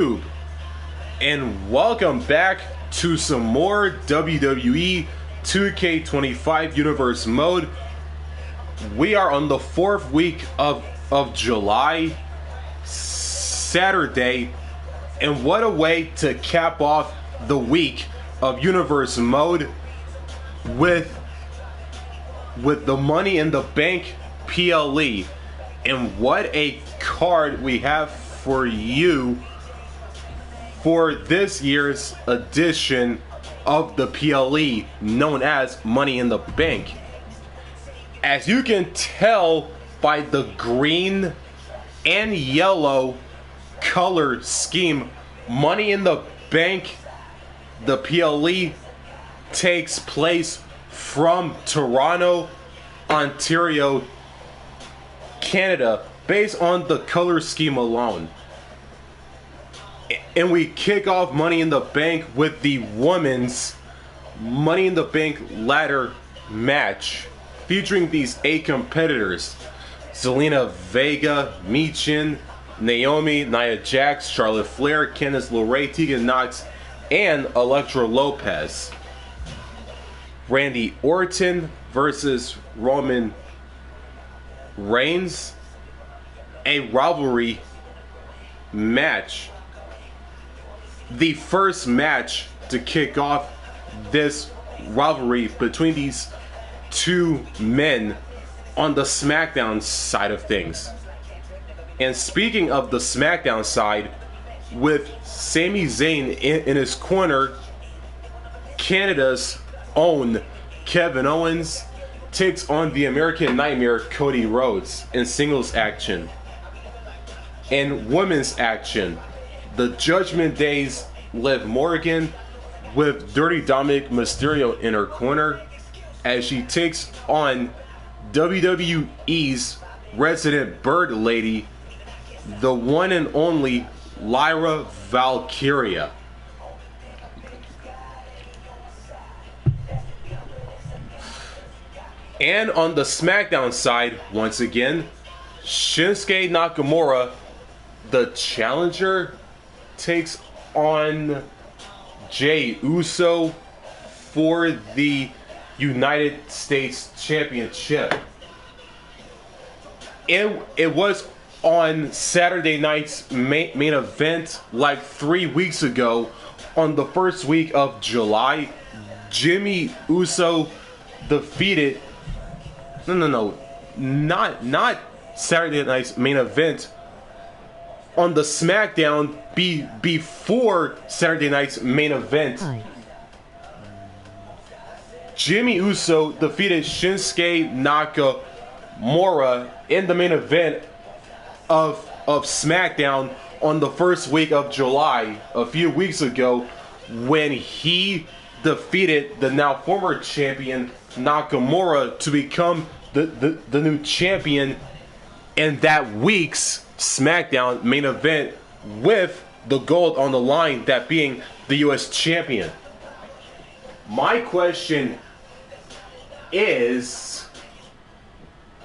YouTube, and welcome back to some more WWE 2K25 Universe mode. We are on the 4th week of July, Saturday, and what a way to cap off the week of Universe mode with the Money in the Bank PLE. And what a card we have for you for this year's edition of the PLE, known as Money in the Bank. As you can tell by the green and yellow color scheme, Money in the Bank, the PLE, takes place from Toronto, Ontario, Canada, based on the color scheme alone. And we kick off Money in the Bank with the women's Money in the Bank ladder match, featuring these 8 competitors: Zelina Vega, Michin, Naomi, Nia Jax, Charlotte Flair, Candice LeRae, Tegan Nox, and Elektra Lopez. Randy Orton versus Roman Reigns, a rivalry match. The first match to kick off this rivalry between these two men on the SmackDown side of things. And speaking of the SmackDown side, with Sami Zayn in his corner, Canada's own Kevin Owens takes on the American Nightmare Cody Rhodes in singles action. In women's action, the Judgment Day's Liv Morgan with Dirty Dominik Mysterio in her corner as she takes on WWE's resident bird lady, the one and only Lyra Valkyria. And on the SmackDown side, once again, Shinsuke Nakamura, the challenger, takes on Jey Uso for the United States Championship. It was on Saturday night's main event like 3 weeks ago, on the first week of July. Jimmy Uso defeated not Saturday night's main event, on the SmackDown before Saturday night's main event. Jimmy Uso defeated Shinsuke Nakamura in the main event of SmackDown on the first week of July a few weeks ago, when he defeated the now former champion Nakamura to become the new champion in that week's SmackDown main event, with the gold on the line, that being the US champion. My question is,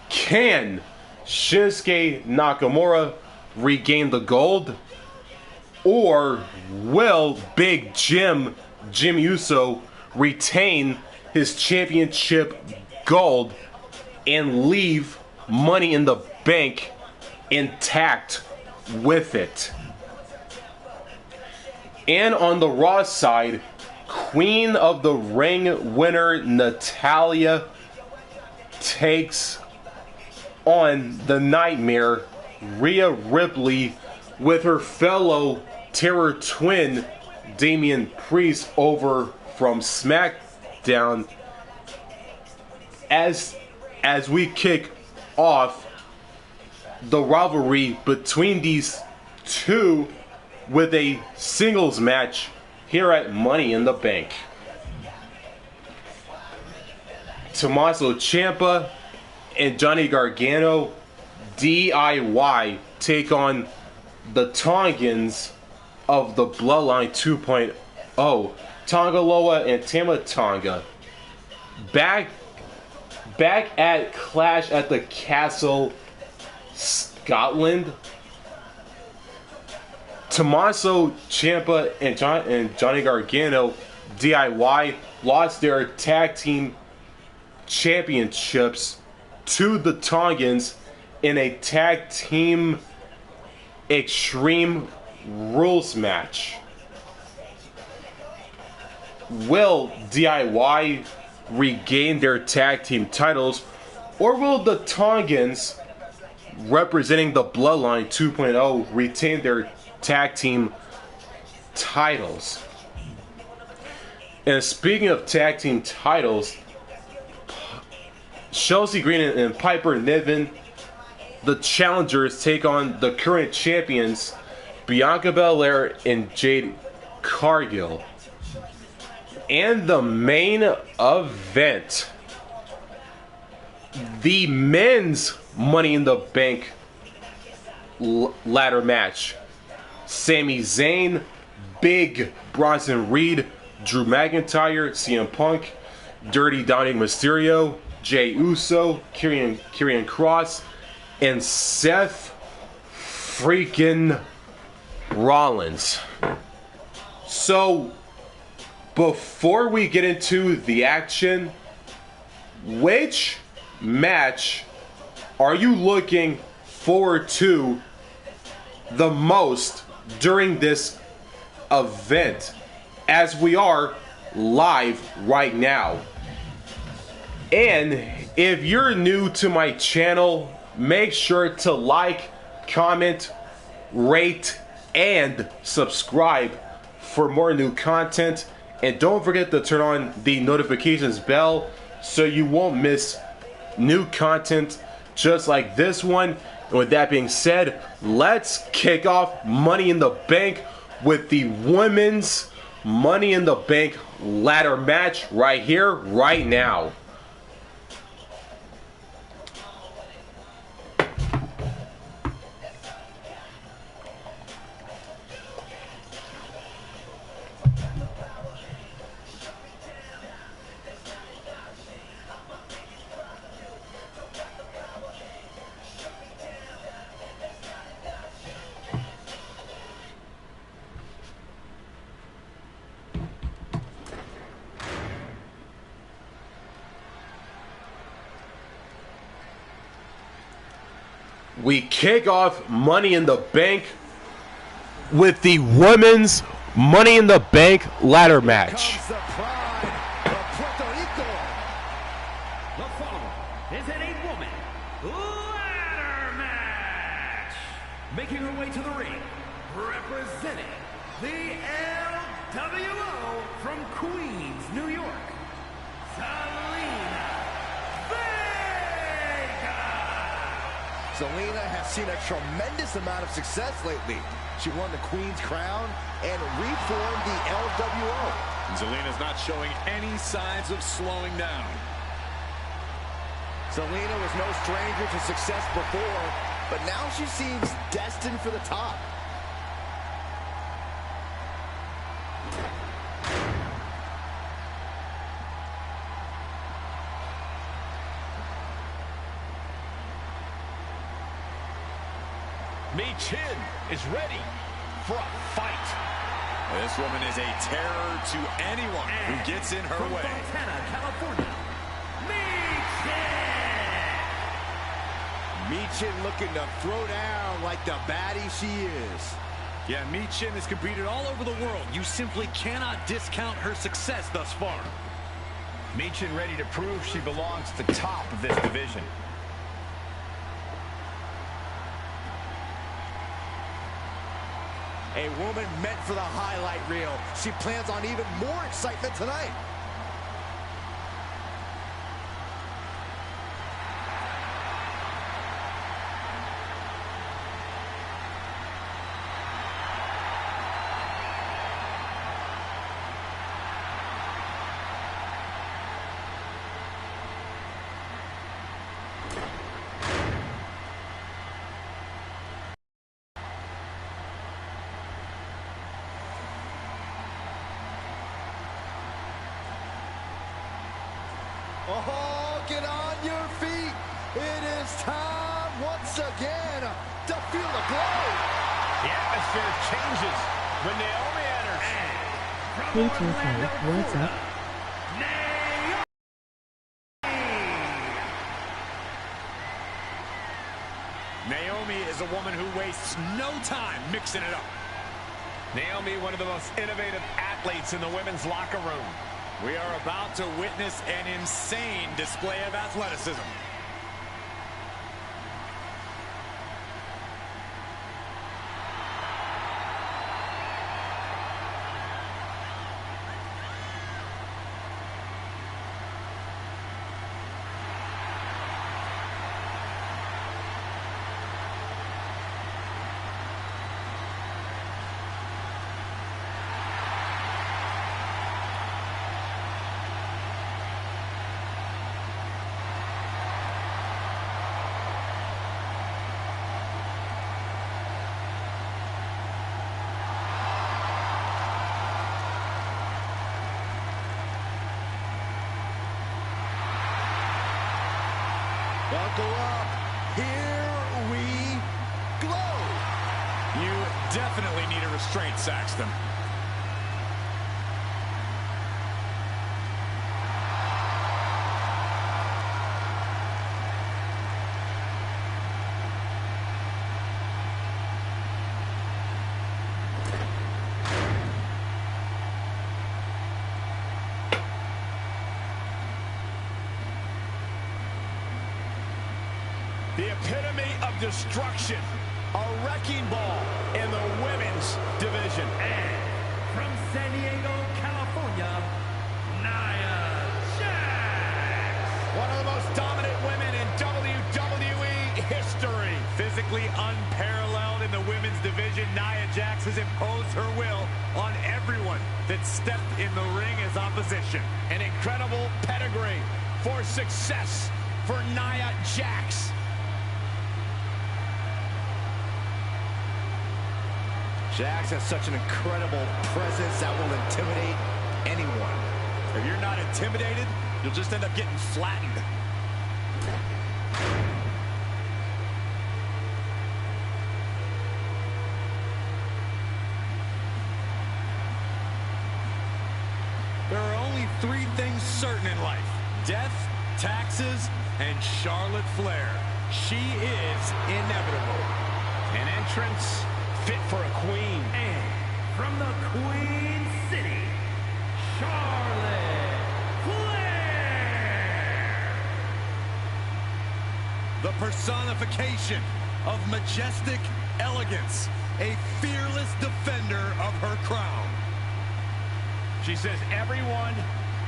can Shinsuke Nakamura regain the gold, or will Big Jim Uso retain his championship gold and leave Money in the Bank intact with it? And on the Raw side, Queen of the Ring winner Natalya takes on the Nightmare Rhea Ripley with her fellow Terror twin Damian Priest over from SmackDown, as we kick off the rivalry between these two with a singles match here at Money in the Bank. Tommaso Ciampa and Johnny Gargano, DIY, take on the Tongans of the Bloodline 2.0, Tonga Loa and Tama Tonga. Back at Clash at the Castle, Scotland, Tommaso Ciampa and Johnny Gargano, DIY, lost their tag team championships to the Tongans in a tag team Extreme Rules match. Will DIY regain their tag team titles, or will the Tongans, representing the Bloodline 2.0, retain their tag team titles? And speaking of tag team titles, Chelsea Green and Piper Niven, the challengers, take on the current champions Bianca Belair and Jade Cargill. And the main event, the men's Money in the Bank ladder match. Sami Zayn, Big Bronson Reed, Drew McIntyre, CM Punk, Dirty Dominik Mysterio, Jey Uso, Karrion Kross, and Seth freaking Rollins. So, before we get into the action, which match are you looking forward to the most during this event, as we are live right now? And if you're new to my channel, make sure to like, comment, rate, and subscribe for more new content. And don't forget to turn on the notifications bell so you won't miss new content just like this one. And with that being said, let's kick off Money in the Bank with the women's Money in the Bank ladder match right here, right now. We kick off Money in the Bank with the women's Money in the Bank ladder match. The following is an 8-woman ladder match. Making her way to the ring, representing the LWO from Queens, New York, Zelina has seen a tremendous amount of success lately. She won the Queen's Crown and reformed the LWO. Zelina's not showing any signs of slowing down. Zelina was no stranger to success before, but now she seems destined for the top. Chin is ready for a fight. This woman is a terror to anyone who gets in her way. Montana, California, Michin looking to throw down like the baddie she is. Yeah, Michin has competed all over the world. You simply cannot discount her success thus far. Michin ready to prove she belongs at the top of this division. A woman meant for the highlight reel. She plans on even more excitement tonight. Oh, get on your feet. It is time once again to feel the glow. Yeah, atmosphere changes when Naomi enters. K25, what's up? Naomi is a woman who wastes no time mixing it up. Naomi, one of the most innovative athletes in the women's locker room. We are about to witness an insane display of athleticism. Buckle up. Here we go. You definitely need a restraint, Saxton. The epitome of destruction. A wrecking ball in the women's division. And from San Diego, California, Nia Jax. One of the most dominant women in WWE history. Physically unparalleled in the women's division, Nia Jax has imposed her will on everyone that stepped in the ring as opposition. An incredible pedigree for success for Nia Jax. Jax has such an incredible presence that will intimidate anyone. If you're not intimidated, you'll just end up getting flattened. There are only three things certain in life: death, taxes, and Charlotte Flair. She is inevitable. An entrance fit for a queen. And from the Queen City, Charlotte Flair. The personification of majestic elegance. A fearless defender of her crown. She says everyone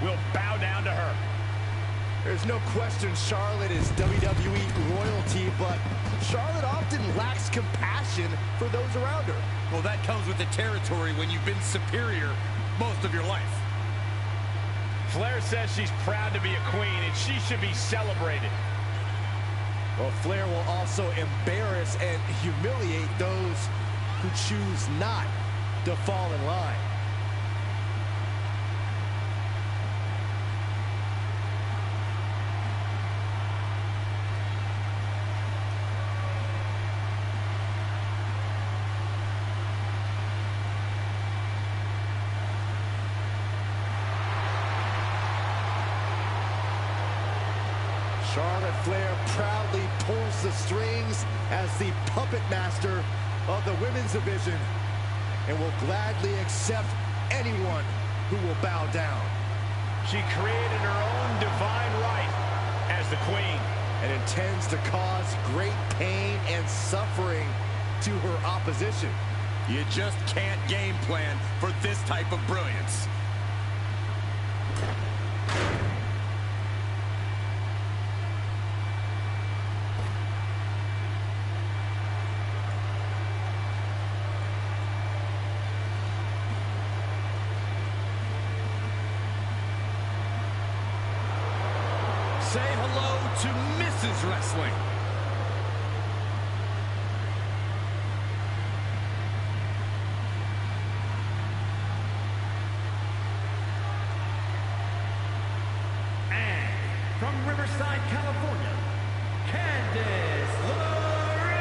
will bow down to her. There's no question Charlotte is WWE royalty, but Charlotte often lacks compassion for those around her. Well, that comes with the territory when you've been superior most of your life. Flair says she's proud to be a queen, and she should be celebrated. Well, Flair will also embarrass and humiliate those who choose not to fall in line. Charlotte Flair proudly pulls the strings as the puppet master of the women's division and will gladly accept anyone who will bow down. She created her own divine right as the queen and intends to cause great pain and suffering to her opposition. You just can't game plan for this type of brilliance. Say hello to Mrs. Wrestling. And from Riverside, California, Candice LeRae.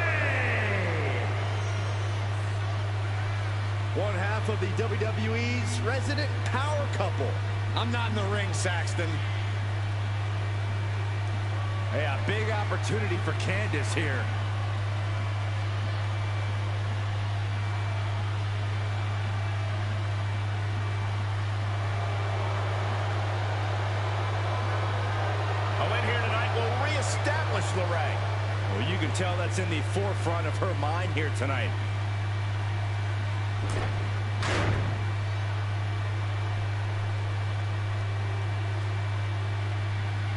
One half of the WWE's resident power couple. I'm not in the ring, Saxton. Yeah, big opportunity for Candice here. Establish the rank. Well, you can tell that's in the forefront of her mind here tonight.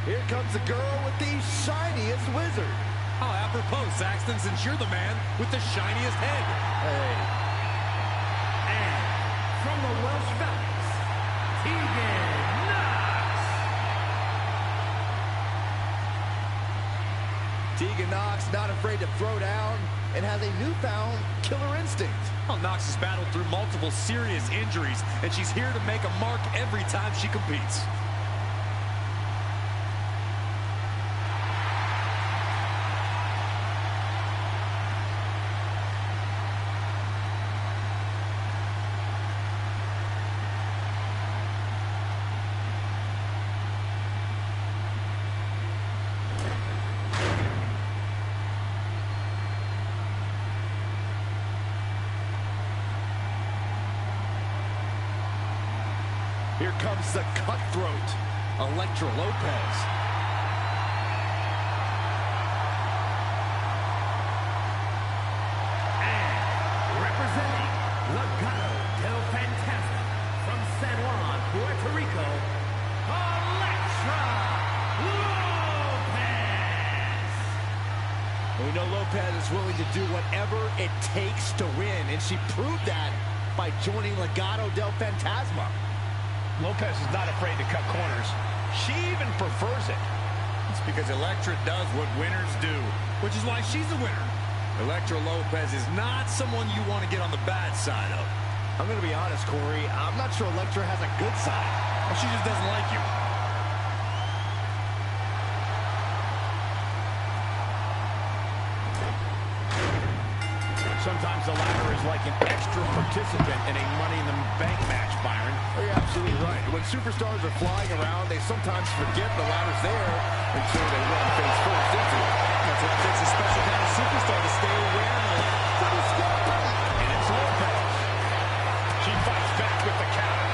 Here comes the girl with the shiniest wizard. How apropos, Saxton, since you're the man with the shiniest head. Hey. And from the Welsh Valleys, Tegan. Tegan Nox not afraid to throw down and has a newfound killer instinct. Well, Nox has battled through multiple serious injuries, and she's here to make a mark every time she competes. Here comes the cutthroat, Elektra Lopez. And representing Legado del Fantasma from San Juan, Puerto Rico, Elektra Lopez. We know Lopez is willing to do whatever it takes to win, and she proved that by joining Legado del Fantasma. Lopez is not afraid to cut corners. She even prefers it. It's because Elektra does what winners do, which is why she's a winner. Elektra Lopez is not someone you want to get on the bad side of. I'm going to be honest, Corey. I'm not sure Elektra has a good side. Well, she just doesn't like you. Sometimes the ladder is like an extra participant in a Money in the Bank match, Byron. Oh, you're absolutely right. When superstars are flying around, they sometimes forget the ladder's there until they run face first into it. That's what takes a special kind of superstar to stay aware of the ladder. And it's Lopez. She fights back with the counter.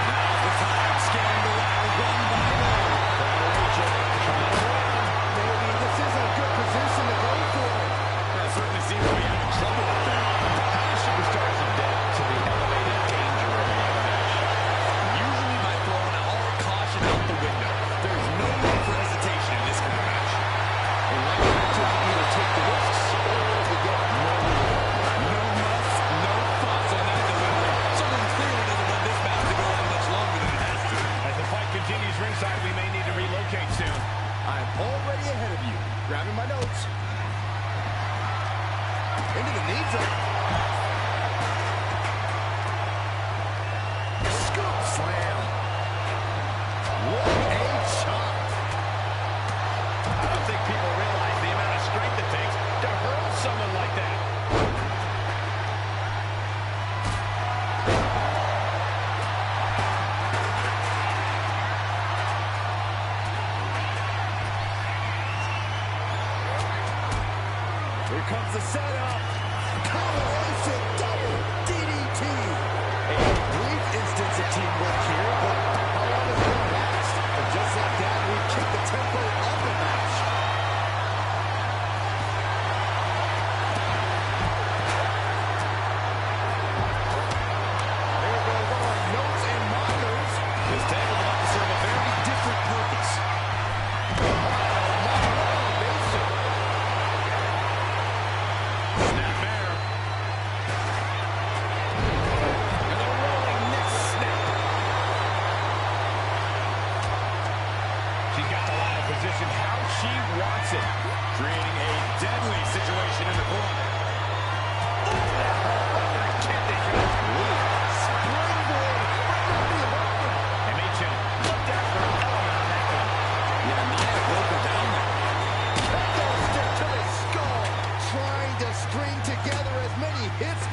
Now's the time, scaling the ladder one by one. Maybe this is a good position to go for. That certainly seems to be having trouble with that. How do superstars adapt to the elevated danger of a ladder match? Usually by throwing all caution out the window. There's no need for hesitation in this kind of match. And like that, to either take the risks or to get no reward. No muss, no fuss on that delivery. Someone clearly doesn't want this match to go on much longer than it has to. As the fight continues ringside, we may need to relocate soon. I'm already ahead of you. Grabbing my notes. Into the knee zone. Scoop slam. What a chop. I don't think people realize the amount of strength it takes to hurl someone like that. Here comes the setup. Combination double DDT. A brief instance of teamwork here, but how long is it going to last? And just like that, we kick the tempo of the match. There goes our notes and markers. This tag is about to serve a very different purpose. Snapmare. And a rolling neck snap. She's got the ladder positioned how she wants it. Creating a deadly situation in the corner. Trying to string together as many hits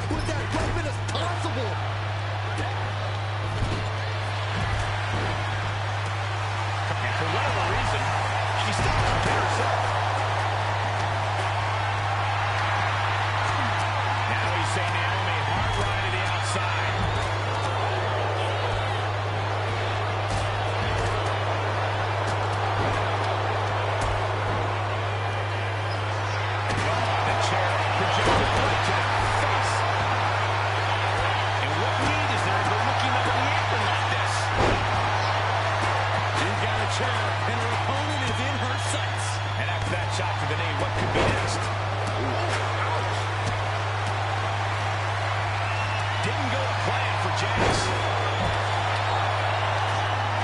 Didn't go to plan for Jax.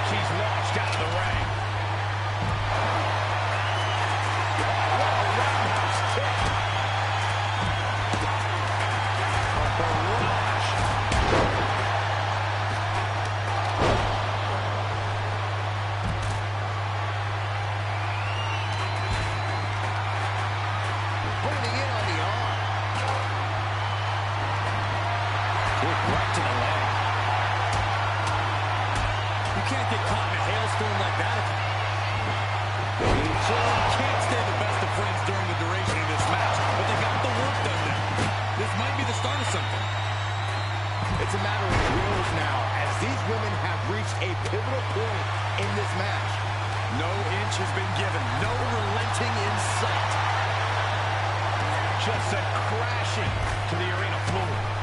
She's launched out of the ring. What a roundhouse kick. A barrage. Pointing in on the arm. Kick right to the leg. You can't get caught in a hailstorm like that. Can't stay the best of friends during the duration of this match, but they got the work done now. This might be the start of something. It's a matter of wills now, as these women have reached a pivotal point in this match. No inch has been given. No relenting in sight. Just sent crashing to the arena floor.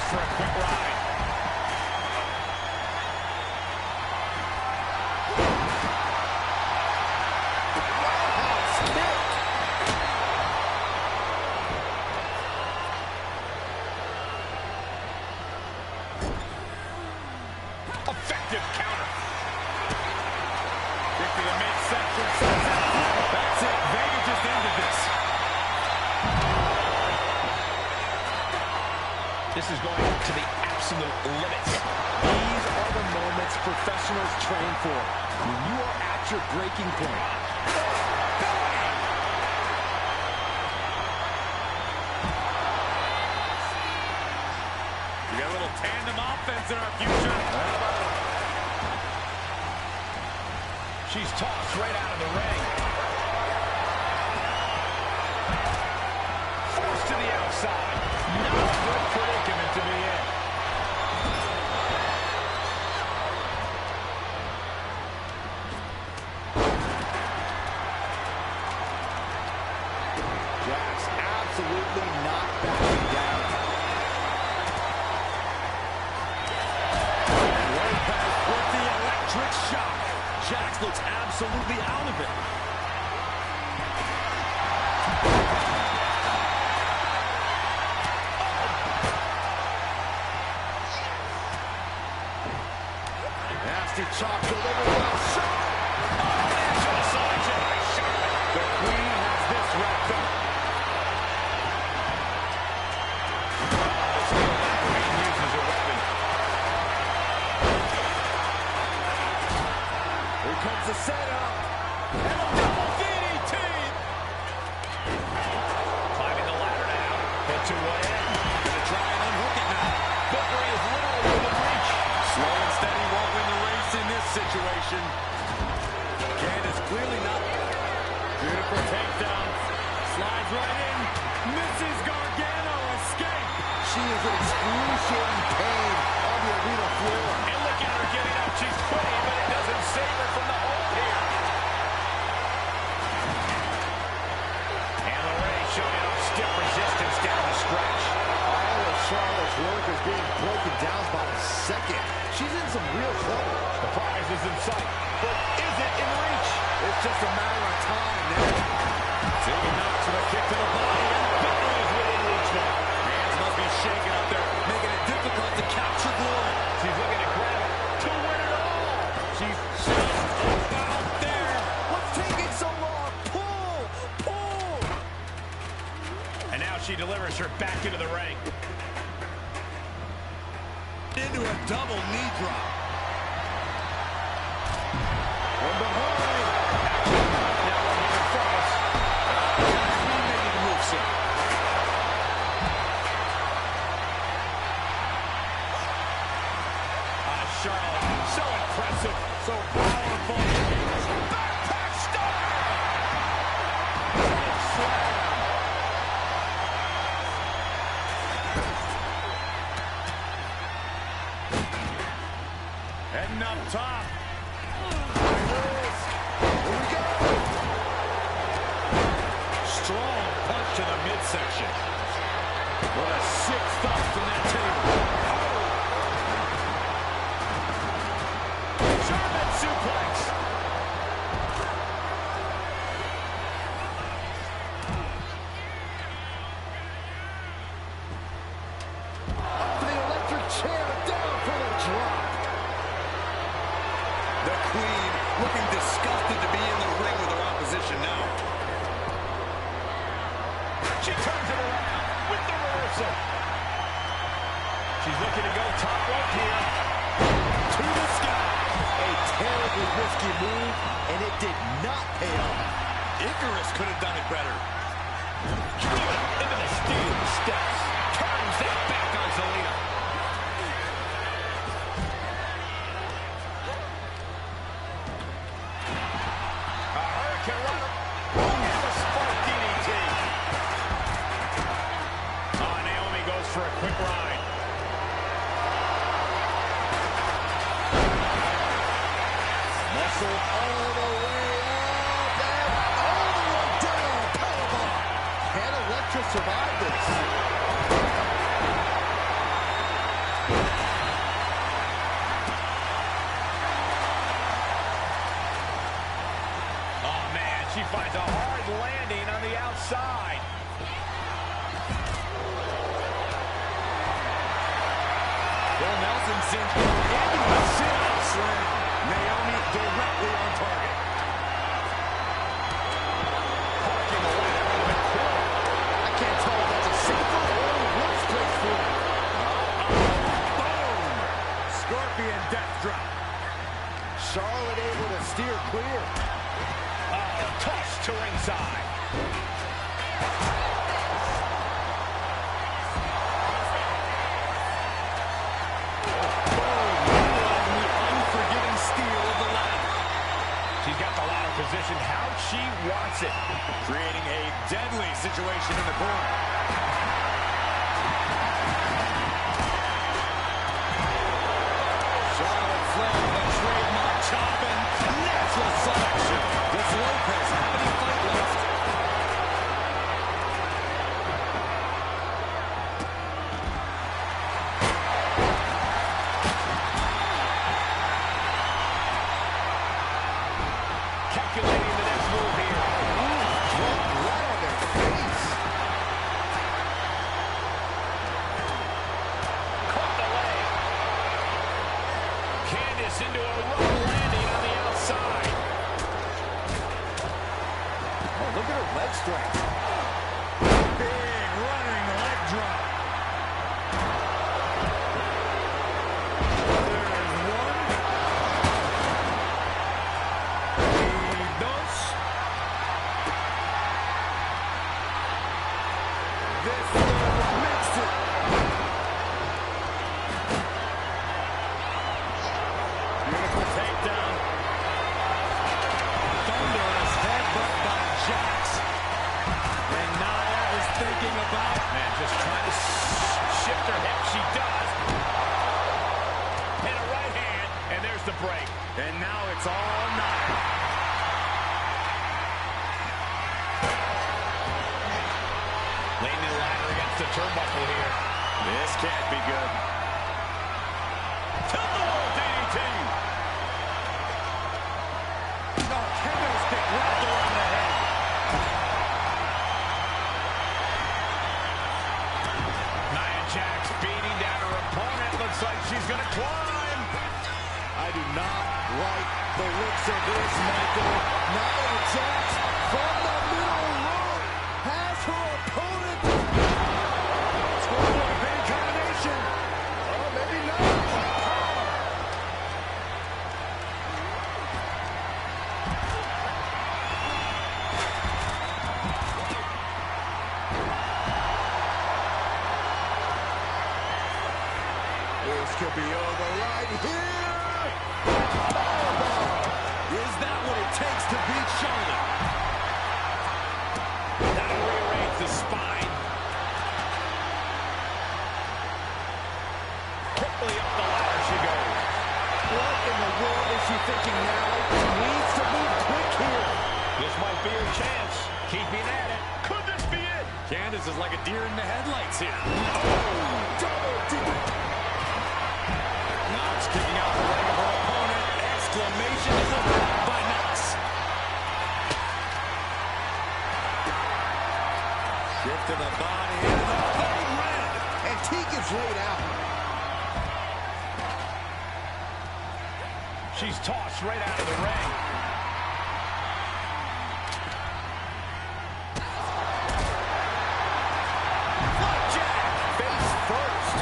for a quick ride. This is going to the absolute limits. These are the moments professionals train for. When you are at your breaking point. We got a little tandem offense in our future. She's tossed right out of the ring. Forced to the outside. Not a good predicament to be in. Jax absolutely not backing down. And Lopez with the electric shock. Jax looks absolutely out of it. Nasty chop delivered well shot. The Queen has this wrapped up. Queen uses a weapon. Here comes the setup. And a double DDT. Climbing the ladder now. But to what end? Gonna try and unhook it now. Victory is literally within reach. Slow and steady won't win the race in this situation. Candace clearly not. Beautiful takedown. Slides right in. Misses Gargano. Escape. She is in excruciating pain on the arena floor. And look at her getting up. She's quitting, but it doesn't save her from the hold here. And Lorraine showing up stiff resistance down the stretch. All of Charlotte's work is being broken down by the second. She's in some real trouble. The prize is in sight, but is it in reach? It's just a matter of time now. Taking knocks with a kick to the body, and victory is within reach now. Hands must be shaking up there, making it difficult to capture glory. She's looking to grab it to win it all. She's just about there. What's taking so long? Pull! Pull! And now she delivers her back into the ring. Into a double knee drop. From behind. Now we're here in front of us. We may need to move some. Charlotte, so impressive, so powerful. Backpack star! Slam. Heading up top. Here we go. Strong punch to the midsection. What a sick thump from that table. German suplex. Up to the electric chair, down for the drop. The Queen looking disgusted to be in the ring with her opposition now. She turns it around with the reversal. She's looking to go top rope here. To the sky. A terribly risky move, and it did not pay off. Icarus could have done it better. Driven into the steel steps. Turns that back on Zelina. A hurricane runner. And a spark DDT. Naomi goes for a quick ride. Muscle all the way up and all the way down. Powerbomb. Can Elektra survive this? Oh, man, she finds a hard landing on the outside. Bill Nelson sends her into a sit-out slam. Naomi directly on target. Parking the ladder into the corner. I can't tell if that's a safer or a worse place for her. Charlotte able to steer clear. Toss to ringside. Unforgiving steal of the ladder. She's got the ladder positioned how she wants it, creating a deadly situation in the corner. Charlotte Flair with a trademark chop and natural selection. Does Lopez have any fight left? Calculating the next move here. Right on their face. Caught the leg. Candice into a rough landing on the outside. Oh, look at her leg strength. Big running leg drop. There's one. Y dos. This makes it. Beautiful takedown. Thunderous headbutt by Jax. And Nia is thinking about, man, just trying to shift her hip. She does. Hit a right hand, and there's the break. And now it's all Nia. Laying the ladder against the turnbuckle here. This can't be good. Tilt-a-whirl DDT. Oh, kendo stick wrapped around the head. Nia Jax beating down her opponent. Looks like she's going to climb. I do not like the looks of this, Michael. Nia Jax from the middle rope has her opponent. It's going to a big combination. Oh, maybe not. This could be over right here. Is that what it takes to beat Charlotte? That'll rearrange the spine. Quickly up the ladder she goes. What in the world is she thinking now? She needs to move quick here. This might be her chance. Keeping at it. Could this be it? Candice is like a deer in the headlights here. Oh, double D. Knox kicking out the leg of her opponent. Exclamation delivered by Knox. Shift to the body into the big red. And Tegan's laid out. She's tossed right out of the ring. Flapjack, face first.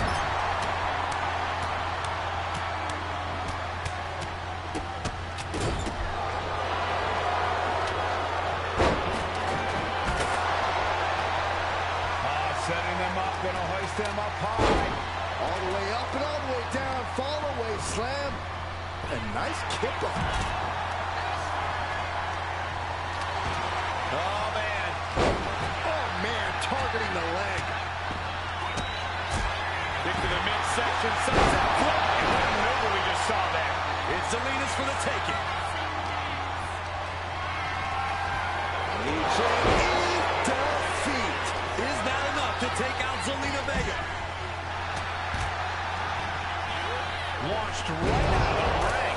Setting them up, gonna hoist them up high. All the way up and all the way down. Fall away slam. A nice kickoff. Oh, man. Oh, man, targeting the leg. Kick to the midsection, sunset flip. And what a maneuver we just saw there. It's Zelina's for the taking. Defeat. Is that enough to take out Zelina Vega? Launched right out of the ring.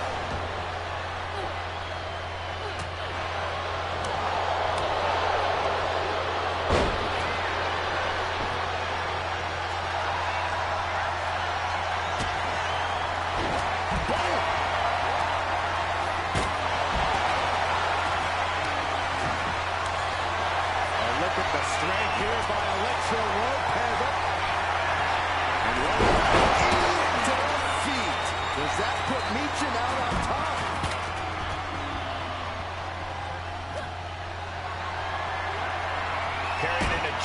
Look at the strength here by Alexa Lopez. And defeat. Does that put Michin out on top?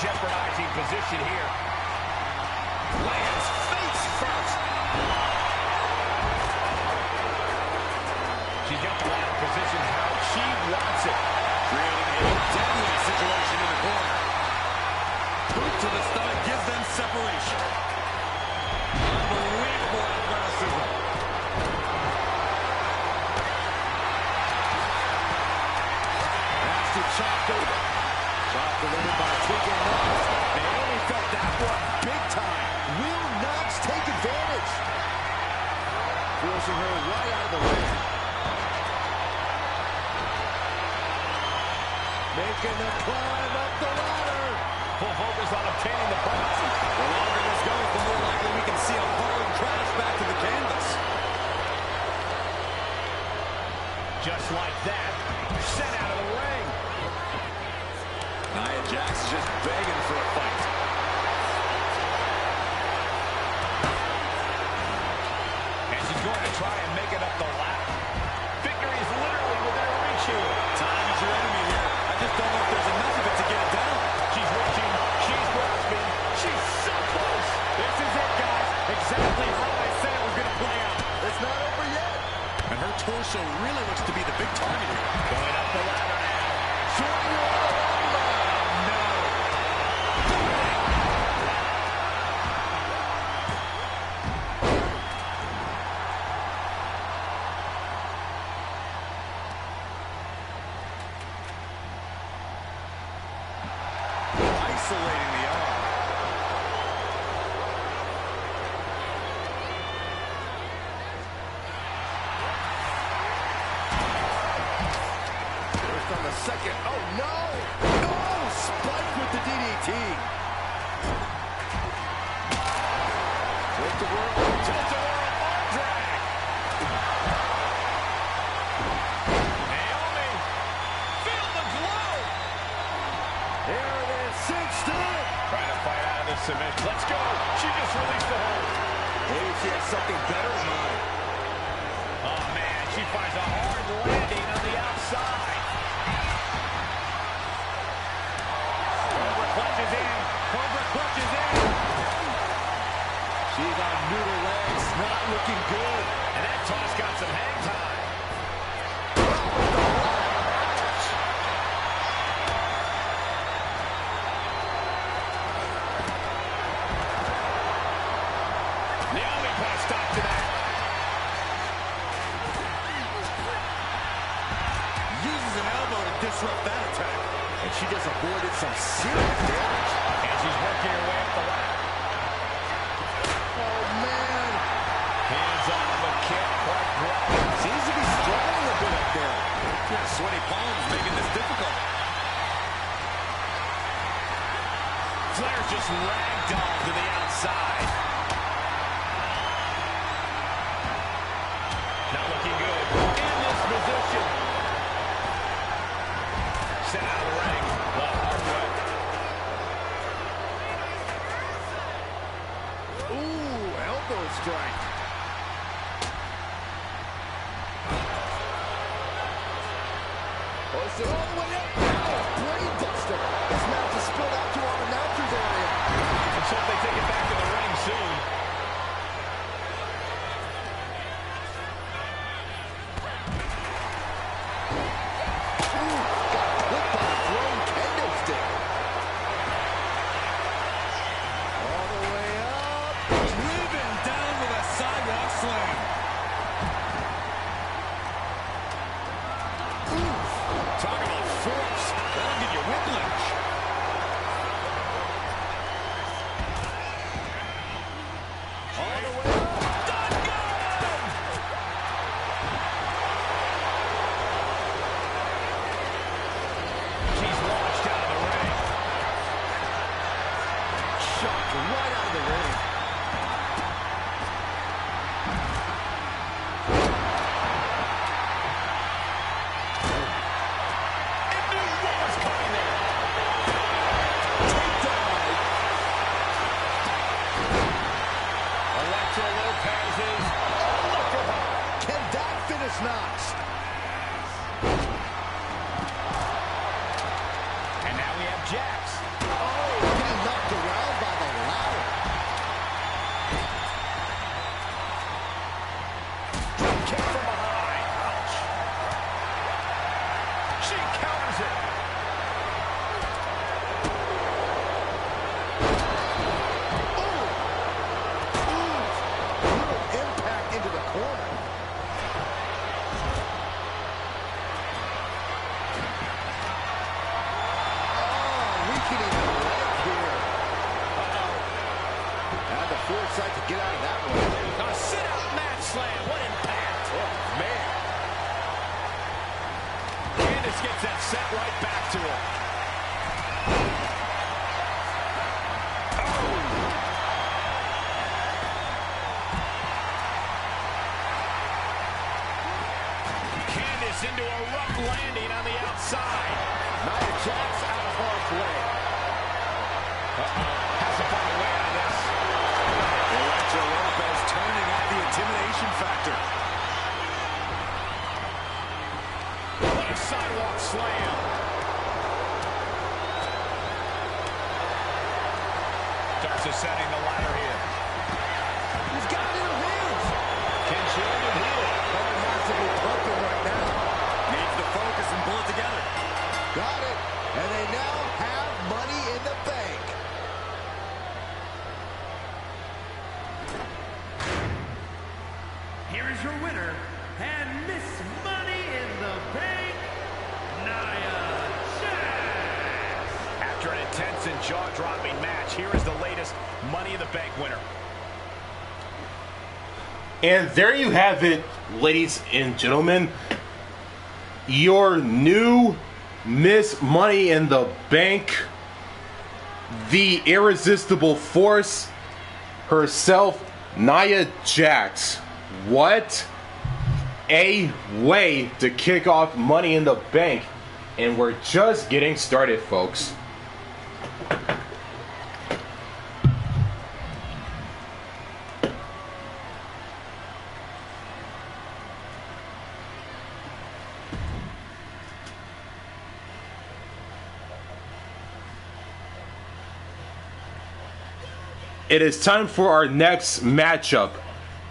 jeopardizing position here. Lands face first. She's got the ladder position how she wants it. Creating a deadly situation in the corner. Boot to the stomach gives them separation. Unbelievable athleticism. Nasty chopped over. Chopped delivered by Tegan Knox. Naomi felt that one big time. Will Knox take advantage? Forcing her right out of the ring. Making the climb up the ladder. Full focus on obtaining the points. The longer this goes, the more likely we can see a hard crash back to the canvas. Just like that, sent out of the ring. Nia Jax is just begging for a fight. And she's going to try and make it up the ladder. Victory is literally within reach here. Time is your enemy here. I just don't know if there's enough of it to get it down. She's reaching, she's grasping, she's so close. This is it, guys. Exactly how I said it was going to play out. It's not over yet. And her torso really looks to be the big target here. Going up the ladder now. Showing her all the way. Oh, no. Isolating the arm. First on the second. Oh, no! No! Spike with the DDT. Tilt-a-whirl. Tilt-a-whirl. Arm drag. Naomi. Feel the glow. Here it is. Cinched in. Trying to fight out of this submission. Let's go. She just released the hold. Maybe she has something better in mind. Oh, man. She finds a hard landing on the outside. Cobra clutches in. Cobra clutches in. She's on noodle legs. Not looking good. And that toss got some hang time. Naomi put a stop to that. Uses an elbow to disrupt that attack. And she just avoided some serious damage. And she's working her way up the ladder. Oh, man. Hands on, but can't quite grab it. Seems to be struggling a bit up there. Yeah, sweaty palms making this difficult. Flair's just ragdolled to the outside. Not looking good. In this position. Set out of the ring. The hard way. Ooh, elbow strike. Pushed it all the way up. Oh, brain buster. This match is spilled out to our announcer's area. Let's hope they take it back to the ring soon. Just gets that set right back to him. Into a rough landing on the outside. Nia Jax out of harm's way. Has to find a way out of this. Electra Lopez turning up the intimidation factor. What a sidewalk slam. Starts ascending the ladder here. He's got it in her hands. Can she overheal it? Massively pumping right now. Needs to focus and pull it together. Got it. And they now have money in the bank. Here is your winner, and Miss Money in the Bank, Nia Jax. After an intense and jaw-dropping match, here is the latest Money in the Bank winner. And there you have it, ladies and gentlemen. Your new Miss Money in the Bank, the irresistible force herself, Nia Jax. What a way to kick off Money in the Bank. And we're just getting started, folks. It is time for our next matchup.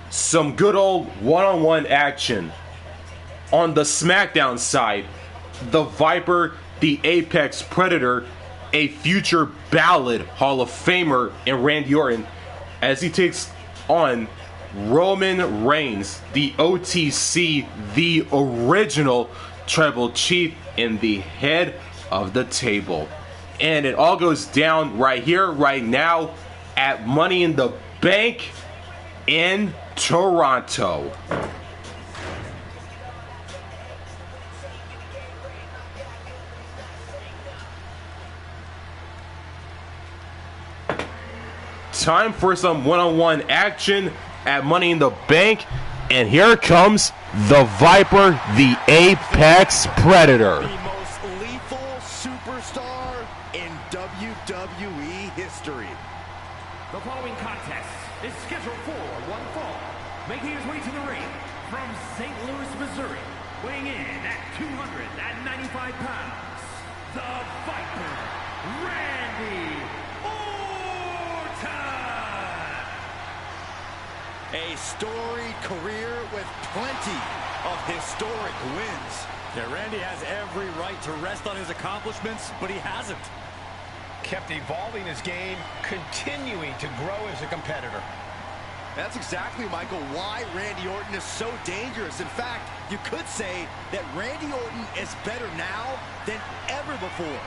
Some good old one-on-one action. On the SmackDown side, the Viper, the Apex Predator, a future Ballad Hall of Famer in Randy Orton, as he takes on Roman Reigns, the OTC, the original Tribal Chief, in the head of the table. And it all goes down right here, right now, at Money in the Bank in Toronto. Time for some one-on-one action at Money in the Bank, and here comes the Viper, the Apex Predator. The most lethal superstar in WWE history. The following contest is scheduled for one fall. Making his way to the ring from St. Louis, Missouri, weighing in at 295 pounds, the Viper, Randy Orton. A storied career with plenty of historic wins. Yeah, Randy has every right to rest on his accomplishments, but he hasn't. Kept evolving his game, continuing to grow as a competitor. That's exactly, Michael, why Randy Orton is so dangerous. In fact, you could say that Randy Orton is better now than ever before.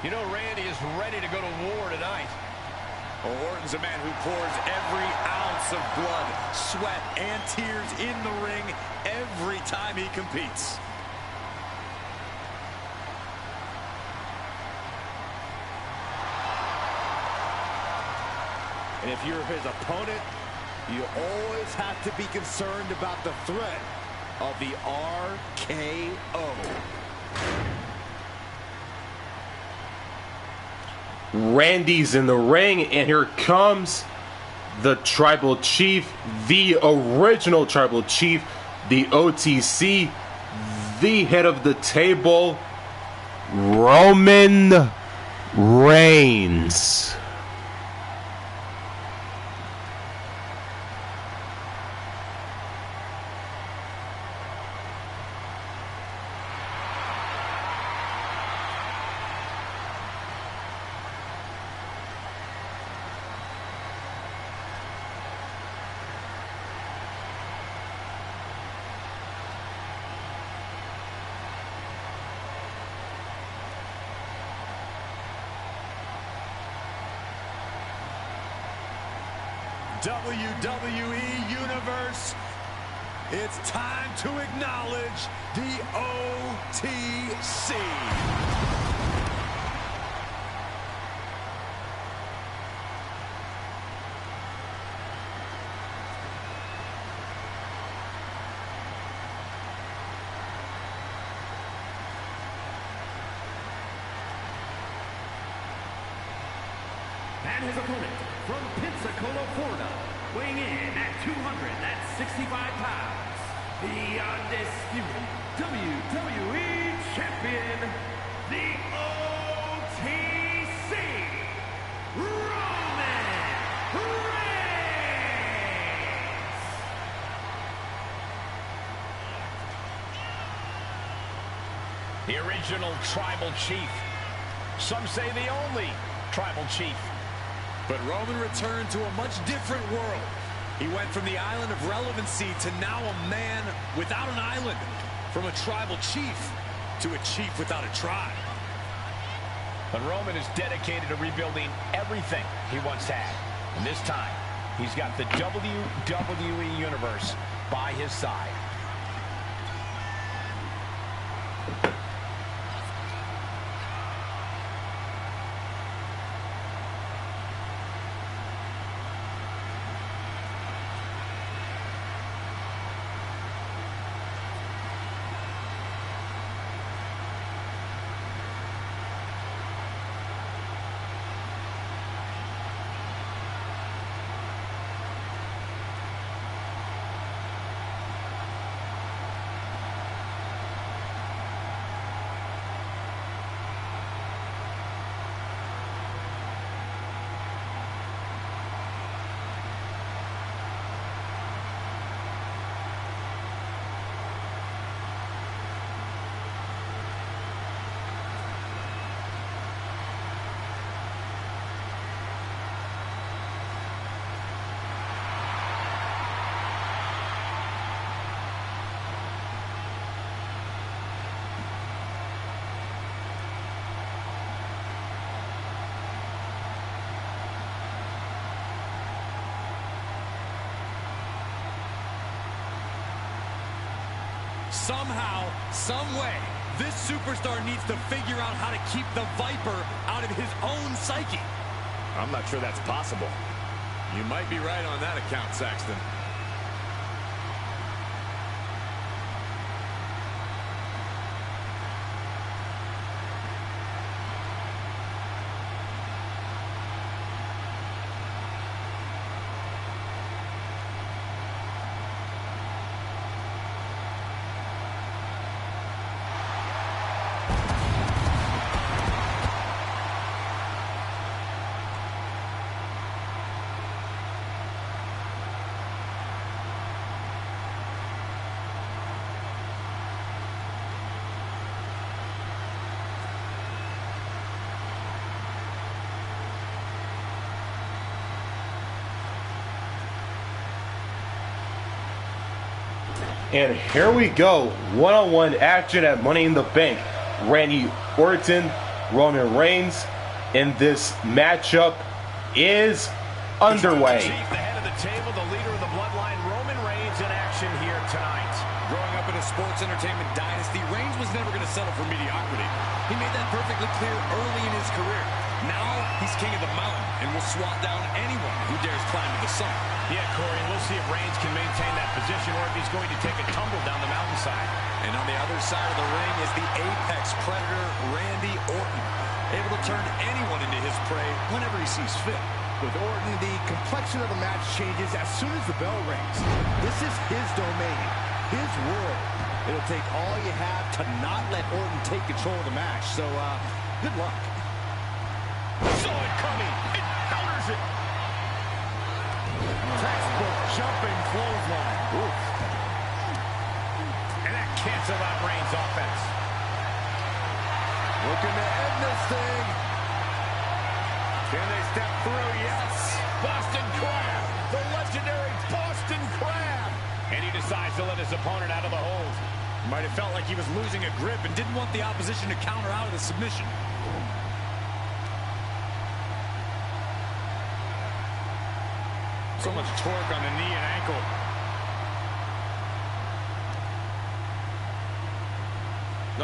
You know, Randy is ready to go to war tonight. Orton's a man who pours every ounce of blood, sweat, and tears in the ring every time he competes. And if you're his opponent, you always have to be concerned about the threat of the RKO. Randy's in the ring, and here comes the Tribal Chief, the original Tribal Chief, the OTC, the head of the table, Roman Reigns. WWE Universe, it's time to acknowledge the OTC. And his opponent from Pensacola, Florida, weighing in at 265 pounds, the undisputed WWE Champion, the OTC, Roman Reigns! The original tribal chief. Some say the only tribal chief. But Roman returned to a much different world. He went from the island of relevancy to now a man without an island. From a tribal chief to a chief without a tribe. But Roman is dedicated to rebuilding everything he once had. And this time, he's got the WWE Universe by his side. Somehow, some way, this superstar needs to figure out how to keep the Viper out of his own psyche. I'm not sure that's possible. You might be right on that account, Saxton. And here we go, one-on-one action at Money in the Bank. Randy Orton, Roman Reigns, and this matchup is underway. The head of the table, the leader of the bloodline, Roman Reigns in action here tonight. Growing up in a sports entertainment dynasty, Reigns was never going to settle for mediocrity. He made that perfectly clear early in his career. Now, he's king of the mountain and will swat down anyone who dares climb to the summit. Yeah, Corey, and we'll see if Reigns can maintain that position or if he's going to take a tumble down the mountainside. And on the other side of the ring is the apex predator, Randy Orton, able to turn anyone into his prey whenever he sees fit. With Orton, the complexion of the match changes as soon as the bell rings. This is his domain, his world. It'll take all you have to not let Orton take control of the match. So, good luck. Saw it coming. It counters it. Textbook jumping clothesline. Oof. And that canceled out Reigns' offense. Looking to end this thing. Can they step through? Yes. Boston Crab. The legendary Boston Crab. And he decides to let his opponent out of the hold. Might have felt like he was losing a grip and didn't want the opposition to counter out of the submission. So much torque on the knee and ankle.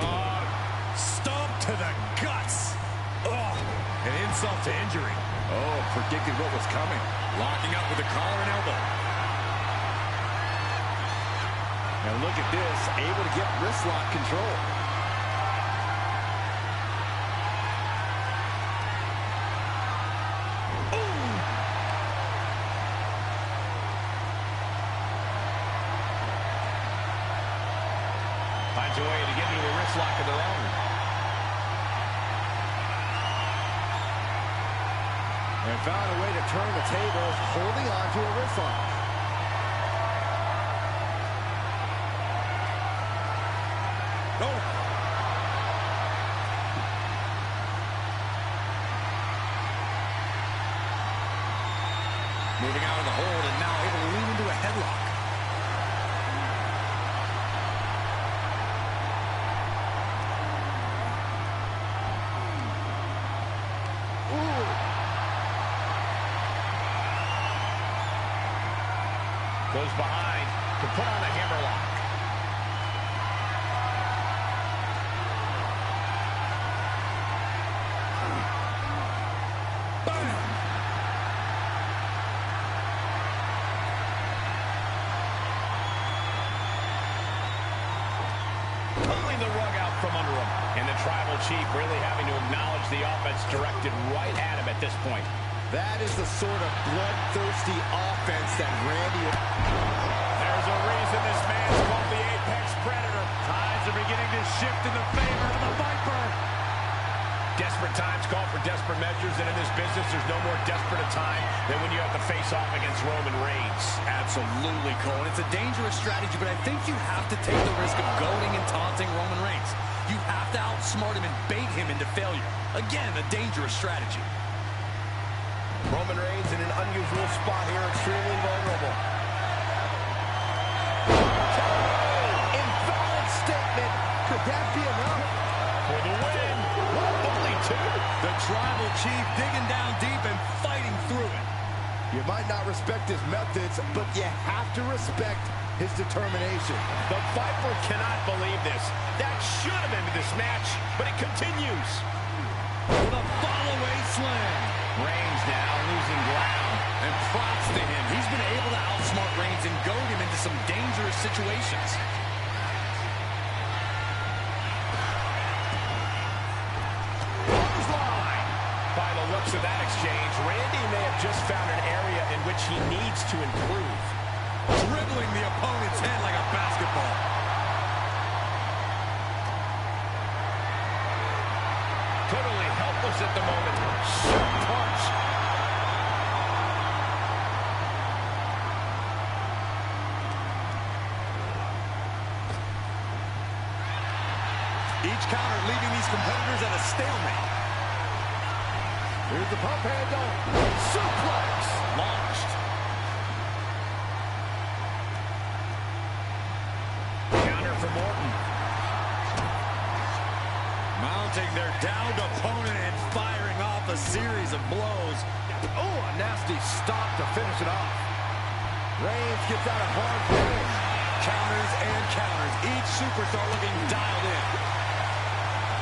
Oh, stomp to the guts. Oh, an insult to injury. Oh, predicted what was coming. Locking up with the collar and elbow. And look at this, able to get wrist lock control. Finds a way to get into a wrist lock of their own. And found a way to turn the tables, holding on to a wrist lock. Oh. Moving out of the hold and now able to lean into a headlock. Goes behind to put on a hammerlock. Pulling the rug out from under him. And the Tribal Chief really having to acknowledge the offense directed right at him at this point. That is the sort of bloodthirsty offense that Randy... There's a reason this man's called the Apex Predator. Tides are beginning to shift in the favor of the Viper. Desperate times call for desperate measures, and in this business, there's no more desperate a time than when you have to face off against Roman Reigns. Absolutely, Cole. And it's a dangerous strategy, but I think you have to take the risk of goading and taunting Roman Reigns. You have to outsmart him and bait him into failure. Again, a dangerous strategy. Roman Reigns in an unusual spot here, extremely vulnerable. Invalid statement. Could that be enough? For the win. Only two. The Tribal Chief digging down deep and fighting through it. You might not respect his methods, but you have to respect his determination. The Viper cannot believe this. That should have ended this match, but it continues. With a fall-away slam. Reigns now losing ground. And props to him. He's been able to outsmart Reigns and goad him into some dangerous situations. Clothesline. By the looks of that exchange, Randy may have just found an area in which he needs to improve. Dribbling the opponent's head like a basketball. Totally helpless at the moment. Sharp punch. Each counter leaving these competitors at a stalemate. Here's the pump handle. Suplex. Launched. Counter from Orton. Mounting their downed opponent and firing off a series of blows. Oh, a nasty stop to finish it off. Reigns gets out of hard way. Counters and counters. Each superstar looking dialed in.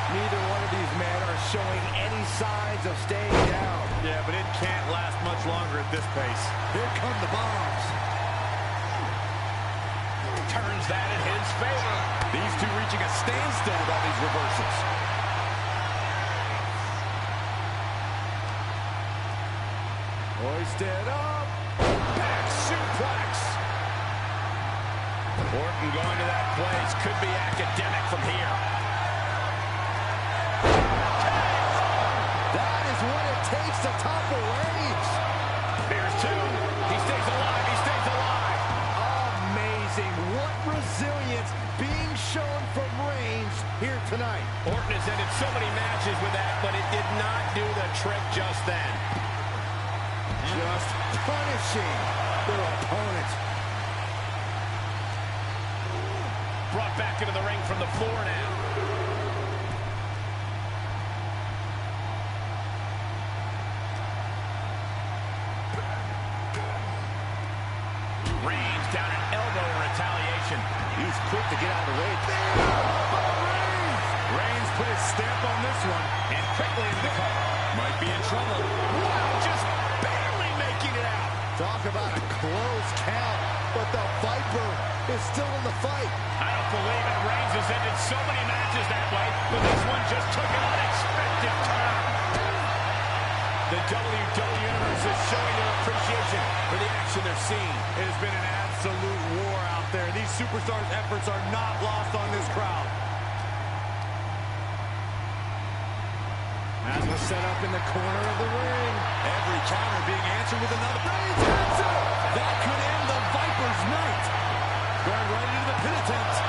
Neither one of these men are showing any signs of staying down. Yeah, but it can't last much longer at this pace. Here come the bombs. Turns that in his favor. These two reaching a standstill with all these reversals. Hoisted up. Back suplex. Orton going to that place. Could be academic from here. That is what it takes to topple Reigns. Here's two. He stays alive. He stays alive. Amazing. What resilience being shown from Reigns here tonight. Orton has ended so many matches with that, but it did not do the trick just then. Just punishing their opponent. Brought back into the ring from the floor now. Reigns down an elbow in retaliation. He's quick to get out of the way. Reigns put his stamp on this one and quickly into the cover. Might be in trouble. Wow, just barely making it out. Talk about a close count, but the Viper is still in the fight. I don't believe it. Reigns has ended so many matches that way, but this one just took an unexpected turn. The WWE Universe is showing their appreciation for the action they're seeing. It has been an absolute war out there. These superstars' efforts are not lost on this crowd. As we're set up in the corner of the ring. Every counter being answered with another. Reigns hits it! That could end the Viper's night. Going right into the pin attempt.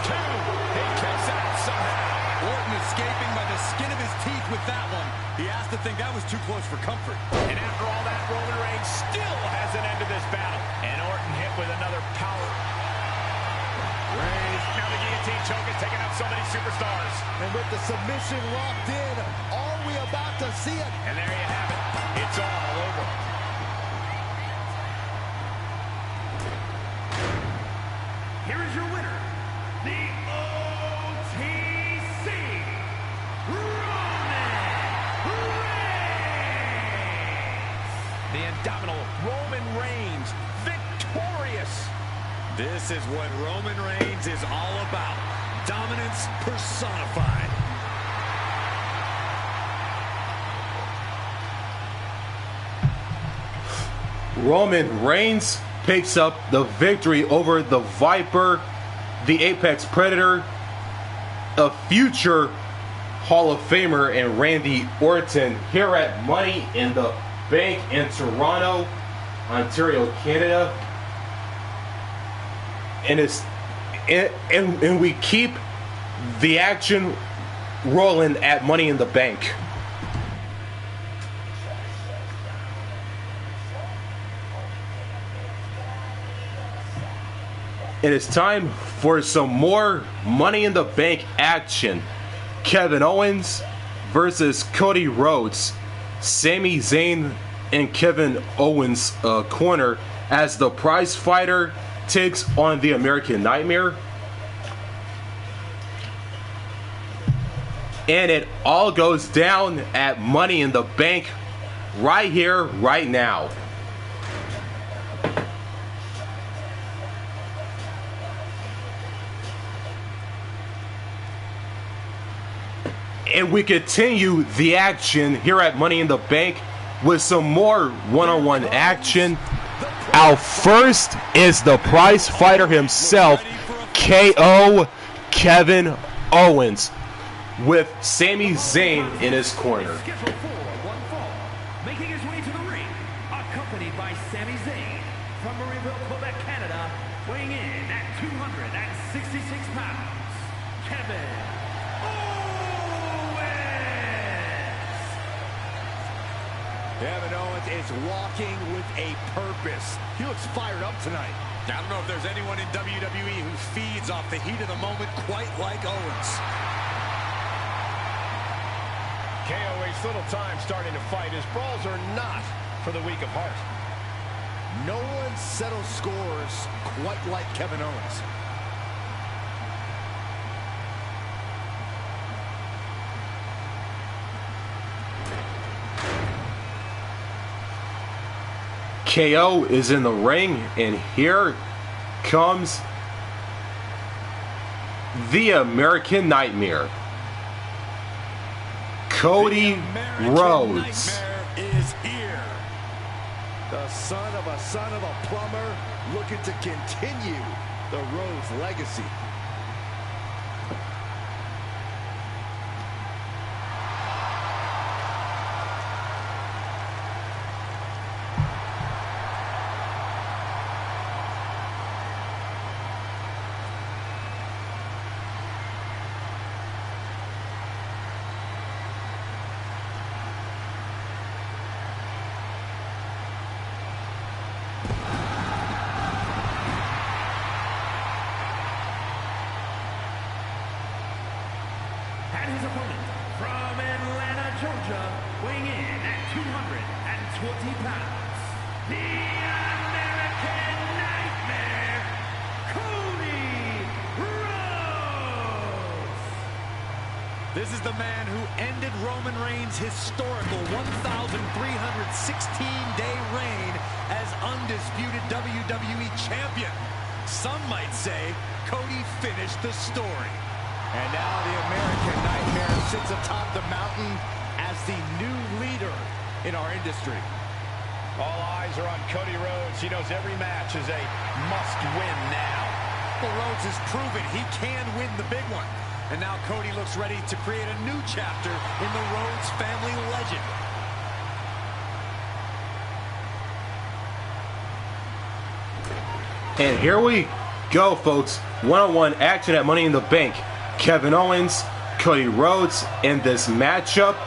2. He kicks out somehow. Orton escaping by the skin of his teeth with that one. He has to think that was too close for comfort. And after all that, Roman Reigns still hasn't ended this battle. And Orton hit with another power. Reigns, now the guillotine choke is taking out so many superstars. And with the submission locked in, are we about to see it? And there you have it. It's all over. Here is your winner, the OTC, Roman Reigns. The indomitable Roman Reigns, victorious. This is what Roman Reigns is all about. Dominance personified. Roman Reigns picks up the victory over the Viper, the Apex Predator, a future Hall of Famer, and Randy Orton here at Money in the Bank in Toronto, Ontario, Canada. And we keep the action rolling at Money in the Bank. It is time for some more Money in the Bank action. Kevin Owens versus Cody Rhodes. Sami Zayn in Kevin Owens' corner as the prize fighter takes on the American Nightmare. And it all goes down at Money in the Bank right here, right now. And we continue the action here at Money in the Bank with some more one-on-one action. Our first is the prize fighter himself, KO Kevin Owens, with Sami Zayn in his corner. Scheduled for one fall, making his way to the ring, accompanied by Sami Zayn from Marieville, Quebec, Canada, weighing in at 266 pounds, Kevin Kevin Owens is walking with a purpose. He looks fired up tonight. I don't know if there's anyone in WWE who feeds off the heat of the moment quite like Owens. KO wastes little time starting to fight. His brawls are not for the weak of heart. No one settles scores quite like Kevin Owens. KO is in the ring, and here comes the American Nightmare, Cody Rhodes. Nightmare is here. The son of a plumber looking to continue the Rhodes legacy. This is the man who ended Roman Reigns' historical 1,316-day reign as undisputed WWE champion. Some might say Cody finished the story. And now the American Nightmare sits atop the mountain as the new leader in our industry. All eyes are on Cody Rhodes. He knows every match is a must-win now. Well, Rhodes has proven he can win the big one. And now Cody looks ready to create a new chapter in the Rhodes family legend. And here we go, folks. One-on-one action at Money in the Bank. Kevin Owens, Cody Rhodes, and this matchup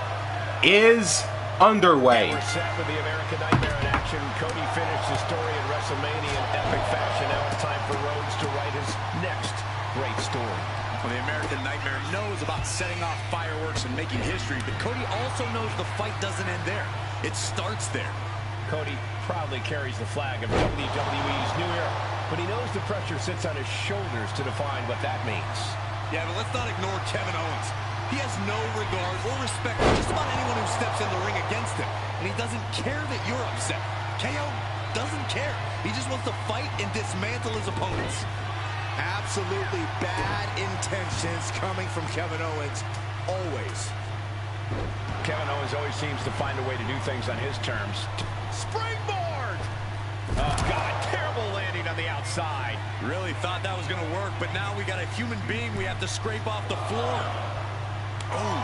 is underway. We're set for the American Nightmare in action. Cody finished his story in WrestleMania in epic fashion. Now it's time for Rhodes to write his next great story. Well, the American Nightmare knows about setting off fireworks and making history, but Cody also knows the fight doesn't end there. It starts there. Cody proudly carries the flag of WWE's new era, but he knows the pressure sits on his shoulders to define what that means. Yeah, but let's not ignore Kevin Owens. He has no regard or respect for just about anyone who steps in the ring against him, and he doesn't care that you're upset. KO doesn't care. He just wants to fight and dismantle his opponents. Absolutely bad intentions coming from Kevin Owens, always. Kevin Owens always seems to find a way to do things on his terms. Springboard! Oh, God, terrible landing on the outside. Really thought that was going to work, but now we got a human being we have to scrape off the floor. Oh.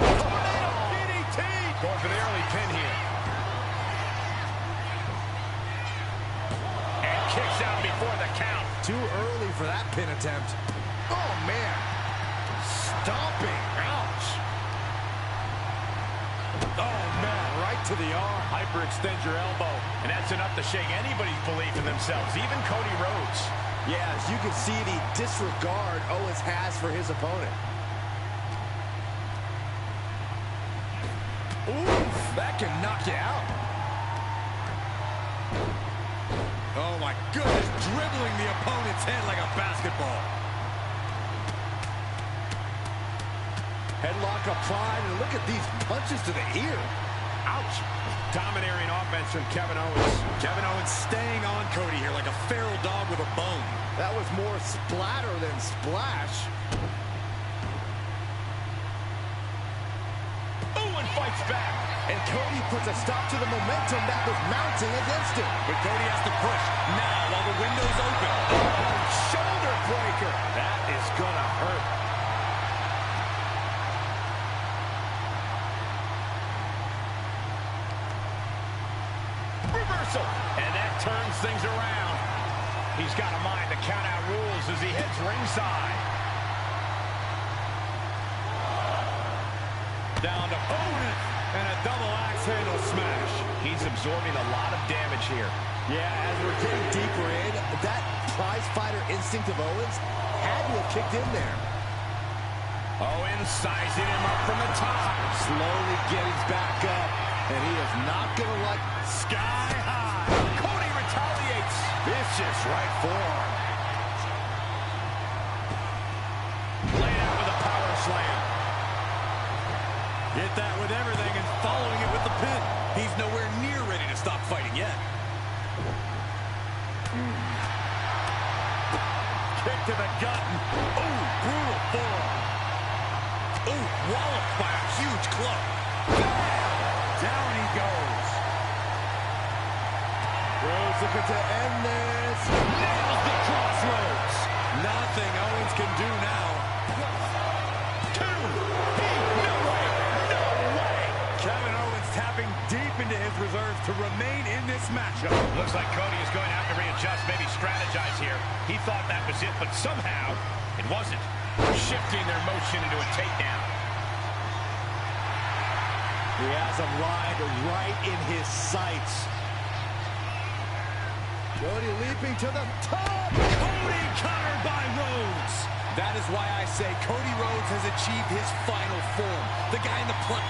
DDT! Going for the early pin here. Kicks out before the count. Too early for that pin attempt. Oh, man. Stomping. Ouch. Oh, man. Right to the arm. Hyperextend your elbow. And that's enough to shake anybody's belief in themselves, even Cody Rhodes. Yeah, as you can see the disregard Owens has for his opponent. Oof, that can knock you out. Oh, my goodness, dribbling the opponent's head like a basketball. Headlock applied, and look at these punches to the ear. Ouch. Domineering offense from Kevin Owens. Kevin Owens staying on Cody here like a feral dog with a bone. That was more splatter than splash. Owen fights back. And Cody puts a stop to the momentum that was mounting against him. But Cody has to push now while the window's open. Oh, shoulder breaker. That is gonna hurt. Reversal. And that turns things around. He's got a mind to count out rules as he heads ringside. Down to Owen. And a double axe handle smash. He's absorbing a lot of damage here. Yeah, as we're getting deeper in, that prize fighter instinct of Owens had to have kicked in there. Owens sizing him up from the top. Slowly getting back up, and he is not going to let Sky high. Cody retaliates. Vicious right forearm. Laid out with a power slam. Hit that with everything and following it with the pin. He's nowhere near ready to stop fighting yet. Kick to the gut. Oh, brutal forearm. Oh, walloped by a huge club. Down he goes. Rhodes looking to end this. Nails the crossroads. Nothing Owens can do now. Kevin Owens tapping deep into his reserves to remain in this matchup. Looks like Cody is going to have to readjust, maybe strategize here. He thought that was it, but somehow it wasn't. Shifting their motion into a takedown. He has him lined right in his sights. Cody leaping to the top. Cody countered by Rhodes. That is why I say Cody Rhodes has achieved his final form. The guy in the front.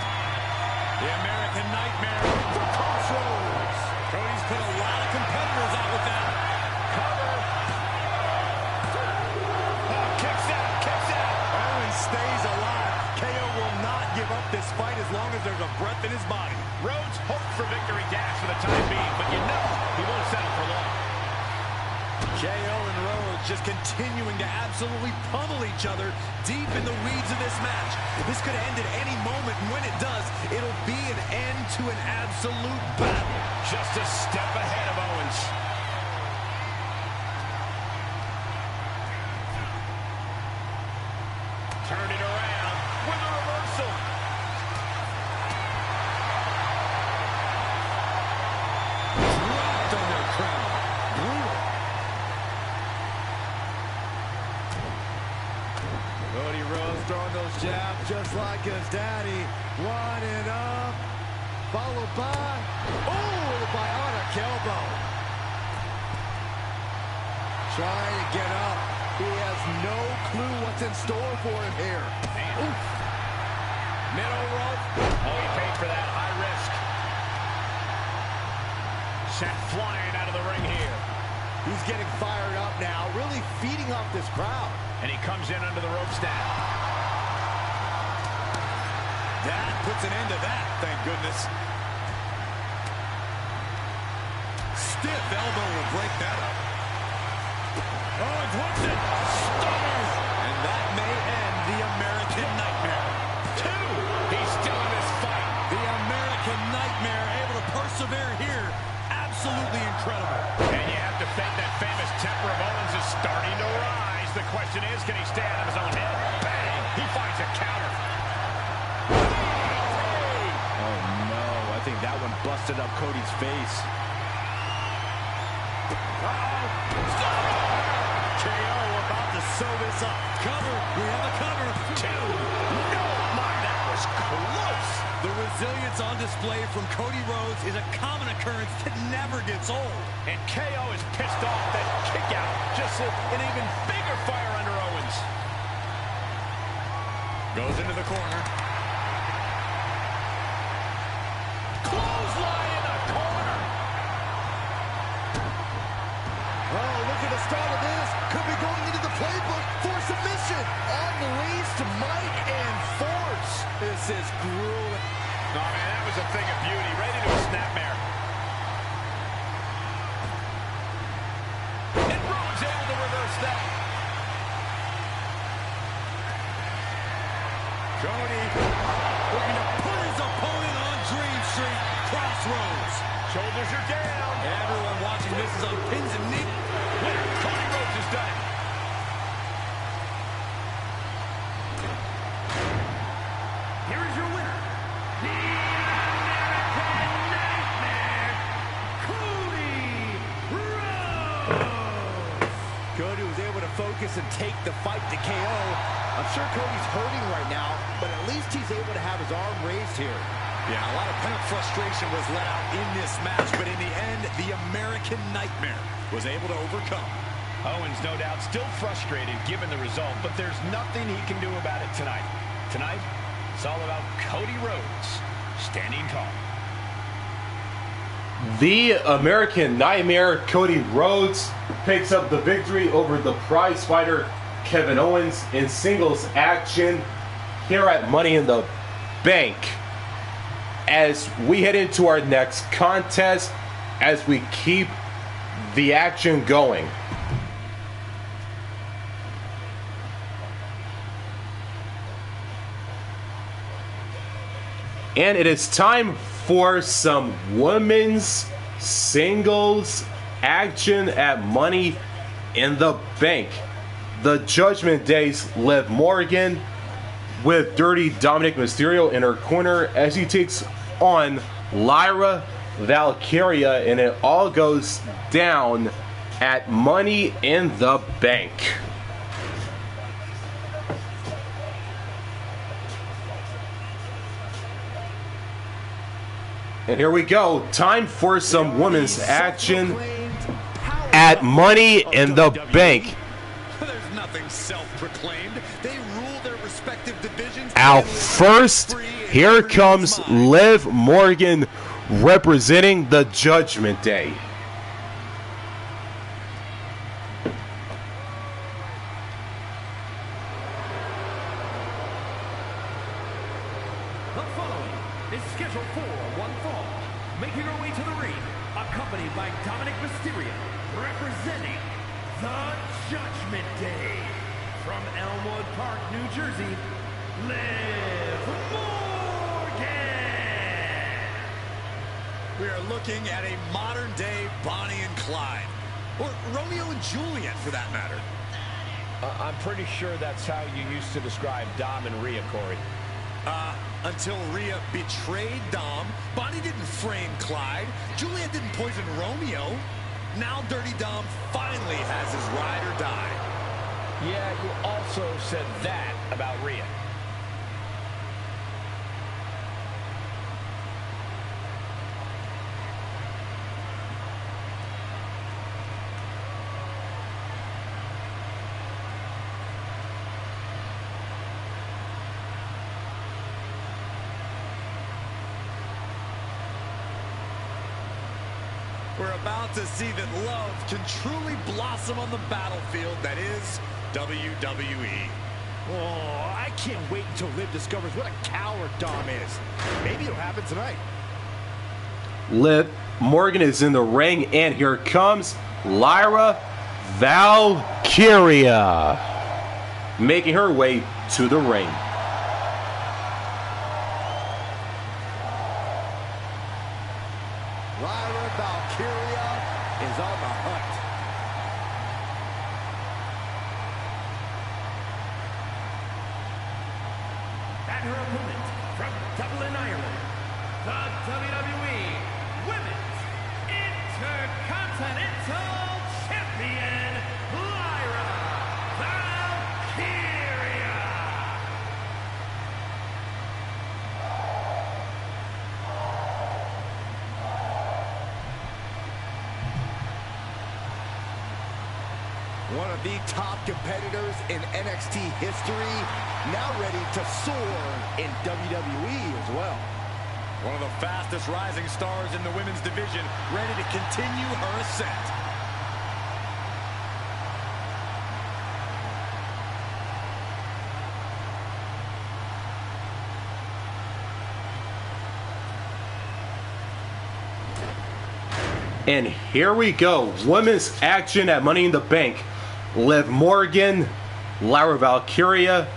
The American Nightmare. The crossroads. Cody's put a lot of competitors out with that. Cover. Oh, kicks out, kicks victory dash for the time being, but you know he won't settle for long. KO and Rhodes just continuing to absolutely pummel each other deep in the weeds of this match. This could end at any moment, and when it does, it'll be an end to an absolute battle. Just a step ahead of Owens. Turn it around with a reversal. Dropped on their crown. Brutal. Cody Rhodes throwing those jabs just like his daddy. Winding up. Followed by, the bionic elbow. Trying to get up. He has no clue what's in store for him here. Oof. Middle rope. Oh, he paid for that. High risk. Sent flying out of the ring here. He's getting fired up now, really feeding off this crowd. And he comes in under the ropes now. That puts an end to that, thank goodness. Stiff elbow will break that up. Owens wants it. Stunner. And that may end the American Nightmare. Two. He's still in this fight. The American Nightmare able to persevere here. Absolutely incredible. And you have to think that famous temper of Owens is starting to rise. The question is, can he stay out of his own head? Bang! He finds a counter. Oh no, I think that one busted up Cody's face. KO about to sew this up. Cover, we have a cover. Two. No, my, that was close. The resilience on display from Cody Rhodes is a common occurrence that never gets old. And KO is pissed off that kick out just lit an even bigger fire under Owens. Goes into the corner. Clothesline in the corner. Oh, look at the start of this. Could be going into the playbook for submission. Unleashed might and force. This is grueling. Oh, man, that was a thing of beauty. Right into a snapmare. And Rhodes able to reverse that. Cody looking to put his opponent on Dream Street. Crossroads. Shoulders are down. Everyone watching this is on pins and needles. Winner, Cody Rhodes is done. Here is your winner, the American Nightmare, Cody Rhodes. Cody was able to focus and take the fight to KO. I'm sure Cody's hurting right now, but at least he's able to have his arm raised here. Yeah, a lot of pent-up frustration was let out in this match, but in the end, the American Nightmare was able to overcome. Owens, no doubt, still frustrated given the result, but there's nothing he can do about it tonight. Tonight, it's all about Cody Rhodes standing tall. The American Nightmare, Cody Rhodes, picks up the victory over the prize fighter Kevin Owens in singles action here at Money in the Bank. As we head into our next contest, as we keep the action going. And it is time for some women's singles action at Money in the Bank. The Judgment Day's Liv Morgan with Dirty Dominik Mysterio in her corner as he takes on Lyra, Valkyria, and it all goes down at Money in the Bank. And here we go. Time for some women's action at Money in the Bank. There's nothing self-proclaimed. They rule their respective divisions. Out first, here comes Liv Morgan representing the Judgment Day. The following is scheduled for one fall, making her way to the ring, accompanied by Dominik Mysterio, representing the Judgment Day. From Elmwood Park, New Jersey, Liv Morgan. We are looking at a modern-day Bonnie and Clyde. Or Romeo and Juliet, for that matter. I'm pretty sure that's how you used to describe Dom and Rhea, Corey. Until Rhea betrayed Dom, Bonnie didn't frame Clyde, Juliet didn't poison Romeo. Now Dirty Dom finally has his ride or die. Yeah, you also said that about Rhea. We're about to see that love can truly blossom on the battlefield that is WWE. Oh, I can't wait until Liv discovers what a coward Dom is. Maybe it'll happen tonight. Liv Morgan is in the ring, and here comes Lyra Valkyria, making her way to the ring. Lyra Valkyria is on the hunt. And her opponent from Dublin, Ireland, the WWE Women's Intercontinental Champion, Lyra Valkyria. One of the top competitors in NXT history, now ready to soar in WWE as well. One of the fastest rising stars in the women's division, ready to continue her ascent. And here we go, women's action at Money in the Bank. Liv Morgan, Lyra Valkyria,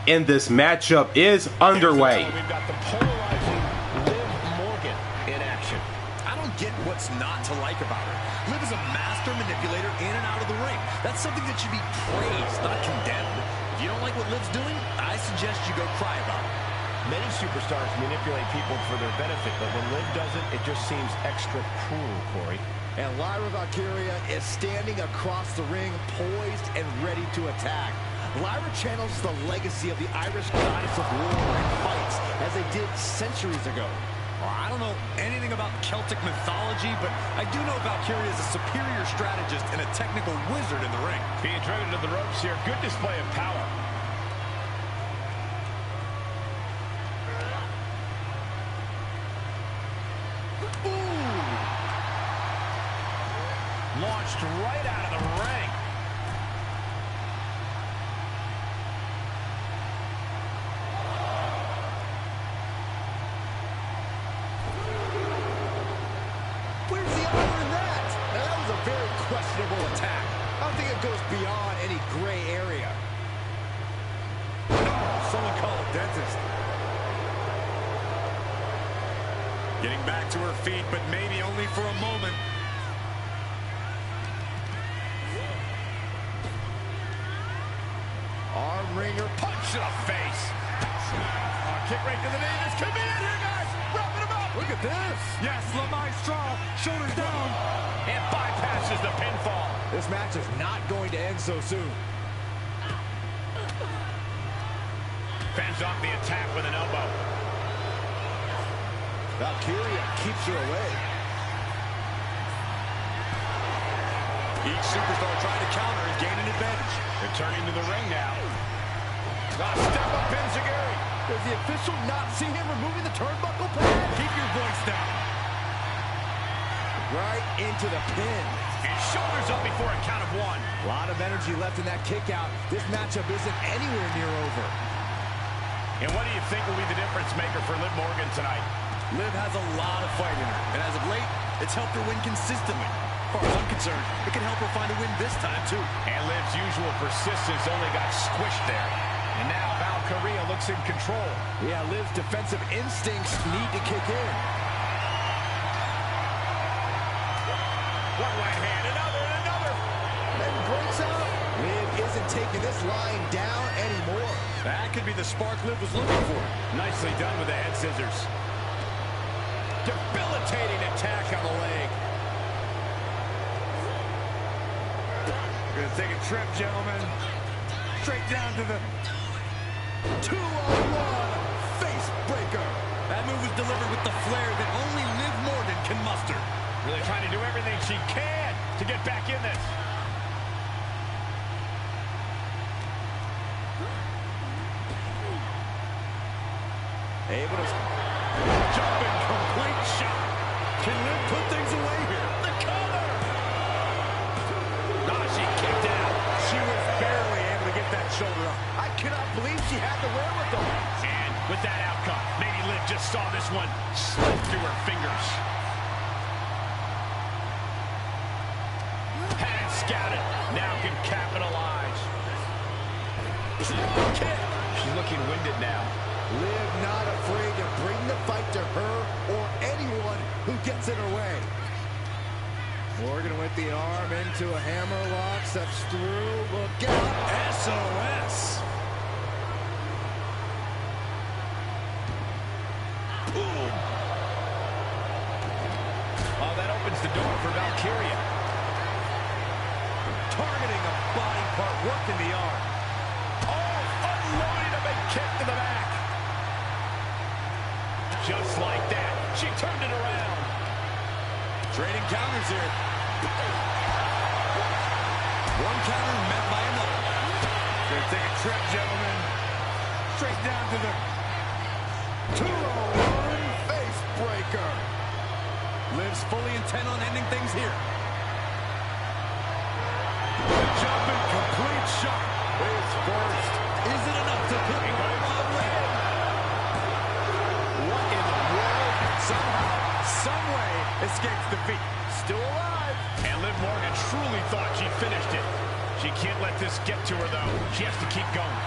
and this matchup is underway. We've got the polarizing Liv Morgan in action. I don't get what's not to like about her. Liv is a master manipulator in and out of the ring. That's something that should be praised, not condemned. If you don't like what Liv's doing, I suggest you go cry about it. Many superstars manipulate people for their benefit, but when Liv does it, it just seems extra cruel, Corey. And Lyra Valkyria is standing across the ring, poised and ready to attack. Lyra channels the legacy of the Irish goddess of war and fights, as they did centuries ago. Well, I don't know anything about Celtic mythology, but I do know Valkyria is a superior strategist and a technical wizard in the ring. Being driven to the ropes here, good display of power. Launched right out of the ring. Where's the honor in that? Now, that was a very questionable attack. I don't think it goes beyond any gray area. Oh, someone call a dentist. Getting back to her feet, but maybe only for a moment. Arm wringer, punch to the face. Kick right to the knee. This could be it here, guys. Wrapping him up. Look at this. Yes, La Maestra, shoulders down. And bypasses the pinfall. This match is not going to end so soon. Fends off the attack with an elbow. Valkyria keeps her away. Each superstar trying to counter and gain an advantage. Returning to the ring now. Step up Enziguri. Does the official not see him removing the turnbuckle pad? Keep your voice down. Right into the pin. And shoulders up before a count of one. A lot of energy left in that kick out. This matchup isn't anywhere near over. And what do you think will be the difference maker for Liv Morgan tonight? Liv has a lot of fight in her, and as of late, it's helped her win consistently. As far as I'm concerned, it can help her find a win this time, too. And Liv's usual persistence only got squished there. And now Valkyria looks in control. Yeah, Liv's defensive instincts need to kick in. One right hand, another, and another. And breaks out. Liv isn't taking this lying down anymore. That could be the spark Liv was looking for. Nicely done with the head scissors. Debilitating attack on the leg. We're gonna take a trip, gentlemen. Straight down to the 2-on-1 face breaker. That move was delivered with the flair that only Liv Morgan can muster. Really trying to do everything she can to get back in this. Able to jumping complete shot. Can Liv put things away here? The cover. Ah, she kicked out. She was barely able to get that shoulder up. I cannot believe she had the wherewithal. And with that outcome, maybe Liv just saw this one slip through her fingers. Had it scouted. Now can capitalize. Drop kick. She's looking winded now. Liv not afraid to bring the fight to her or anyone who gets in her way. Morgan with the arm into a hammerlock, steps through, look out, SOS. Boom. Oh, that opens the door for Valkyria. Targeting a body part, working the arm. Oh, unloading a big kick to the back. Just like that, she turned it around. Trading counters here. One counter met by another. Gonna take a trip, gentlemen. Straight down to the 2-on-1 face breaker. Liv's fully intent on ending things here. Jumping complete shot. Face first. Is it enough to put him on Liv? What in the world? Somehow, someway, escapes defeat. Still alive. And Liv Morgan truly thought she finished it. She can't let this get to her, though. She has to keep going.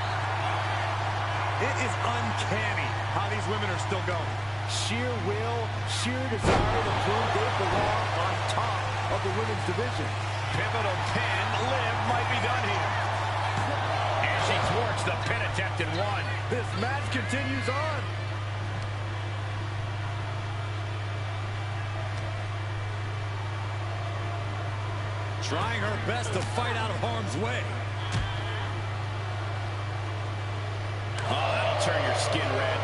It is uncanny how these women are still going. Sheer will, sheer desire to prove they belong on top of the women's division. Pivotal pin. Liv might be done here. And she thwarts the pin attempt in one. This match continues on. Trying her best to fight out of harm's way. Oh, that'll turn your skin red.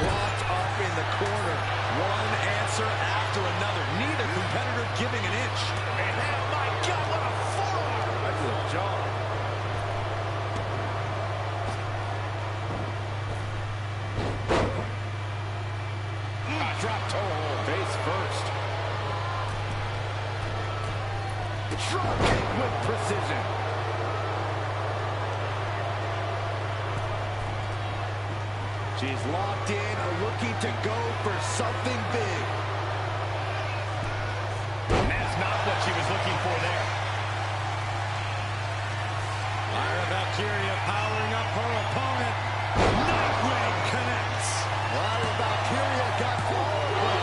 Locked up in the corner. One answer after another. Neither competitor giving an inch. And oh my God, what a forearm! That's a jaw. Drop toe hold. Face first. Drop kick with precision. She's locked in, looking to go for something big. And that's not what she was looking for there. Lyra Valkyria powering up her opponent. Nightwing connects. Lyra Valkyria got forward.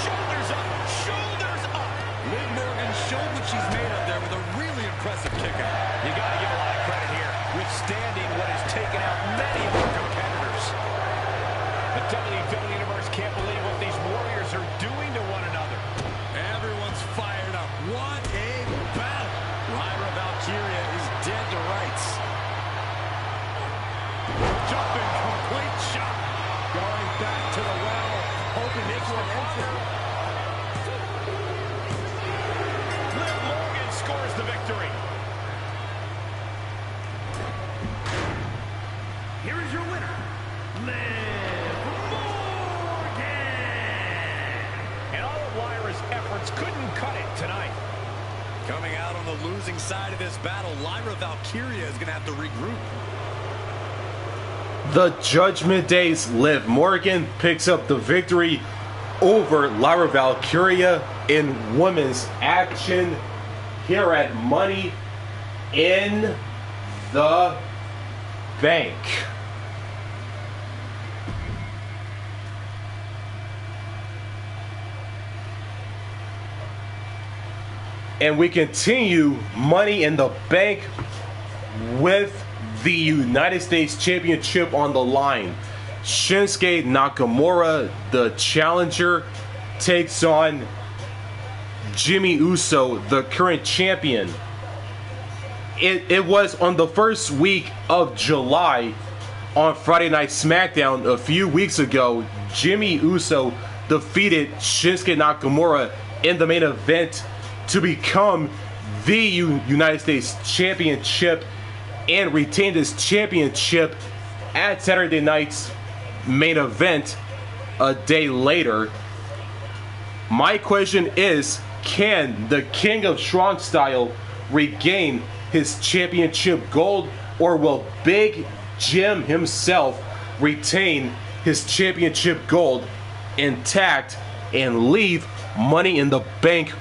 Shoulders up, shoulders up. Liv Morgan showed what she's made of there with a really impressive kick out. You got to give a lot of credit here, withstanding what has taken out many of her competitors. The WWE Universe can't believe what these warriors are doing to one another. Everyone's fired up. What a battle. Lyra Valkyria is dead to rights. Jumping complete shot. Going back to the well, hoping they can enter. Liv Morgan scores the victory. Here is your winner, Liv Morgan. And all of Lyra's efforts couldn't cut it tonight. Coming out on the losing side of this battle, Lyra Valkyria is going to have to regroup. the Judgment Day's Liv Morgan picks up the victory over Lyra Valkyria in women's action here at Money in the Bank. And we continue Money in the Bank with the United States Championship on the line. Shinsuke Nakamura, the challenger, takes on Jimmy Uso, the current champion. It was on the first week of July on Friday Night SmackDown a few weeks ago. Jimmy Uso defeated Shinsuke Nakamura in the main event to become the United States Championship and retained his championship at Saturday night's main event a day later. My question is, can the King of Strong Style regain his championship gold, or will Big Jim himself retain his championship gold intact and leave Money in the Bank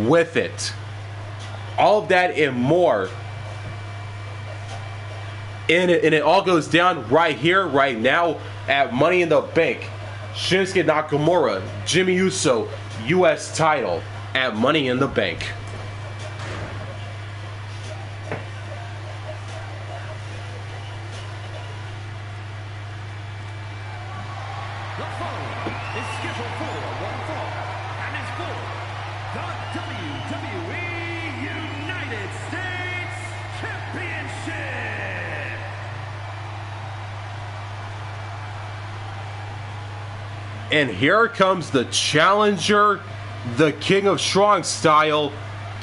with it? All of that and more. And it all goes down right here, right now at Money in the Bank. Shinsuke Nakamura, Jimmy Uso, U.S. title at Money in the Bank. The following is scheduled for one fall and is for the WWE United States Championship. And here comes the challenger, the King of Strong Style,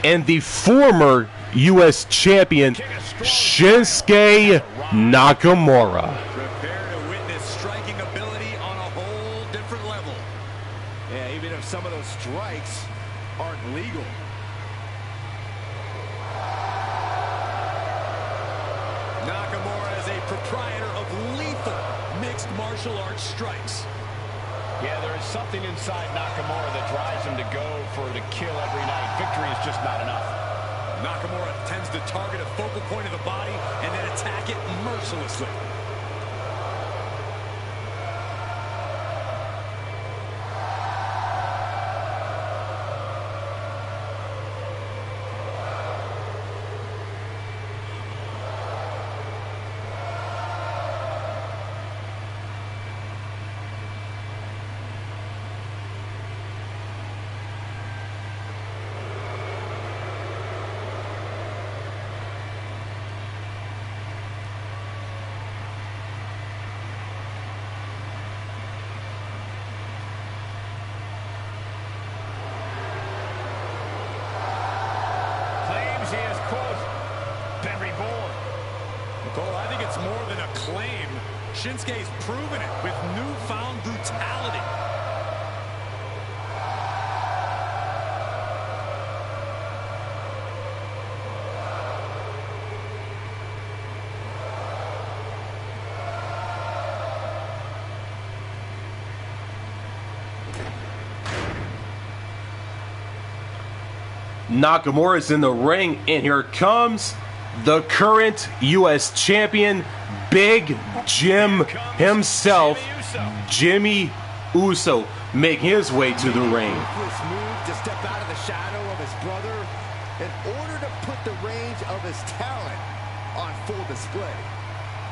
and the former U.S. champion, Shinsuke Nakamura. Prepare to witness striking ability on a whole different level. Yeah, even if some of those strikes aren't legal. Nakamura is a proprietor of lethal mixed martial arts strikes. Yeah, there is something inside Nakamura that drives him to go for the kill every night. Victory is just not enough. Nakamura tends to target a focal point of the body and then attack it mercilessly. Claims he has, quote, been reborn. Cole, I think it's more than a claim. Shinsuke's proven it with newfound brutality. Nakamura is in the ring, and here comes the current U.S. champion, Big Jim himself, Jimmy Uso, making his way to the ring. Ruthless move to step out of the shadow of his brother in order to put the range of his talent on full display.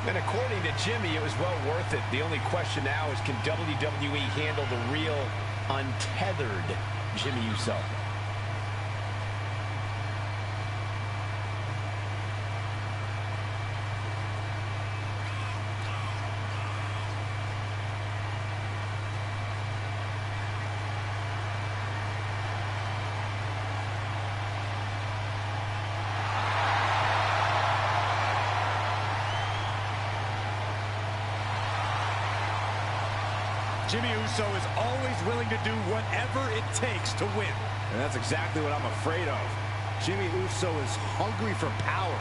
And according to Jimmy, it was well worth it. The only question now is, can WWE handle the real, untethered Jimmy Uso? Jimmy Uso is always willing to do whatever it takes to win. And that's exactly what I'm afraid of. Jimmy Uso is hungry for power,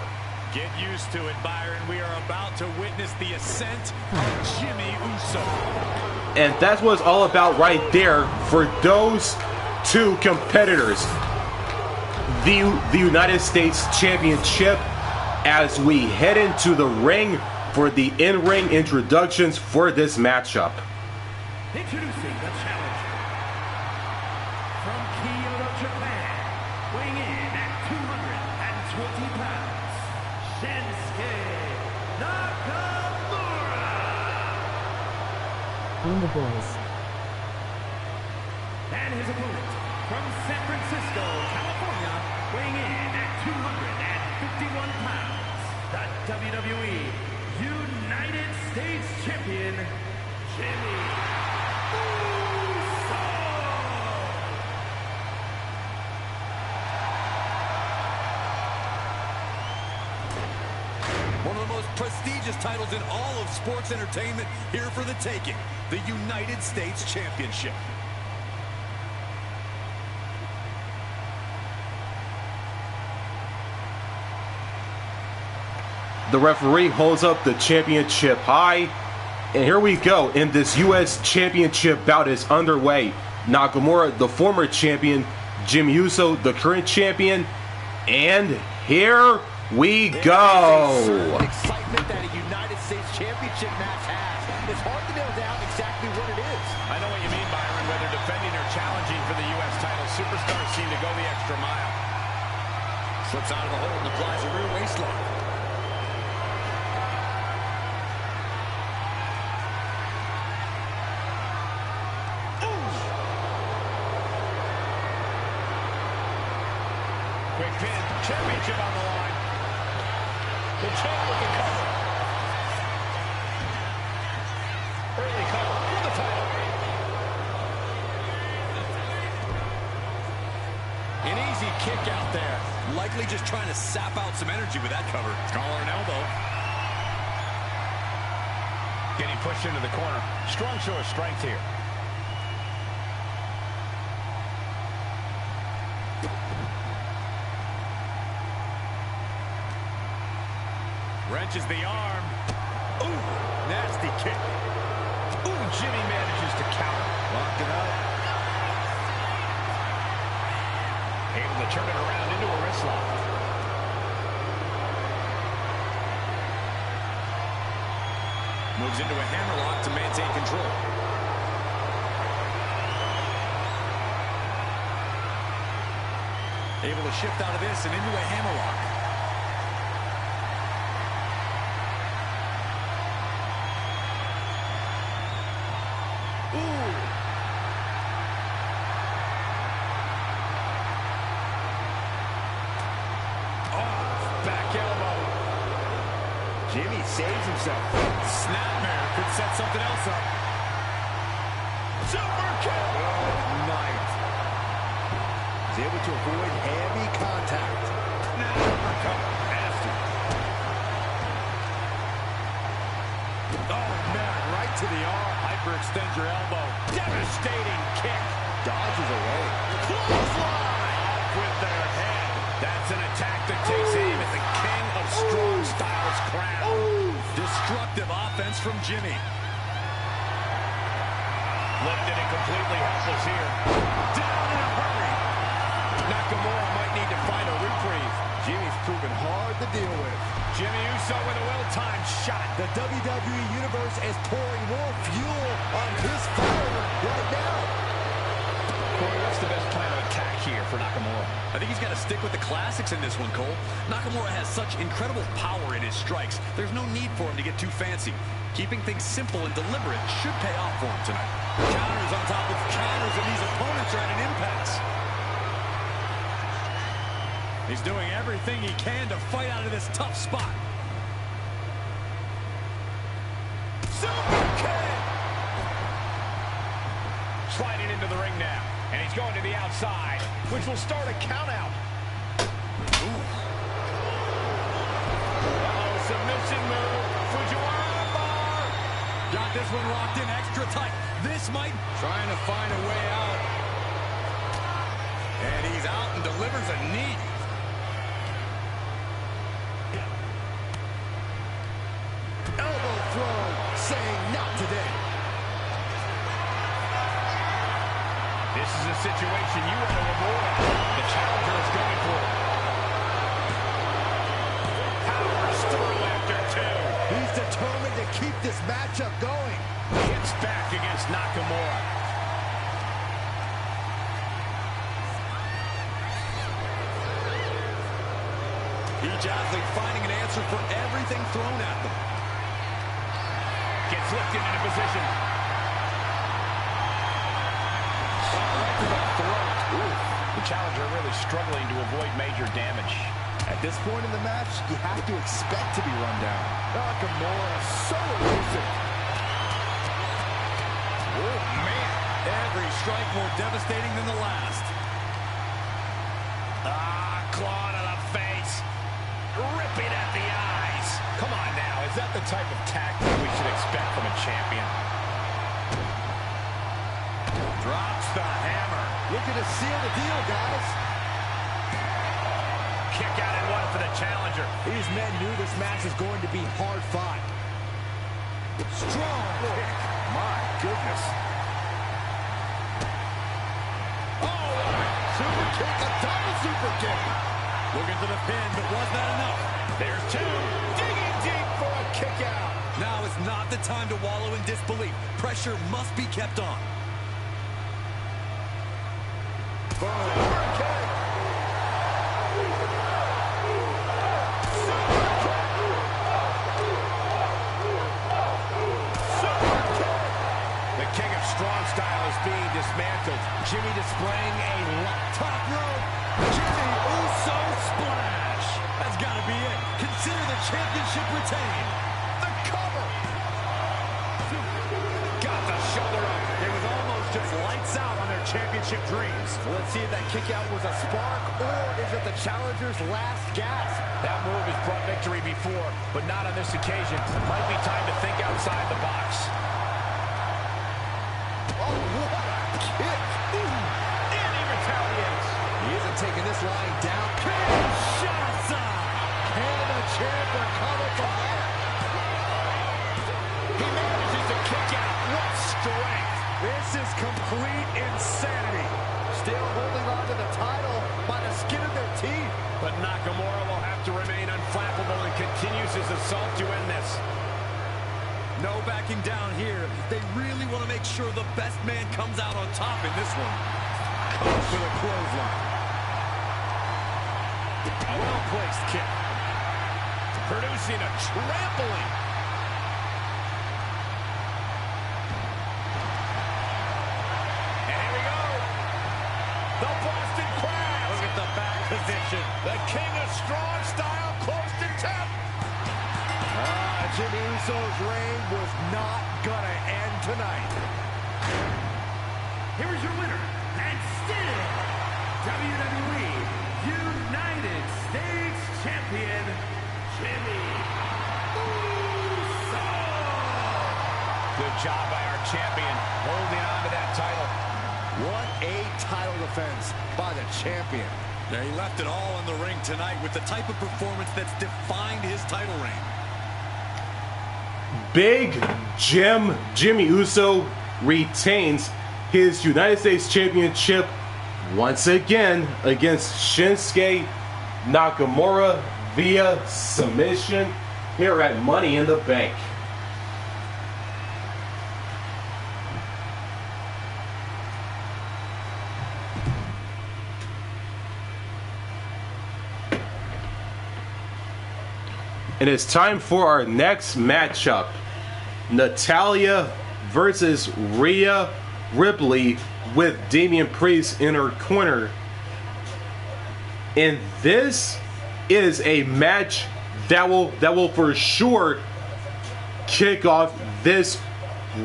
Get used to it, Byron. We are about to witness the ascent of Jimmy Uso. And that's what it's all about right there for those two competitors. The United States Championship as we head into the ring for the in-ring introductions for this matchup. Introducing the challenger from Kyoto, Japan, weighing in at 220 pounds, Shinsuke Nakamura. On the boys. And his opponent from San Francisco, California, weighing in at 251 pounds, the WWE United States Champion, Jimmy Uso. One of the most prestigious titles in all of sports entertainment here for the taking, the United States Championship. The referee holds up the championship high. And here we go. In this U.S. Championship bout is underway. Nakamura, the former champion. Jimmy Uso, the current champion. And here we go. Excitement that a United States Championship match has. It's hard to nail down exactly what it is. I know what you mean, Byron. Whether defending or challenging for the U.S. title, superstars seem to go the extra mile. Slips out of the hold and applies a rear waistlock. Quick pin, championship on the line. The champ with the cover. Early cover for the title. An easy kick out there. Likely just trying to sap out some energy with that cover. Collar and elbow. Getting pushed into the corner. Strong show of strength here. Wrenches the arm. Ooh, nasty kick. Ooh, Jimmy manages to counter. Locked it up. Able to turn it around into a wrist lock. Moves into a hammerlock to maintain control. Able to shift out of this and into a hammerlock. Jimmy saves himself. Snapmare could set something else up. Super kick! Oh, nice. He's able to avoid heavy contact. Now recover. Nasty. Oh, man, right to the arm. Hyperextend your elbow. Devastating kick. Dodges away. Clothesline. Off with their head. That's an attack that takes aim at the king of strong style's crown. Ooh. Destructive offense from Jimmy. Lifted and completely helpless here. Down in a hurry. Nakamura might need to find a reprieve. Jimmy's proven hard to deal with. Jimmy Uso with a well-timed shot. The WWE Universe is pouring more fuel on his fire right now. Corey, what's the best plan of attack here for Nakamura? I think he's got to stick with the classics in this one, Cole. Nakamura has such incredible power in his strikes. There's no need for him to get too fancy. Keeping things simple and deliberate should pay off for him tonight. Counters on top of counters, and these opponents are at an impasse. He's doing everything he can to fight out of this tough spot. Super kick! Sliding into the ring now. And he's going to the outside, which will start a count out. Uh-oh, submission move. Fujiwara bar. Got this one locked in extra tight. This might... Trying to find a way out. And he's out and delivers a knee. Elbow throw, saying not today. This is a situation you want to avoid. The challenger is going for it. Powers through after two. He's determined to keep this matchup going. Gets back against Nakamura. Each athlete finding an answer for everything thrown at them. Gets lifted into position. Right to the throat. Ooh. The challenger really struggling to avoid major damage. At this point in the match, you have to expect to be run down. Nakamura so elusive. Oh, man. Every strike more devastating than the last. Claw to the face. Ripping at the eyes. Come on now. Is that the type of tactic we should expect from a champion? Drops the hammer. Looking to seal the deal, guys. Kick out and one for the challenger. These men knew this match was going to be hard fought. Strong kick. My goodness. Oh, super kick, a double super kick. Looking for the pin, but was that enough? There's two. Digging deep for a kick out. Now is not the time to wallow in disbelief. Pressure must be kept on. Super kick. The king of strong style is being dismantled. Jimmy displaying a top rope. Jimmy Uso splash. That's got to be it. Consider the championship retained. The cover. Got the shoulder up. It was almost just lights out on their championship dreams. Let's see if that kick out was a spark or is it the challenger's last gasp? That move has brought victory before, but not on this occasion. Might be time to think outside the box. Oh, what a kick. And he retaliates. He isn't taking this lying down. Kinshasa! Can the champ recover from that? He manages to kick out. What strength. This is complete insanity. Still holding on to the title by the skin of their teeth. But Nakamura will have to remain unflappable and continues his assault to end this. No backing down here. They really want to make sure the best man comes out on top in this one. Goes for the clothesline. A well-placed kick. Producing a trampling. And here we go. The Boston Crab. Look at the back position. The king of strong style close to 10. Jimmy Uso's reign was not gonna end tonight. Here is your winner, and still WWE United States Champion, Jimmy Uso. Good job by our champion, holding on to that title. What a title defense by the champion. Yeah, he left it all in the ring tonight with the type of performance that's defined his title reign. Big Jimmy Uso retains his United States Championship once again against Shinsuke Nakamura via submission here at Money in the Bank. And it's time for our next matchup. Natalya versus Rhea Ripley with Damian Priest in her corner. And this is a match that will for sure kick off this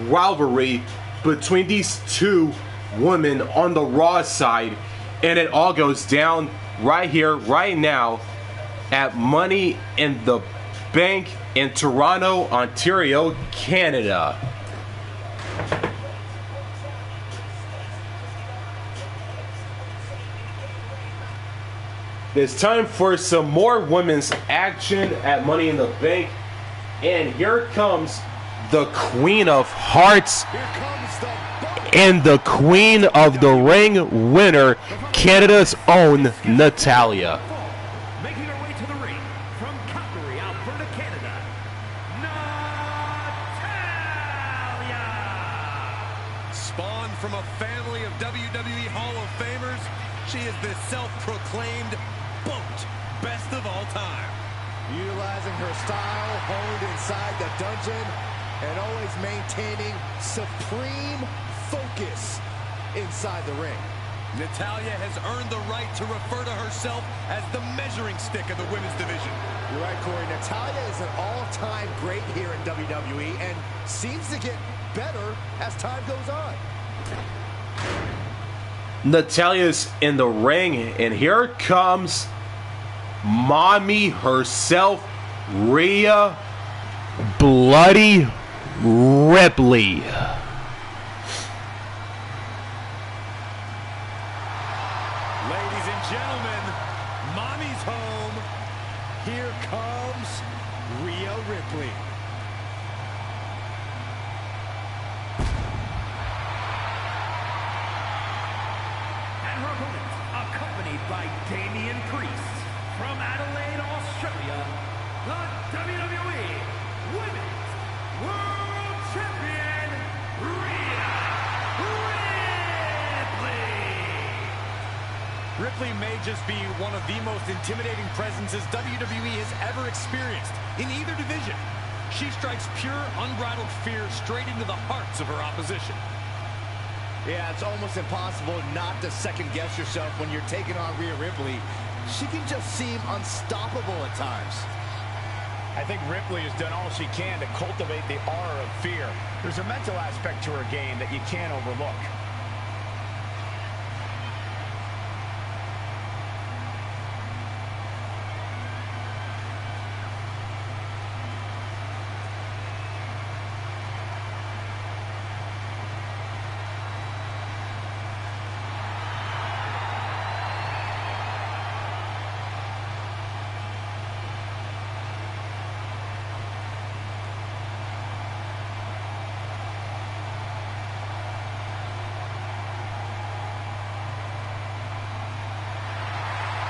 rivalry between these two women on the Raw side. And it all goes down right here, right now at Money in the Bank in Toronto, Ontario, Canada. It's time for some more women's action at Money in the Bank. And here comes the Queen of Hearts Here comes the and the Queen of the Ring winner, Canada's own Natalya. Making her way to the ring from Calgary, Alberta, Canada, Natalya! Spawned from a family of WWE Hall of Famers, she is the self-proclaimed GOAT, best of all time. utilizing her style honed inside the dungeon and always maintaining supreme focus inside the ring. Natalya has earned the right to refer to herself as the measuring stick of the women's division. You're right, Corey. Natalya is an all-time great here in WWE and seems to get better as time goes on. Natalya's in the ring, and here comes Mommy herself, Rhea Bloody Ripley. Ladies and gentlemen, Mommy's home. Here comes Rhea Ripley. And her opponent, accompanied by Damian Priest, from Adelaide, Australia, the WWE Women's World Champion, Rhea Ripley! Ripley may just be one of the most intimidating presences WWE has ever experienced in either division. She strikes pure, unbridled fear straight into the hearts of her opposition. Yeah, it's almost impossible not to second-guess yourself when you're taking on Rhea Ripley. She can just seem unstoppable at times. I think Ripley has done all she can to cultivate the aura of fear. There's a mental aspect to her game that you can't overlook.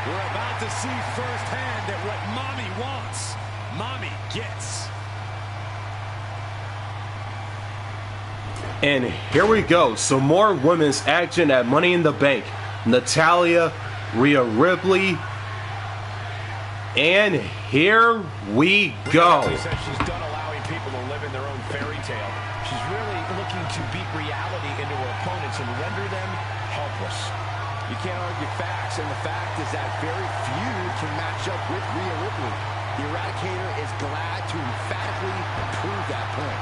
We're about to see firsthand that what Mommy wants, Mommy gets. And here we go, some more women's action at Money in the Bank. Natalya, Rhea Ripley, and here we go. Ripley says she's done allowing people to live in their own fairy tale. She's really looking to beat reality into her opponents and render them helpless. You can't argue facts, and the fact is that very few can match up with Rhea Ripley. The Eradicator is glad to emphatically prove that point.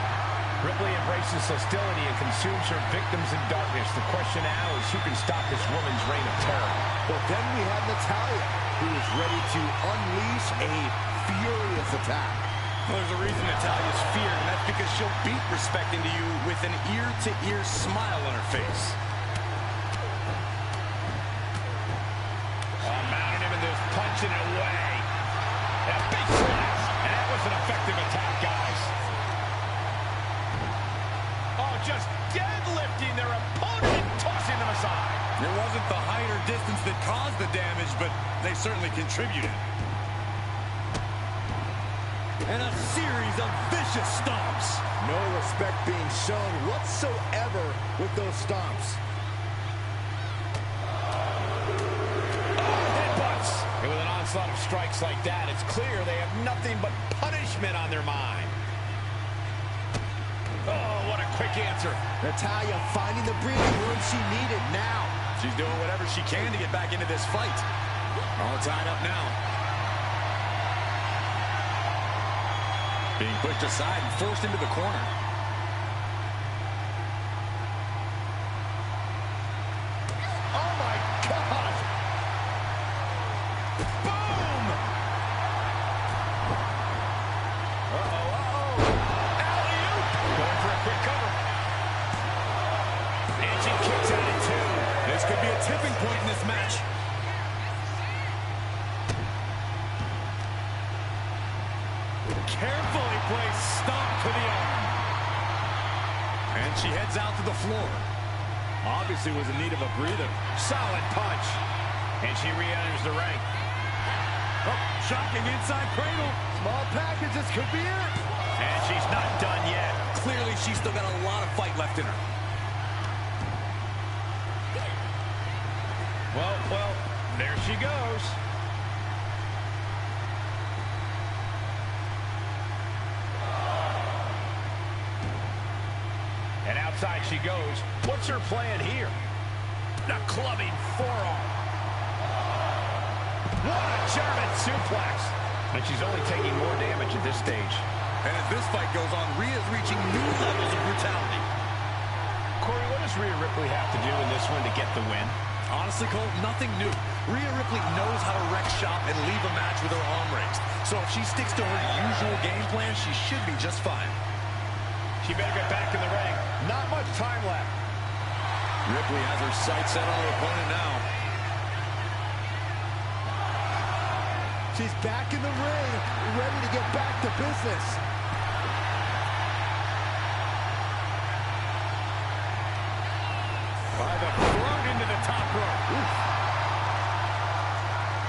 Ripley embraces hostility and consumes her victims in darkness. The question now is who can stop this woman's reign of terror. But then we have Natalya, who is ready to unleash a furious attack. Well, there's a reason Natalya's feared, and that's because she'll beat respect into you with an ear-to-ear smile on her face. Mounting him and just punching it away. A big slash, and that was an effective attack, guys. Oh, just deadlifting their opponent and tossing them aside. It wasn't the height or distance that caused the damage, but they certainly contributed. And a series of vicious stomps. No respect being shown whatsoever with those stomps. And with an onslaught of strikes like that, it's clear they have nothing but punishment on their mind. Oh, what a quick answer. Natalya finding the breathing room she needed now. She's doing whatever she can to get back into this fight. All tied up now. Being pushed aside and forced into the corner. Oh my God! Boom! Alley-oop! Going for a quick cover. And she kicks out at two. This could be a tipping point in this match. carefully placed stomp to the arm. And she heads out to the floor. Obviously was in need of a breather. Solid punch. And she re-enters the ring. Oh, shocking inside cradle. Small package, this could be it. And she's not done yet. Clearly, she's still got a lot of fight left in her. Well, there she goes. And outside she goes. What's her plan here? A clubbing forearm. What a German suplex. And she's only taking more damage at this stage. And as this fight goes on, Rhea's reaching new levels of brutality. Corey, what does Rhea Ripley have to do in this one to get the win? Honestly, Cole, nothing new. Rhea Ripley knows how to wreck shop and leave a match with her arm raised. So if she sticks to her usual game plan, she should be just fine. She better get back in the ring. Not much time left. Ripley has her sights set on her opponent now. She's back in the ring, ready to get back to business. By the throat into the top rope. Oof.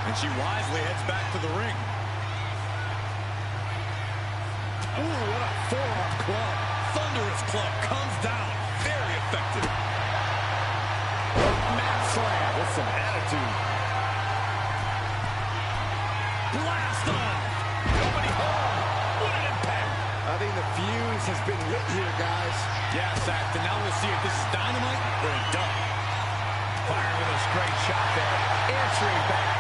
And she wisely heads back to the ring. Ooh, what a forearm club. Thunderous club comes down. Very effective. Mat slam with some attitude. Blast off. Nobody home. What an impact. I think the fuse has been lit here, guys. Yeah, Zach, and now we'll see if this is dynamite or a dump. Firing with a straight shot there. Answering back.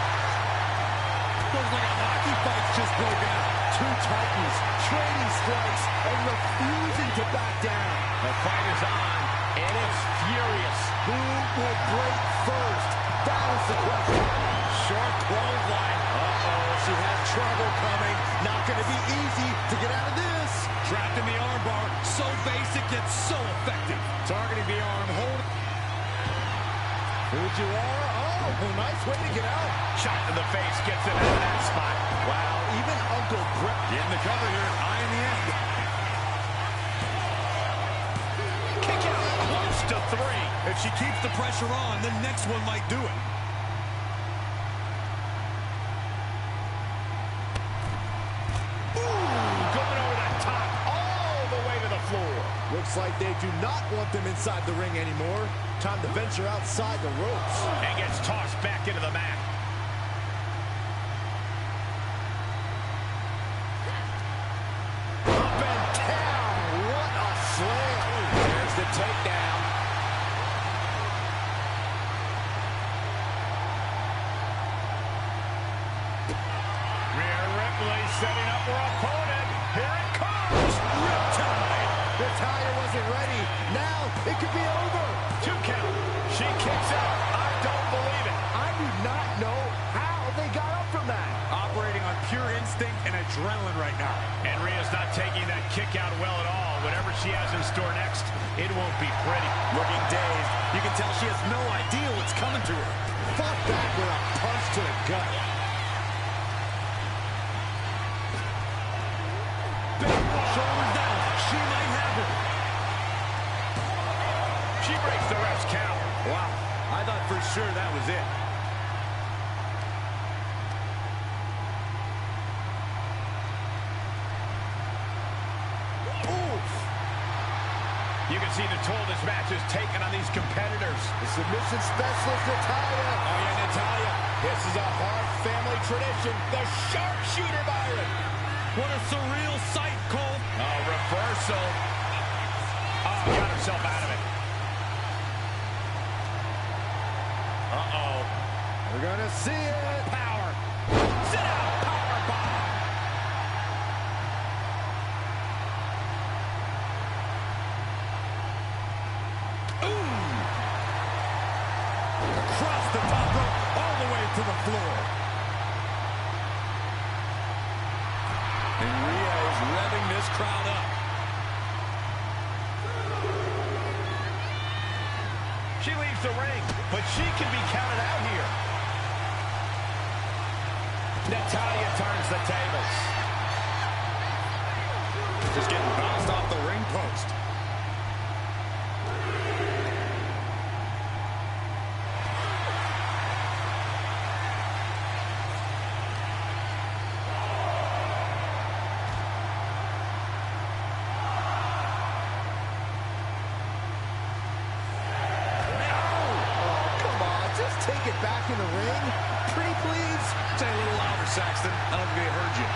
Looks like a hockey fight's just broken out. Two titans trading strikes and refusing to back down. The fight is on, and it's furious. Who will break first? That was the question. Short clothesline. Uh-oh, she has trouble coming. Not going to be easy to get out of this. Trapped in the armbar. So basic, yet so effective. Targeting the arm, hold. Fujiwara, oh, nice way to get out. Shot to the face, gets it out of that spot. Wow, even Uncle Brett Getting the cover here, eyeing the end. Kick out, close to 3. If she keeps the pressure on, the next one might do it. Going over the top, all the way to the floor. looks like they do not want them inside the ring anymore. Time to venture outside the ropes. And gets tossed back into the mat. Up and down. What a slam. There's the takedown. Rhea Ripley setting up her opponent. Here it comes. Riptide. Natalya wasn't ready. Now it could be over. 2 count. She kicks out. I don't believe it. I do not know how they got up from that. Operating on pure instinct and adrenaline right now. And Rhea's not taking that kick out well at all. Whatever she has in store next, it won't be pretty. Looking dazed. You can tell she has no idea what's coming to her. Fought back with a punch to the gut. Shoulders down. She might have it. She breaks the ref's count. Wow. I thought for sure that was it. Oof. You can see the toll this match has taken on these competitors. The submission specialist, Natalya. Oh, yeah, Natalya. This is a hard family tradition. The sharpshooter, Byron. What a surreal sight, Cole. Oh, reversal. Oh, got herself out of it. Uh-oh. We're going to see it. Power. Sit out. Power bomb. Across the top rope, all the way to the floor. And Rhea is revving this crowd up. She leaves the ring, but she can be counted out here. Natalya turns the tables. Just getting bounced off the ring post. Take it back in the ring. Pretty please. Say a little louder, Saxton. I don't think they heard you.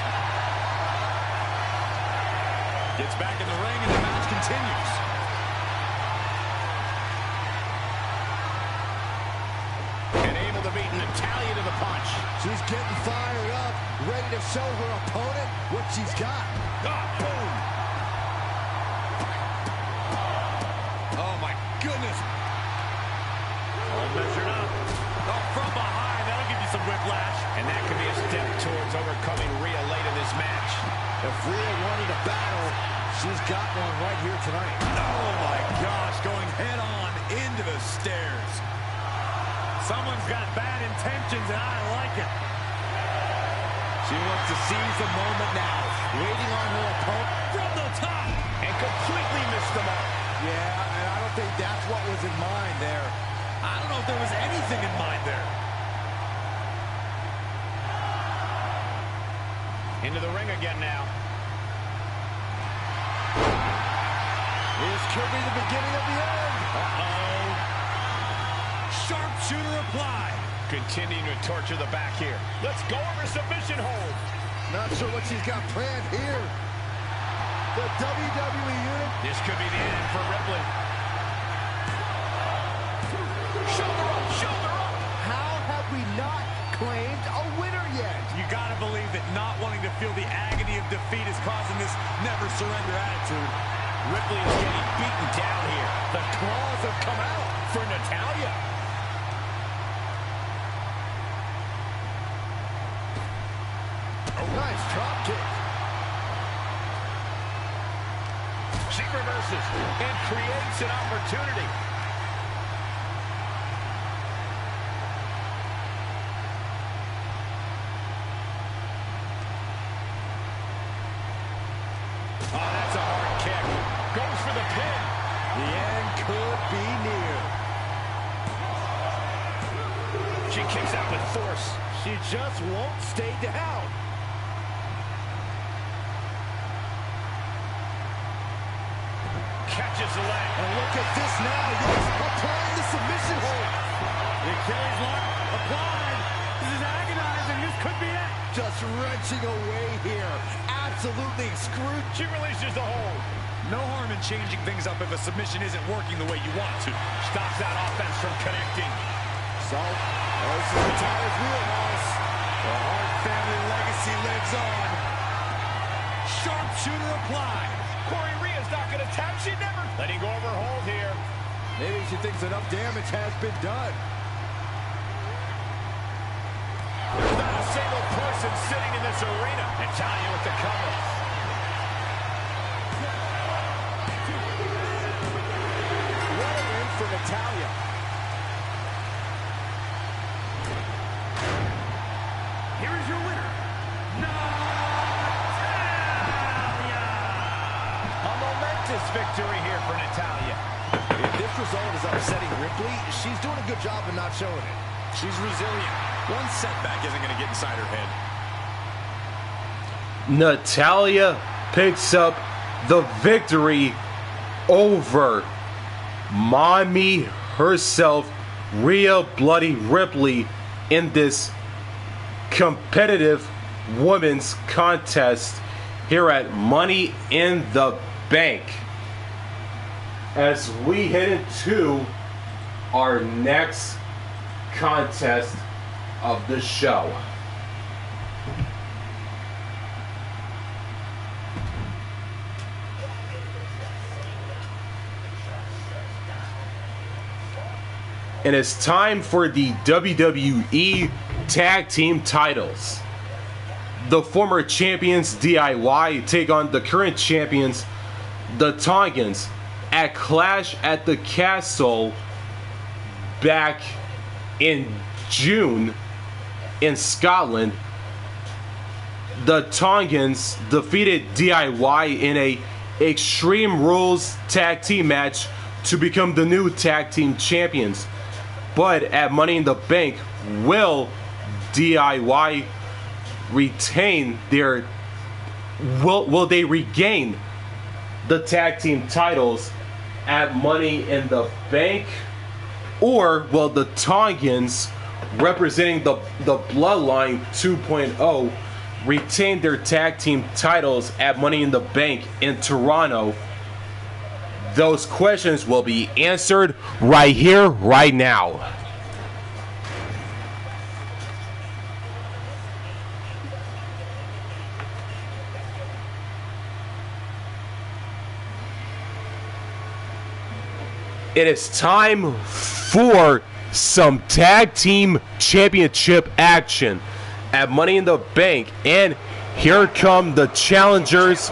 Gets back in the ring and the match continues. And able to beat Natalya to the punch. She's getting fired up, ready to show her opponent what she's got. Oh, boom. Oh, my goodness. All measured up. Oh, from behind. That'll give you some whiplash. And that could be a step towards overcoming Rhea late in this match. If Rhea wanted a battle, she's got one right here tonight. Oh, my gosh. Going head on into the stairs. Someone's got bad intentions, and I like it. She wants to seize the moment now. Waiting on her opponent. From the top. And completely missed the mark. Yeah, and I don't think that's what was in mind there. I don't know if there was anything in mind there. Into the ring again now. This could be the beginning of the end. Uh-oh. Sharpshooter applied. Continuing to torture the back here. Let's go over submission hold. Not sure what she's got planned here. The WWE unit. This could be the end for Ripley. Shoulder up, shoulder up. How have we not claimed a winner yet? You gotta believe that not wanting to feel the agony of defeat is causing this never surrender attitude. Ripley is getting beaten down here. The claws have come out for Natalya. A nice drop kick. She reverses and creates an opportunity. Oh, that's a hard kick. Goes for the pin. The end could be near. She kicks out with force. She just won't stay down. Catches the leg. And look at this now. Yes, applying the submission hold. The Achilles lock applied. This is agonizing. This could be it. Just wrenching away here. Absolutely screwed. She releases the hold. No harm in changing things up if a submission isn't working the way you want it to. Stops that offense from connecting. So, this is the Tyler's wheelhouse. The Hart family legacy lives on. Sharpshooter applied. Corey Rhea's not going to tap. She never. Letting go of her hold here. Maybe she thinks enough damage has been done. There's not a single person sitting in this arena. Natalya with the cover. What a win for Natalya. Here is your winner, A momentous victory here for Natalya. If this result is upsetting Ripley, she's doing a good job of not showing it. She's resilient. One setback isn't going to get inside her head. Natalya picks up the victory over Mommy herself, Rhea Bloody Ripley, in this competitive women's contest here at Money in the Bank. As we head into our next contest of the show. And it's time for the WWE Tag Team titles. The former champions DIY take on the current champions, the Tongans, at Clash at the Castle back in June in Scotland. the Tongans defeated DIY in a Extreme Rules tag team match to become the new tag team champions. But at Money in the Bank, will DIY retain their... Will they regain the tag team titles at Money in the Bank? Or will the Tongans, representing the Bloodline 2.0, retain their tag team titles at Money in the Bank in Toronto? Those questions will be answered right here, right now. It is time for some tag team championship action at Money in the Bank. And here come the challengers,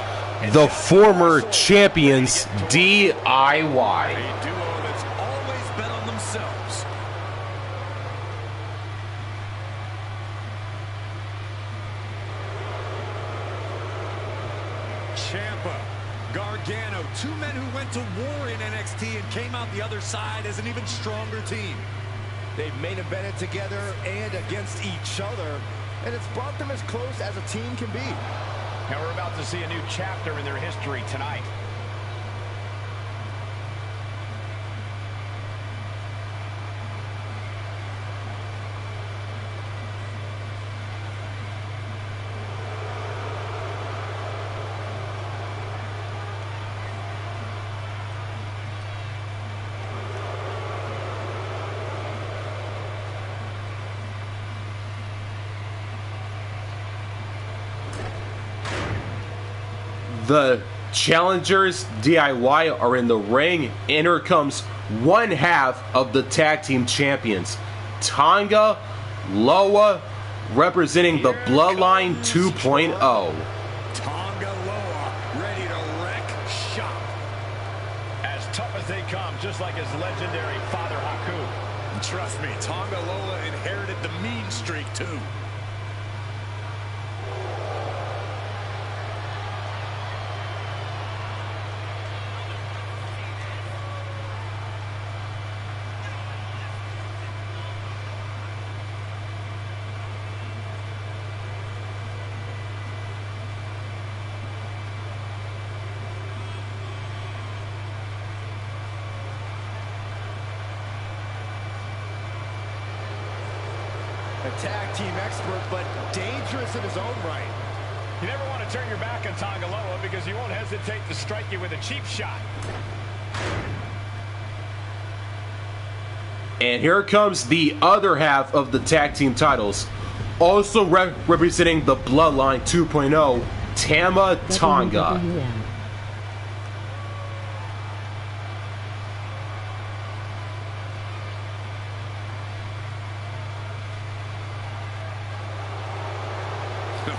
the former champions, DIY. A duo that's always bet on themselves. Ciampa, Gargano, two men who went to war in NXT and came out the other side as an even stronger team. They've main evented together and against each other, and it's brought them as close as a team can be. Now we're about to see a new chapter in their history tonight. The challengers, DIY, are in the ring, and here comes one half of the tag team champions, Tonga Loa, representing the Bloodline 2.0. Tonga Loa ready to wreck shop. As tough as they come, just like his legendary father Haku. Trust me, Tonga Loa inherited the mean streak too. A tag team expert, but dangerous in his own right. You never want to turn your back on Tonga Loa because he won't hesitate to strike you with a cheap shot. And here comes the other half of the tag team titles, also representing the Bloodline 2.0, Tama Tonga. WWM.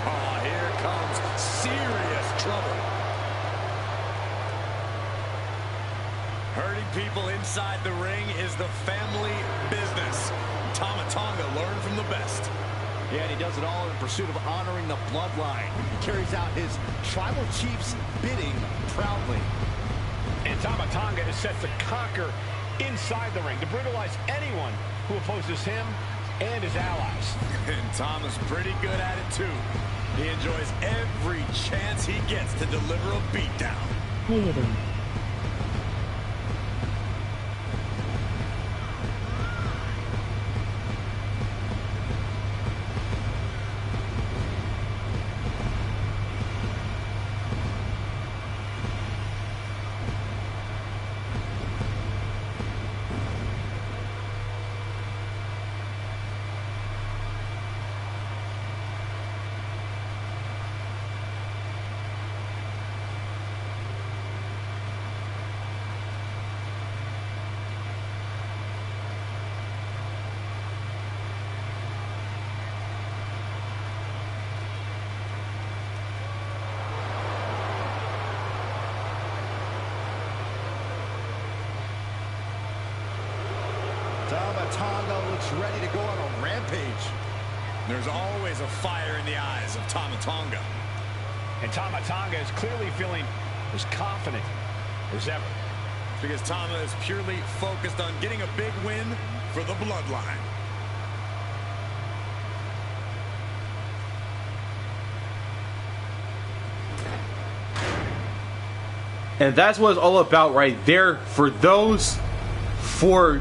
Oh, here comes serious trouble. Hurting people inside the ring is the family business. Tama Tonga learned from the best. Yeah, and he does it all in pursuit of honoring the bloodline. He carries out his tribal chief's bidding proudly. And Tama Tonga is set to conquer inside the ring, to brutalize anyone who opposes him and his allies. And Tama's pretty good at it too. He enjoys every chance he gets to deliver a beatdown. Hayden. Tama Tonga looks ready to go on a rampage. There's always a fire in the eyes of Tama Tonga. And Tama Tonga is clearly feeling as confident as ever. Because Tama is purely focused on getting a big win for the bloodline. And that's what it's all about right there for those for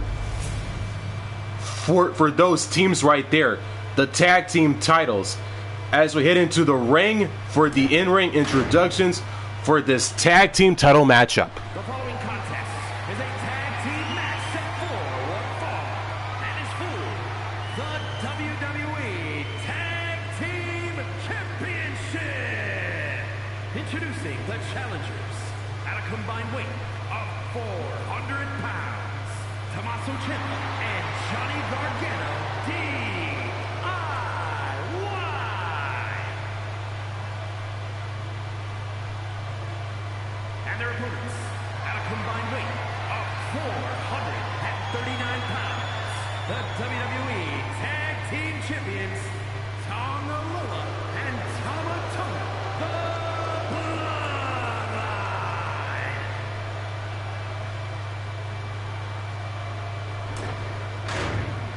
those teams right there. The tag team titles. As we head into the ring for the in-ring introductions for this tag team title matchup. The following contest is a tag team match set for one fall. And is for the WWE Tag Team Championship. Introducing the challengers at a combined weight of 400 pounds. Tommaso Ciampa and Johnny Gargano, DIY. And their opponents at a combined weight of 439 pounds. The WWE Tag Team Champions, Tonga Loa and Tama Tonga, the Bloodline.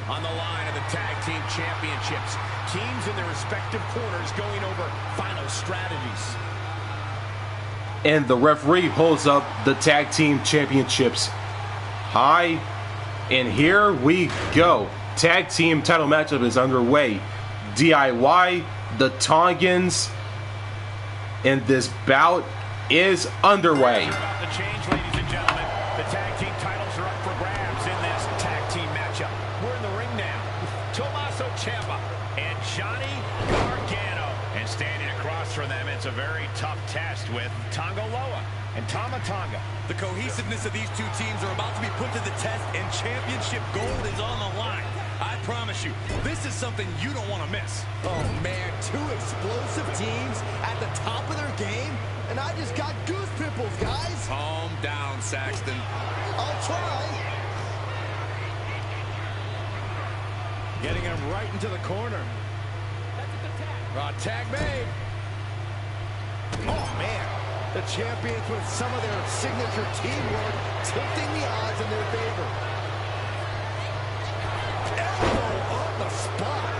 On the line of the Tag Team Championships, teams in their respective corners going over final strategies. And the referee holds up the tag team championships high. And here we go. Tag team title matchup is underway. DIY, the Tongans, and this bout is underway. About the change, ladies and gentlemen. The tag team titles are up for grabs in this tag team matchup. We're in the ring now. Tommaso Ciampa and Johnny Gargano. And standing across from them, it's a very tough test with Tonga Loa and Tama Tonga. The cohesiveness of these two teams are about to be put to the test, and championship gold is on the line. I promise you, this is something you don't want to miss. Oh, man, two explosive teams at the top of their game, and I just got goose pimples, guys. Calm down, Saxton. I'll try. Getting him right into the corner. Tag made. Oh, man. The champions with some of their signature teamwork tilting the odds in their favor. Elbow on the spot.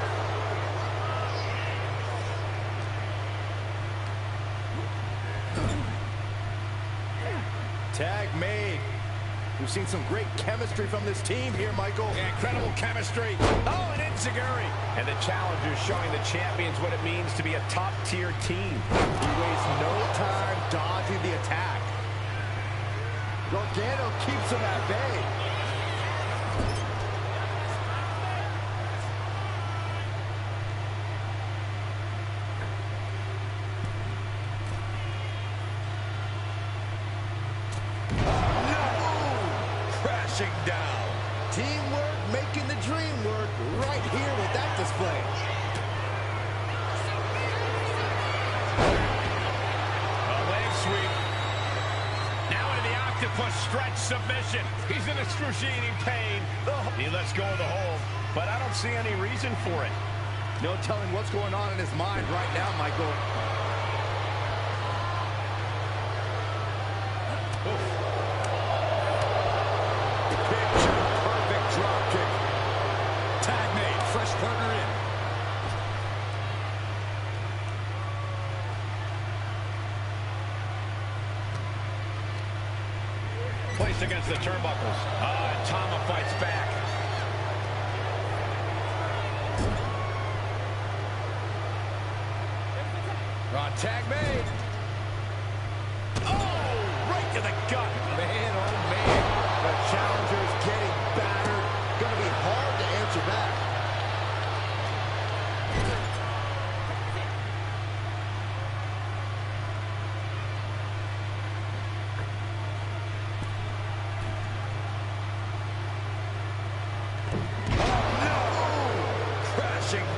Tag made. We've seen some great chemistry from this team here, Michael. Incredible chemistry. Oh, and enziguri. And the challengers showing the champions what it means to be a top-tier team. He wastes no time dodging the attack. Gargano keeps him at bay. Down. Teamwork making the dream work right here with that display. A leg sweep. Now into the octopus stretch submission. He's in excruciating pain. He lets go of the hold, but I don't see any reason for it. No telling what's going on in his mind right now, Michael. Partner in. Placed against the turnbuckles. Tama fights back. Tag made. Oh, right to the gut. Man, oh man. The challenger's getting battered. Gonna be hard to answer back.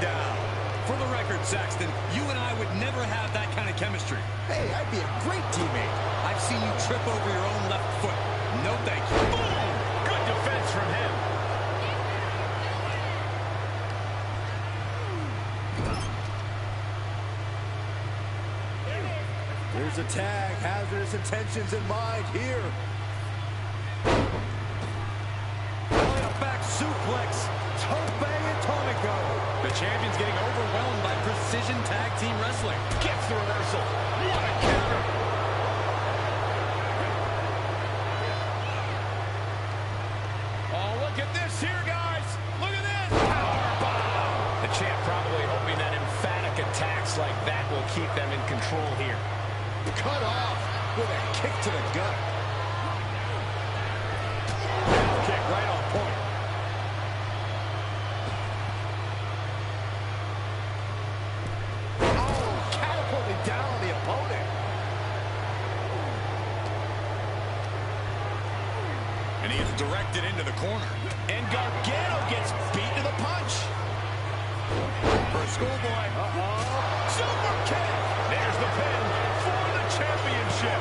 Down. For the record, Saxton, you and I would never have that kind of chemistry. Hey, I'd be a great teammate. I've seen you trip over your own left foot. No thank you. Boom! Good defense from him. Here's a tag, hazardous intentions in mind here. Back suplex, tope and Tomiko. The champion's getting overwhelmed by precision tag team wrestling. Gets the reversal. What a counter. Oh, look at this here, guys. Look at this. Powerbomb. The champ probably hoping that emphatic attacks like that will keep them in control here. Cut off with a kick to the gut. Kick right on point. Down on the opponent. And he is directed into the corner. And Gargano gets beat to the punch. For Schoolboy. Super kick. There's the pin for the championship.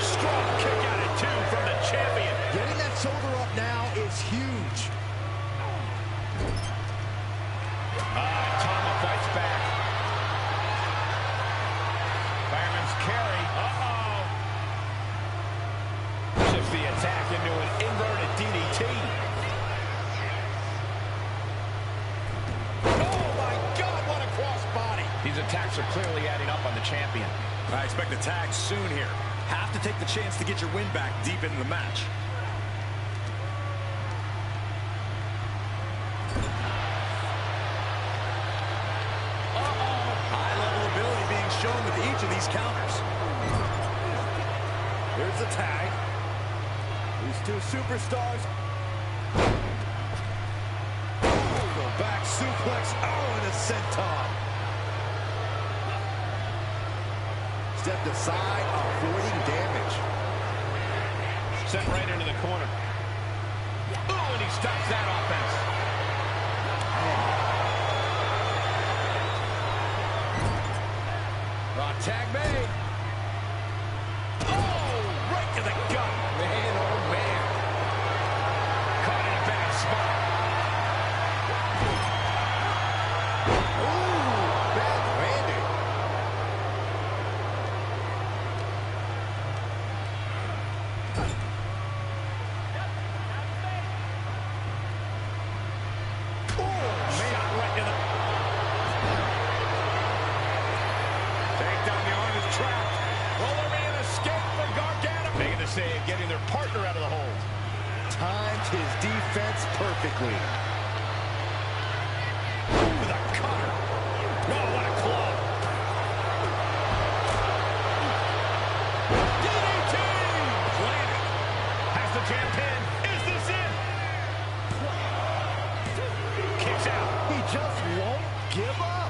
Strong kick out at 2 from the champion. Getting that shoulder up now is huge. Tama fights back. Fireman's carry. Shifts the attack into an inverted DDT. Oh my God, what a crossbody. These attacks are clearly adding up on the champion. I expect attacks soon here. Have to take the chance to get your win back deep into the match. Shown with each of these counters. Here's the tag. These two superstars. The back suplex. Oh, and a senton. Stepped aside, avoiding damage. Sent right into the corner. Oh, and he stops that offense. Tag made. Oh, right to the gut. Man, oh, man. Caught in a bad spot. Ooh, bad landing. Oh, shot right to the... Trapped. Will there be an escape for Gargano? Making the save, getting their partner out of the hold. Timed his defense perfectly. With a cutter. Oh, what a club. DDT! Landed. Has the jam pin. Is this it? Kicks out. He just won't give up.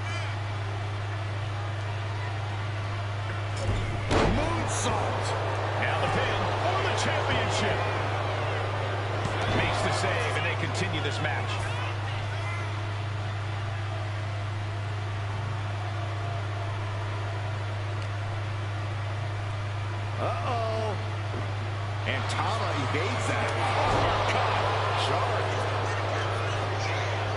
Now the pin for the championship. Makes the save, and they continue this match. Uh-oh. And Tama evades that. Charge.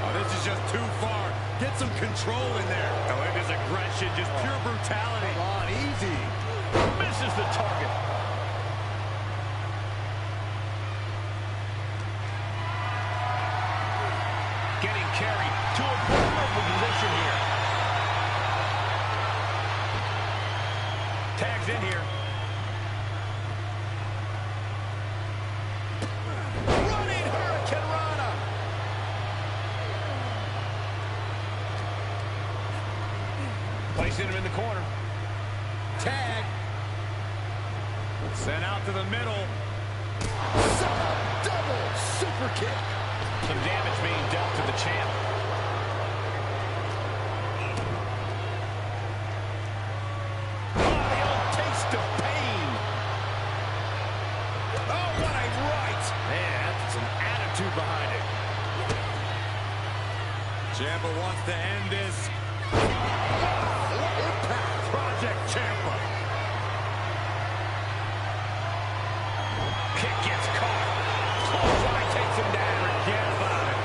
Oh, this is just too far. Get some control in there. Oh, it is aggression, just pure brutality. Come on, easy. Misses the target. Getting carried to a vulnerable position here. Tags in here. Running Hurricane Rana. Placing him in the corner. Tag. Sent out to the middle. Double super kick. Some damage being dealt to the champ. Oh, the old taste of pain. Oh, what a right. Man, that's some attitude behind it. Ciampa wants to end this. Impact. Project Ciampa. Kick gets caught. Clothesline takes him down. Forget about it.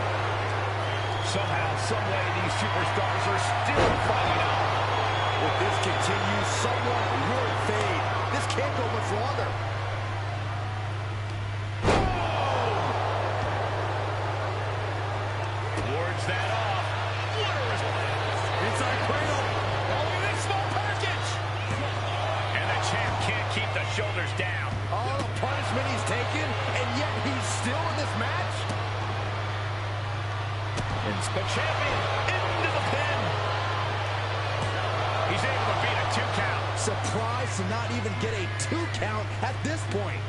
Somehow, some way, these superstars are still fighting out. If this continues, someone would fade. This can't go much longer. Wards that off. Inside cradle. Oh, look at this small package. And the champ can't keep the shoulders down. All the punishment he's taken, and yet he's still in this match. And the champion into the pin. He's able to beat a 2 count. Surprised to not even get a 2 count at this point.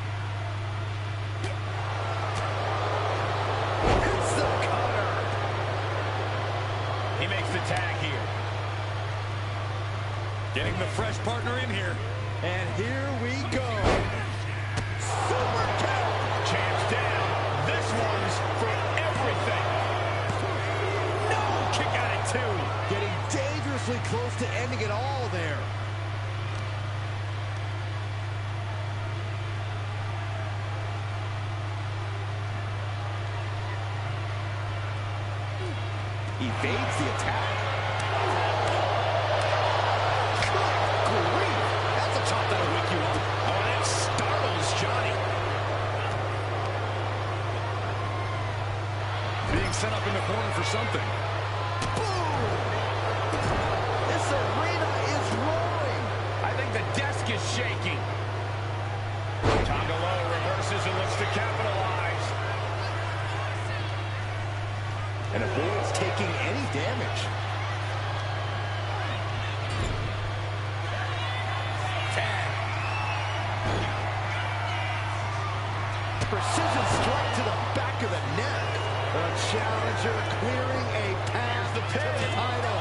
It's the cutter. He makes the tag here. Getting the fresh partner in here. And here we go. Super kick. Champ's down. This one's for everything. No, kick out at 2. Getting dangerously close to ending it all there. Evades the attack. Good grief. That's a chop that'll wake you up. Oh, and that startles Johnny. Being set up in the corner for something. Boom! This arena is roaring. I think the desk is shaking. Tonga Low reverses and looks to capitalize. And avoids taking any damage. Tag. Precision strike to the back of the neck. The challenger clearing a path to the title.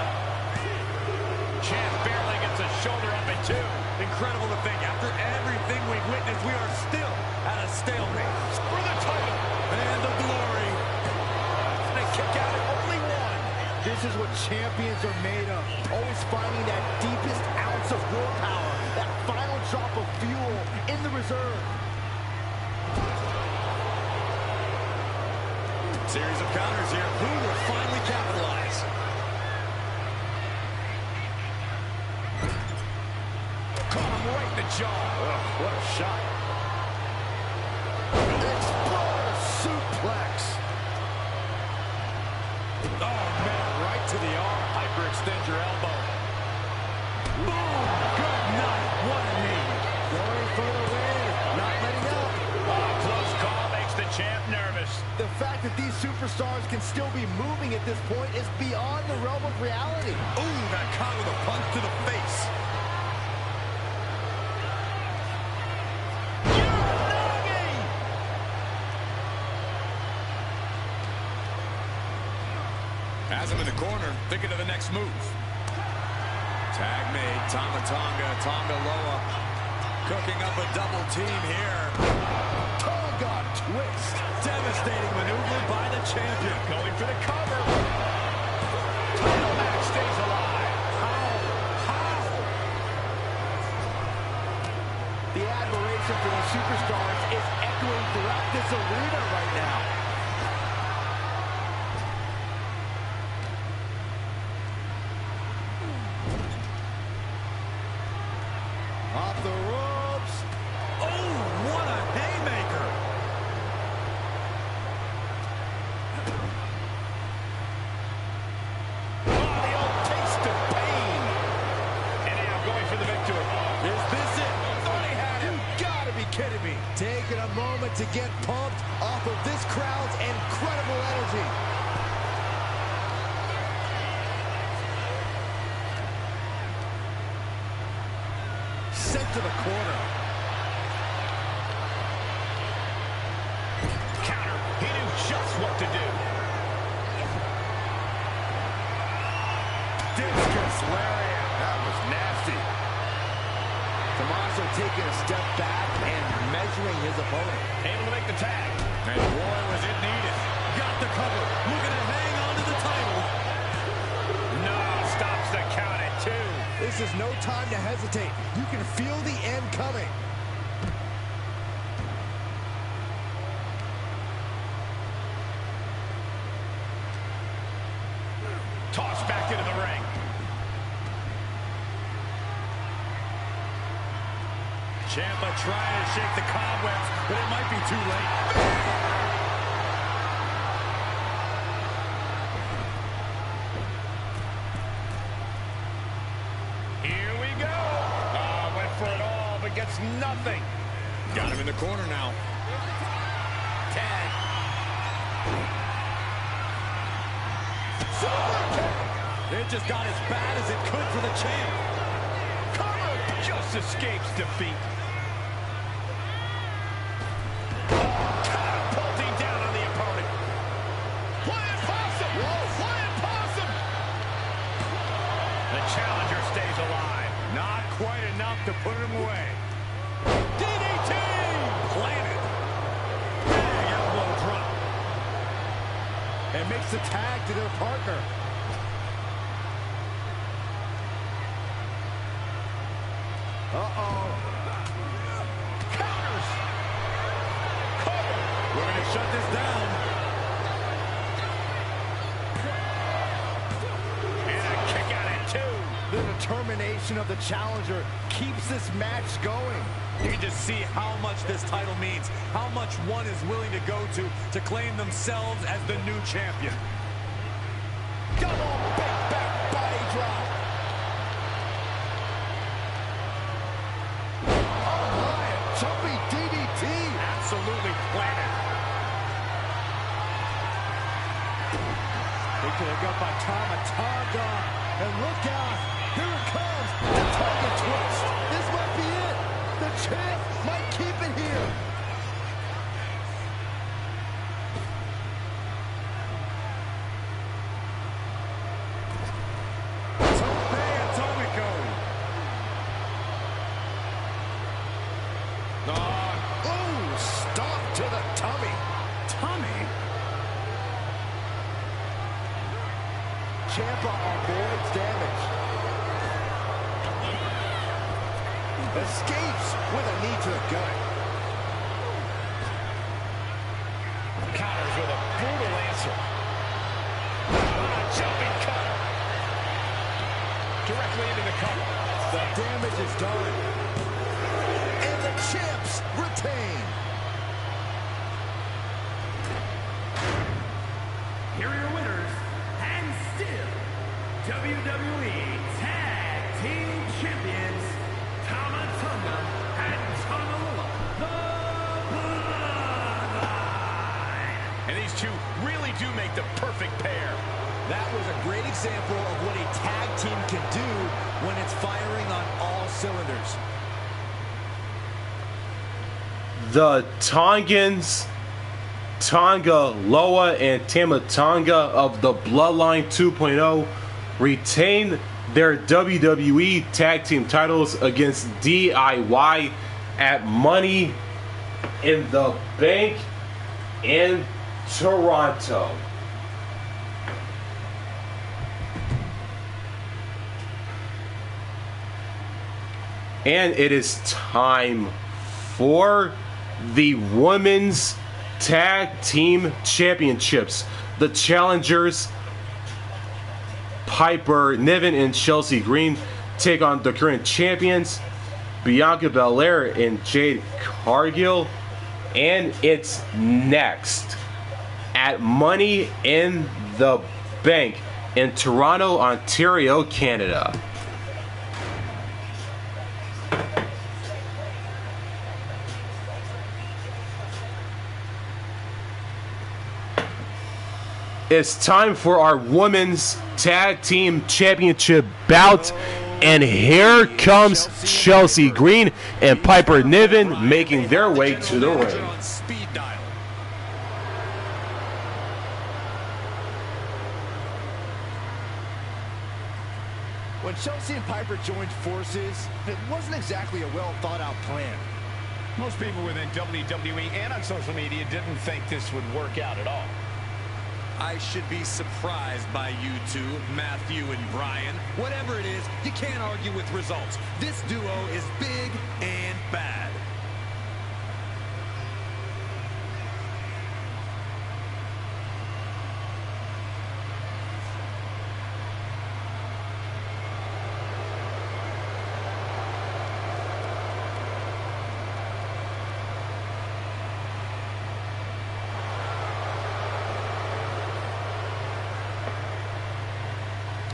Champ barely gets a shoulder up at 2. Incredible to think. After everything we've witnessed, we are still at a stalemate. For the title. And the glory. And a kick out at only 1. This is what champions are made of. Always finding that deepest ounce of willpower, that final drop of fuel in the reserve. Series of counters here. Who will finally capitalize? Caught him right in the jaw. Ugh, what a shot. Exploder suplex. Oh, man, right to the arm. Hyperextend your elbow. Boom! Good night. What a knee. Going for the win. Not letting up. Oh, close call makes the champ nervous. The fact that these superstars can still be moving at this point is beyond the realm of reality. Ooh, got caught with a punch to the face. Has him in the corner, thinking of the next move. Tag made, Tonga Loa. Cooking up a double team here. Tonga twist. Devastating maneuver by the champion. Going for the cover. Title match stays alive. How? The admiration for these superstars is echoing throughout this arena right now. Off the ropes. Oh, what a haymaker. Oh, the old taste of pain. And now going for the victory. Is this it? Oh, they had him. You gotta be kidding me. Taking a moment to get pumped off of this crowd's incredible energy. Sent to the corner. Counter. He knew just what to do. Discus lariat. That was nasty. Tommaso taking a step back and measuring his opponent. Able to make the tag. And boy, was it needed. Got the cover. Looking to hang on to the title. No, stops the count at 2. This is no time to hesitate. You can feel the end coming. Tossed back into the ring. Ciampa trying to shake the cobwebs, but it might be too late. Here we go. Went for it all, but gets nothing. Got him in the corner now. Tag. It just got as bad as it could for the champ. Cover just escapes defeat. Catapulting down on the opponent. Flying possum! Flying possum! The challenger stays alive. Not quite enough to put him away. DDT! Planted. Big elbow drop. And makes the tag to their partner. Uh-oh. Counters. Cover. We're going to shut this down. And a kick out at 2. The determination of the challenger keeps this match going. You can just see how much this title means, how much one is willing to go to claim themselves as the new champion. Double big back body drop. Jumping DDT. Absolutely planted. Picking it up by Tama. And look out. Here it comes. The target twist. This might be it. The champ might keep it here. To the tummy. Tummy? Ciampa avoids damage. Escapes with a knee to the gut. Counters with a brutal answer. Jumping cutter. Directly into the cover. The damage is done. And the champs retain. Here are your winners, and still WWE Tag Team Champions, Tama Tonga and Tonga, the Bloodline. And these two really do make the perfect pair. That was a great example of what a tag team can do when it's firing on all cylinders. The Tongans, Tonga Loa and Tama Tonga of the Bloodline 2.0 retain their WWE Tag Team titles against DIY at Money in the Bank in Toronto. And it is time for the Women's Tag Team Championships. The challengers, Piper Niven and Chelsea Green, take on the current champions, Bianca Belair and Jade Cargill. And it's next at Money in the Bank in Toronto, Ontario, Canada. It's time for our Women's Tag Team Championship bout. And here comes Chelsea Green and Piper Niven making their way to the ring. When Chelsea and Piper joined forces, it wasn't exactly a well-thought-out plan. Most people within WWE and on social media didn't think this would work out at all. I should be surprised by you two, Matthew and Brian. Whatever it is, you can't argue with results. This duo is big and bad.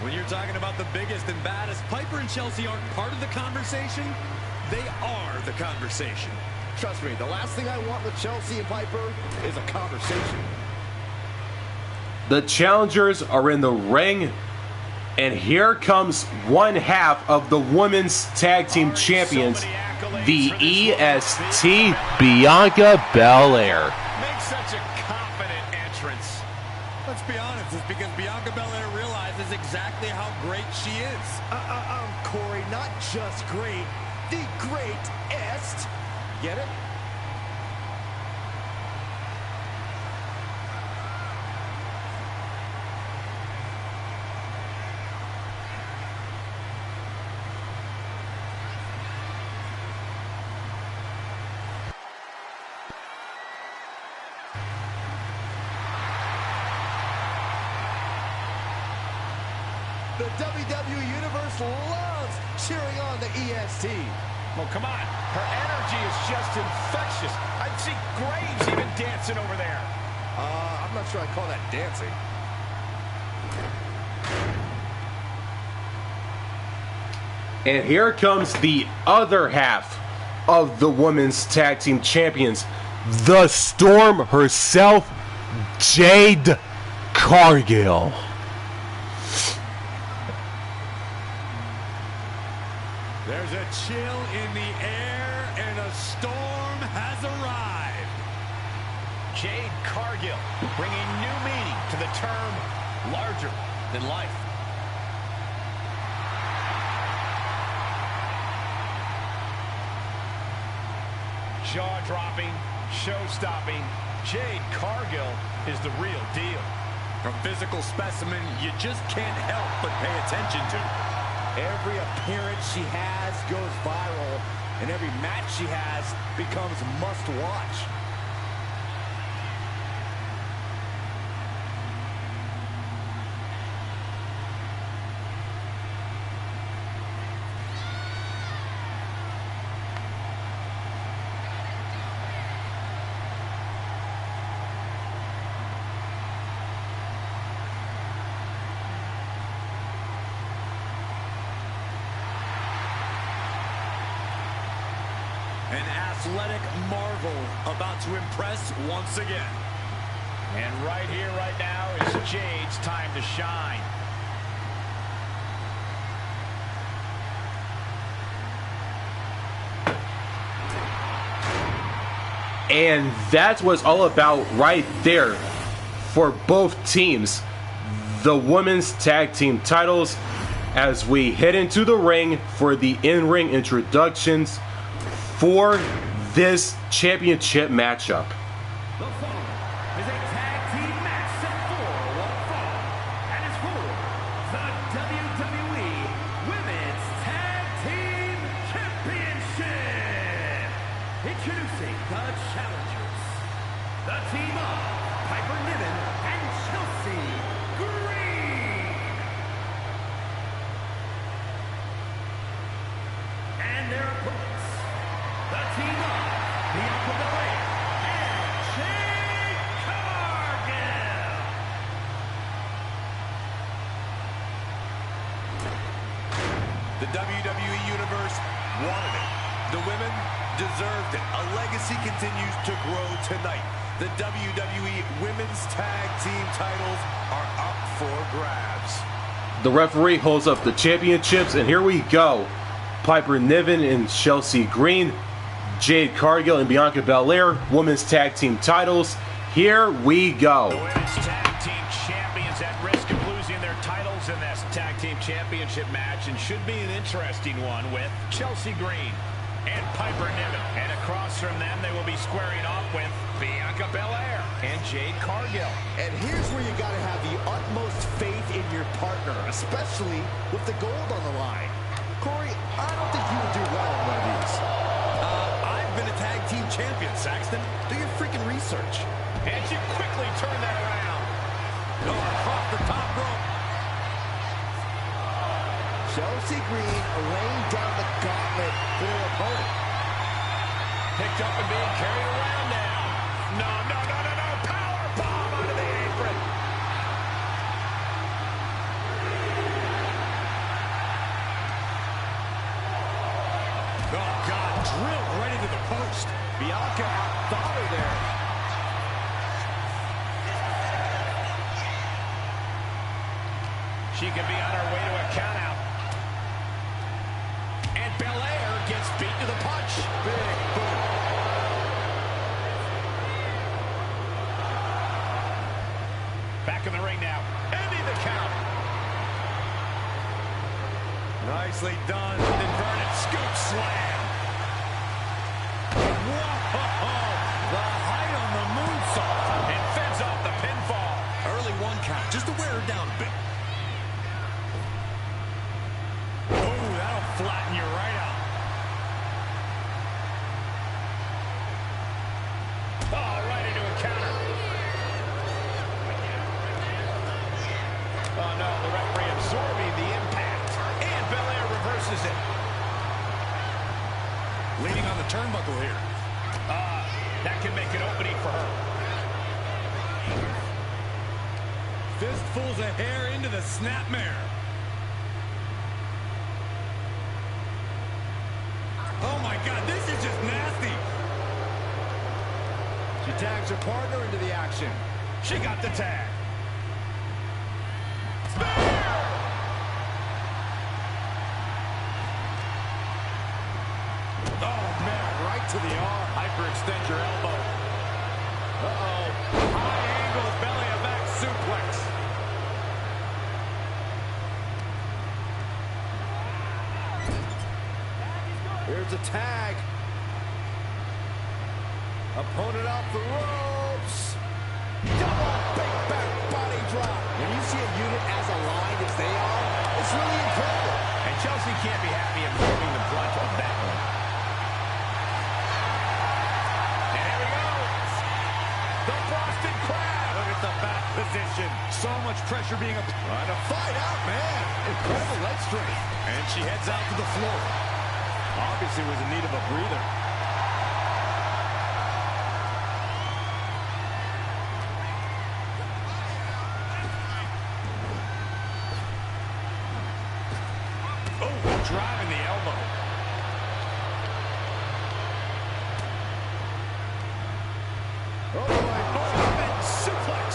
When you're talking about the biggest and baddest, Piper and Chelsea aren't part of the conversation. They are the conversation. Trust me, the last thing I want with Chelsea and Piper is a conversation. The challengers are in the ring, and here comes one half of the Women's Tag Team Champions, the EST, Bianca Belair. Makes such a confident entrance. Let's be honest, it's because Bianca Belair realizes exactly how great she is. Corey, not just great, the greatest. Get it? The WWE Universe loves cheering on the EST. Well, come on. Her energy is just infectious. I see Graves even dancing over there. I'm not sure I call that dancing. And here comes the other half of the Women's Tag Team Champions, the Storm herself, Jade Cargill. There's a chill in the air, and a storm has arrived. Jade Cargill bringing new meaning to the term larger than life. Jaw-dropping, show-stopping, Jade Cargill is the real deal. A physical specimen you just can't help but pay attention to. Every appearance she has goes viral, and every match she has becomes must-watch. An athletic marvel about to impress once again. And right here, right now, is Jade's time to shine. And that's what's all about right there for both teams. The Women's Tag Team titles as we head into the ring for the in-ring introductions for this championship matchup. The following is a tag team match set for one fall, and is for the WWE Women's Tag Team Championship. Introducing the challengers, the team of Piper Niven and Chelsea Green. And their opponents, the team of Bianca Belair and Jade Cargill. The WWE Universe wanted it. The women deserved it. A legacy continues to grow tonight. The WWE Women's Tag Team titles are up for grabs. The referee holds up the championships, and here we go. Piper Niven and Chelsea Green, Jade Cargill and Bianca Belair, Women's Tag Team titles. Here we go. The Women's Tag Team Champions at risk of losing their titles in this Tag Team Championship match, and should be an interesting one with Chelsea Green and Piper Niven. And across from them, they will be squaring off with Bianca Belair and Jade Cargill. And here's where you got to have the utmost faith in your partner, especially with the gold on the line. Corey, I don't think you would do well on one of these. I've been a tag team champion, Saxton. Do your freaking research. And she quickly turned that around. Across the top rope. Chelsea Green laying down the gauntlet for their opponent. Picked up and being carried around now. No. Power bomb onto the apron. Oh, God, drilled right into the post. Bianca outthought her there. She could be on her way to a countout. And Belair gets beat to the punch. Big boot. Back in the ring now. Ending the count. Nicely done. Inverted scoop slam. Whoa! The height on the moonsault. And fends off the pinfall. Early 1 count, just to wear her down a bit. Oh, that'll flatten you right out. Oh, right into a counter. Oh, no, the referee absorbing the impact. And Belair reverses it. Leaning on the turnbuckle here. That can make an opening for her. Fistfuls of hair into the snapmare. Oh my God, this is just nasty. She tags her partner into the action. She got the tag. Oh, man, right to the arm. Hyperextend your elbow. Uh-oh. High angle belly of back suplex. Here's a tag. Opponent off the ropes. Double big back body drop. When you see a unit as aligned as they are, it's really incredible. And Chelsea can't be happy absorbing the brunt of that one. And here we go. The Boston Crab. Look at the back position. So much pressure being applied. Trying to fight out, man. Incredible leg strength. And she heads out to the floor. Obviously was in need of a breather. Oh, driving the elbow. Oh, boy. Open suplex.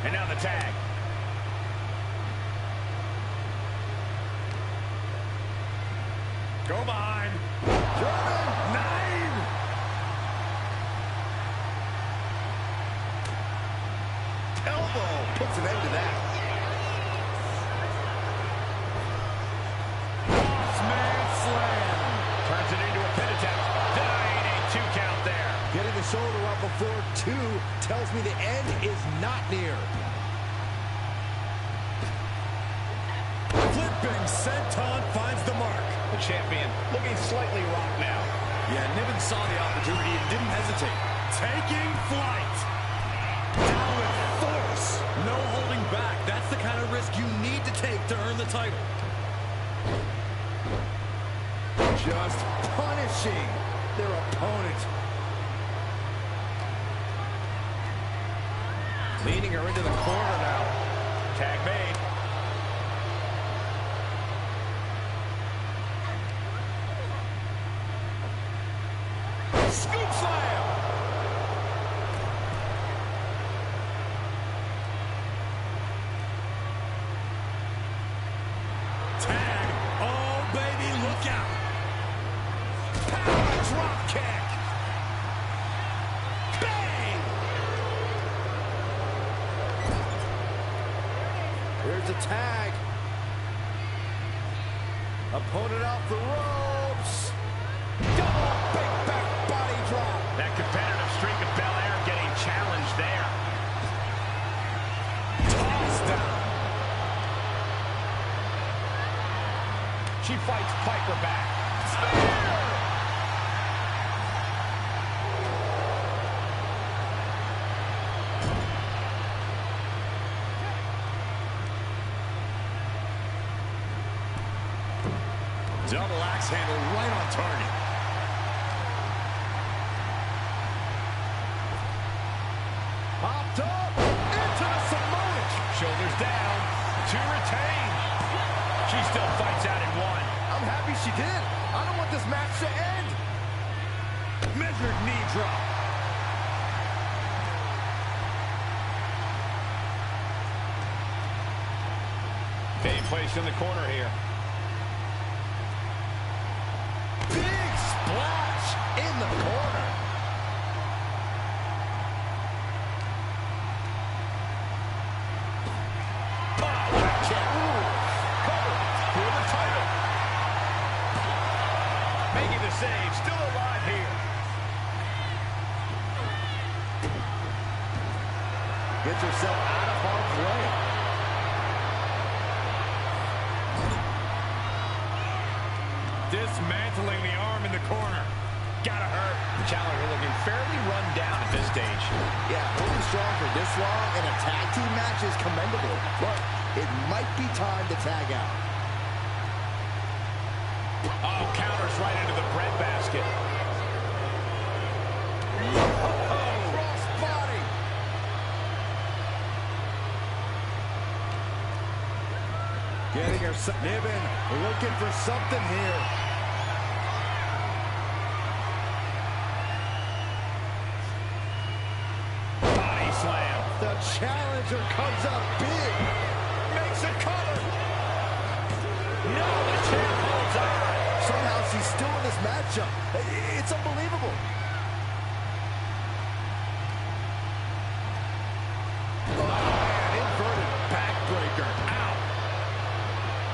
And now the tag. Go behind. German 9. Elbow puts an end to that. Bossman slam. Turns it into a pin attempt. Denying a 2 count there. Getting the shoulder up before 2 tells me the end is not near. Flipping senton finds the mark. The champion looking slightly rocked now. Yeah, Niven saw the opportunity and didn't hesitate. Taking flight. Down with force. No holding back. That's the kind of risk you need to take to earn the title. Just punishing their opponent. Leading her into the corner now. Tag made. Scoop slam. Tag. Oh, baby, look out. Power drop kick. Bang. Here's a tag. Opponent off the ropes. Double big back body drop. That competitive streak of Belair getting challenged there. Toss down. She fights Piper back. Spear! Double axe handle right on target. Popped up into the Samoan. Shoulders down to retain. She still fights out in one. I'm happy she did. I don't want this match to end. Measured knee drop. Being placed in the corner here. Big splash in the corner. Save, still alive here. Gets herself out of harm's way. Dismantling the arm in the corner. Gotta hurt. The challenger looking fairly run down at this stage. Yeah, holding strong for this long in a tag team match is commendable. But it might be time to tag out. Oh, counters right into the breadbasket. Cross body. Getting her Niven looking for something here. Body slam. The challenger comes up big. Makes a cover. No, the champ holds on. Somehow she's still in this matchup. It's unbelievable. Oh, man, inverted backbreaker. Ow.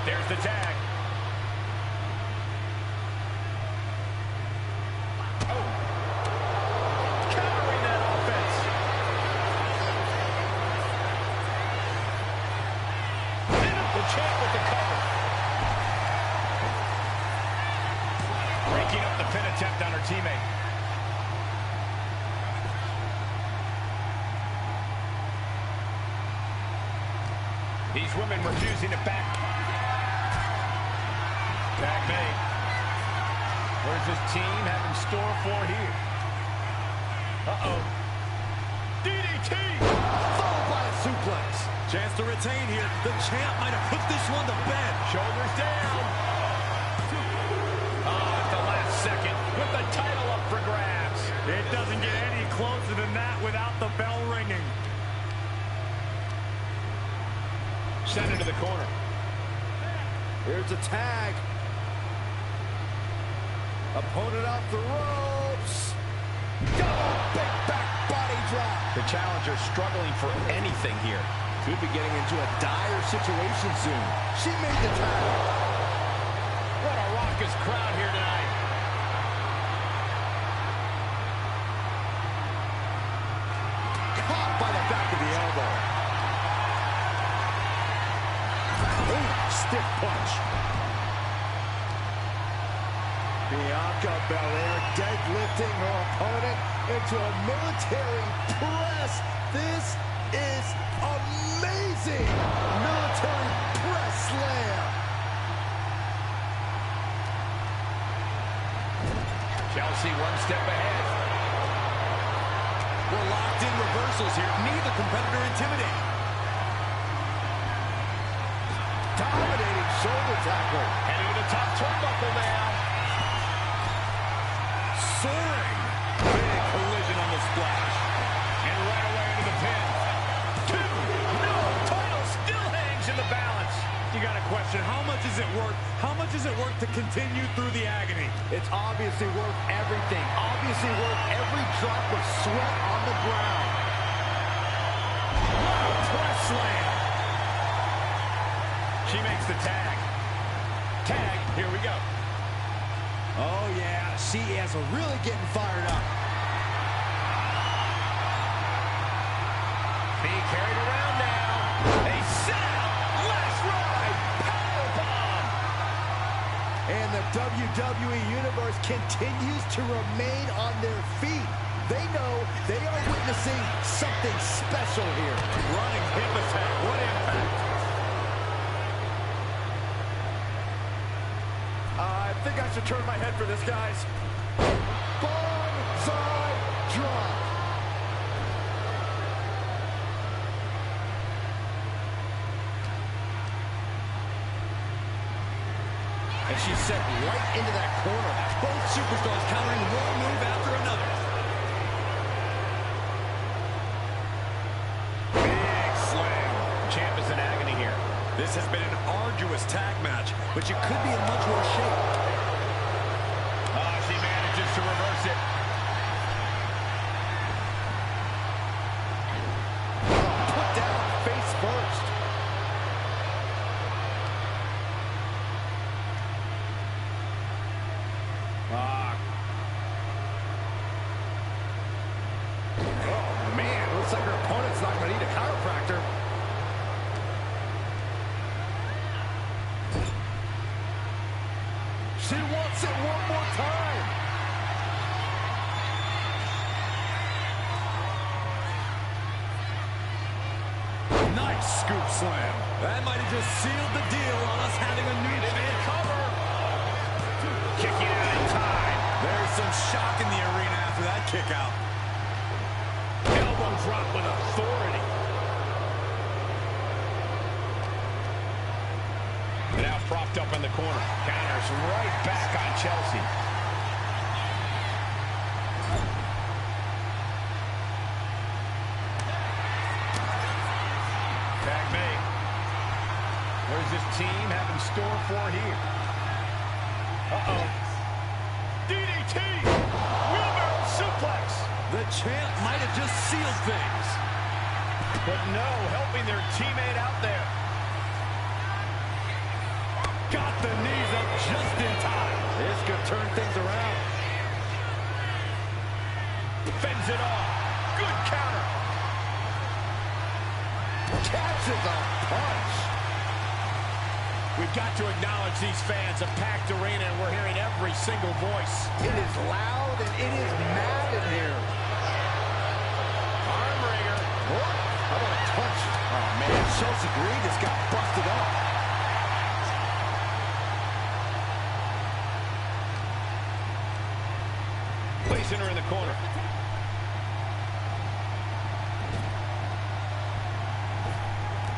There's the tag. Oh. Countering that offense. The champ with the cover. Breaking up the pin attempt on her teammate. These women refusing to back. Tag made. What does this team have in store for here? Uh-oh. DDT! Followed by a suplex. Chance to retain here. The champ might have put this one to bed. Shoulders down. Oh, at the last second, with the title up for grabs. It doesn't get any closer than that without the bell ringing. Sent into the corner. Here's a tag. Opponent off the ropes. Double big back body drop. The challenger struggling for anything here. Could be getting into a dire situation soon. She made the tag. What a raucous crowd here tonight. Caught by the back of the elbow. Ooh, stiff punch. Bianca Belair deadlifting her opponent into a military press. This is amazing. Military press slam. Chelsea one step ahead. We're locked in reversals here. Neither competitor intimidating. Dominating shoulder tackle. Heading to the top turnbuckle now. Soaring. Big collision on the splash. And right away into the pin. Two. No. Title still hangs in the balance. You got a question. How much is it worth? How much is it worth to continue through the agony? It's obviously worth everything. Obviously worth every drop of sweat on the ground. Press slam. She makes the tag. Tag. Here we go. Oh, yeah. She is really getting fired up. Being carried around now. They set out. Last ride. Powerbomb. And the WWE Universe continues to remain on their feet. They know they are witnessing something special here. Running hip attack. What impact. I think I should turn my head for this, guys. Bonsai drop. and she's set right into that corner. Both superstars countering one move after another. Big slam. Champ is in agony here. This has been an arduous tag match, but you could be in much worse shape. She manages to reverse it. Put down face first. Oh, man. Looks like her opponent's not going to need a chiropractor. She wants it one more time. Nice scoop slam. That might have just sealed the deal on us having a new cover. Kicking out in time. There's some shock in the arena after that kick out. Elbow drop with authority. And now propped up in the corner. Counters right back on Chelsea. Tag made. What does this team have in store for here? Uh-oh. DDT! Wheelbarrow suplex! The champ might have just sealed things. But no, helping their teammate out there. Got the knees up just in time. This could turn things around. Fends it off. Good counter. Catches a punch. We've got to acknowledge these fans. A packed arena, and we're hearing every single voice. It is loud, and it is mad in here. Arm wringer. How about a touch? Oh, man, Chelsea Green just got busted up. Placing her in the corner.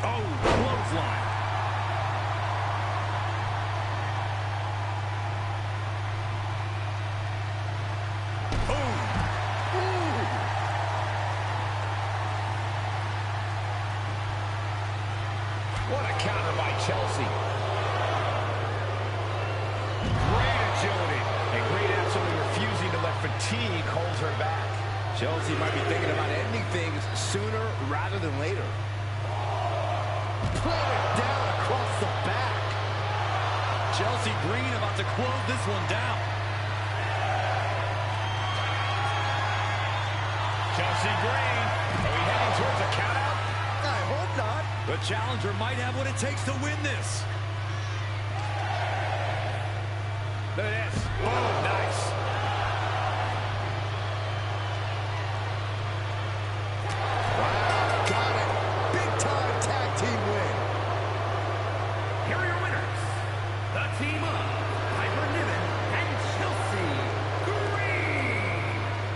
Oh, clothesline. What a counter by Chelsea. Great agility. And great absolutely refusing to let fatigue hold her back. Chelsea might be thinking about ending things sooner rather than later. Planted down across the back. Chelsea Green about to close this one down. Chelsea Green. Are we heading towards a countout? I hope not. The challenger might have what it takes to win this. Look at this. Oh, nice. Wow, got it. Big time tag team win. Here are your winners, the team of Piper Niven and Chelsea Green.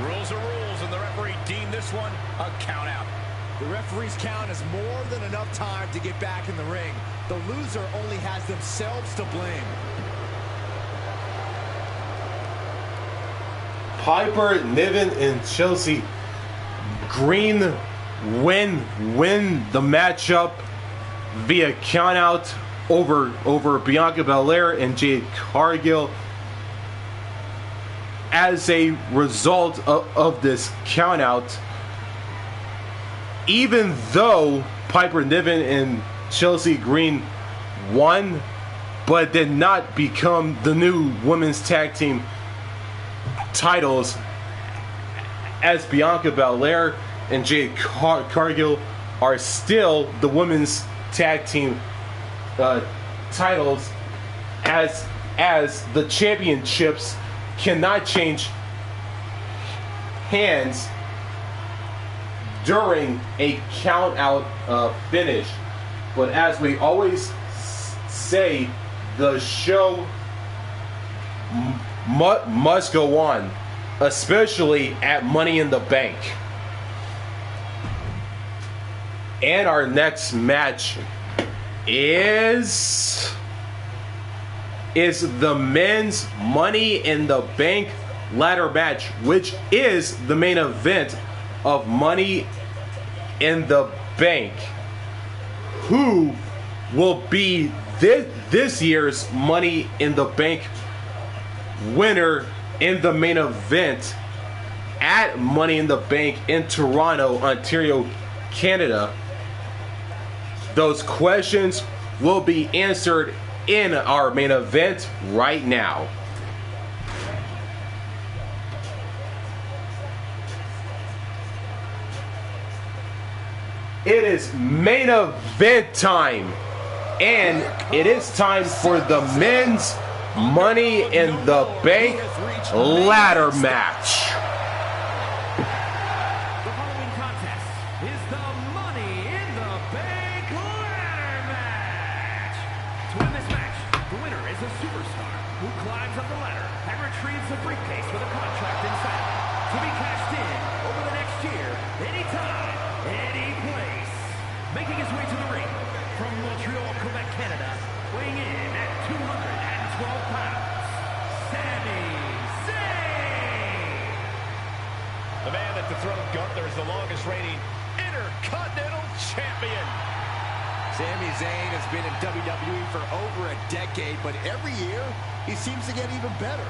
Rules are rules, and the referee deemed this one a count out. The referee's count is more than enough time to get back in the ring. The loser only has themselves to blame. Piper Niven and Chelsea Green win the matchup via countout over Bianca Belair and Jade Cargill. As a result of this countout, even though Piper Niven and Chelsea Green won, but did not become the new women's tag team titles, as Bianca Belair and Jade Cargill are still the women's tag team titles, as the championships cannot change hands during a count out finish. But as we always say, the show must go on, especially at Money in the Bank. And our next match is is the men's Money in the Bank ladder match, which is the main event of Money in the Bank. Who will be this year's Money in the Bank winner in the main event at Money in the Bank in Toronto, Ontario, Canada? Those questions will be answered in our main event right now. It is main event time, and it is time for the men's Money in the Bank ladder match. The following contest is the Money in the Bank ladder match. To win this match, the winner is a superstar who climbs up the ladder and retrieves a briefcase with a contract inside to be cashed in over the next year, anytime, any place. Making his way to the ring from Montreal, Quebec, Canada, weighing in at 212 pounds, Sami Zayn. The man that dethroned Gunther is the longest reigning Intercontinental Champion. Sami Zayn has been in WWE for over a decade, but every year he seems to get even better.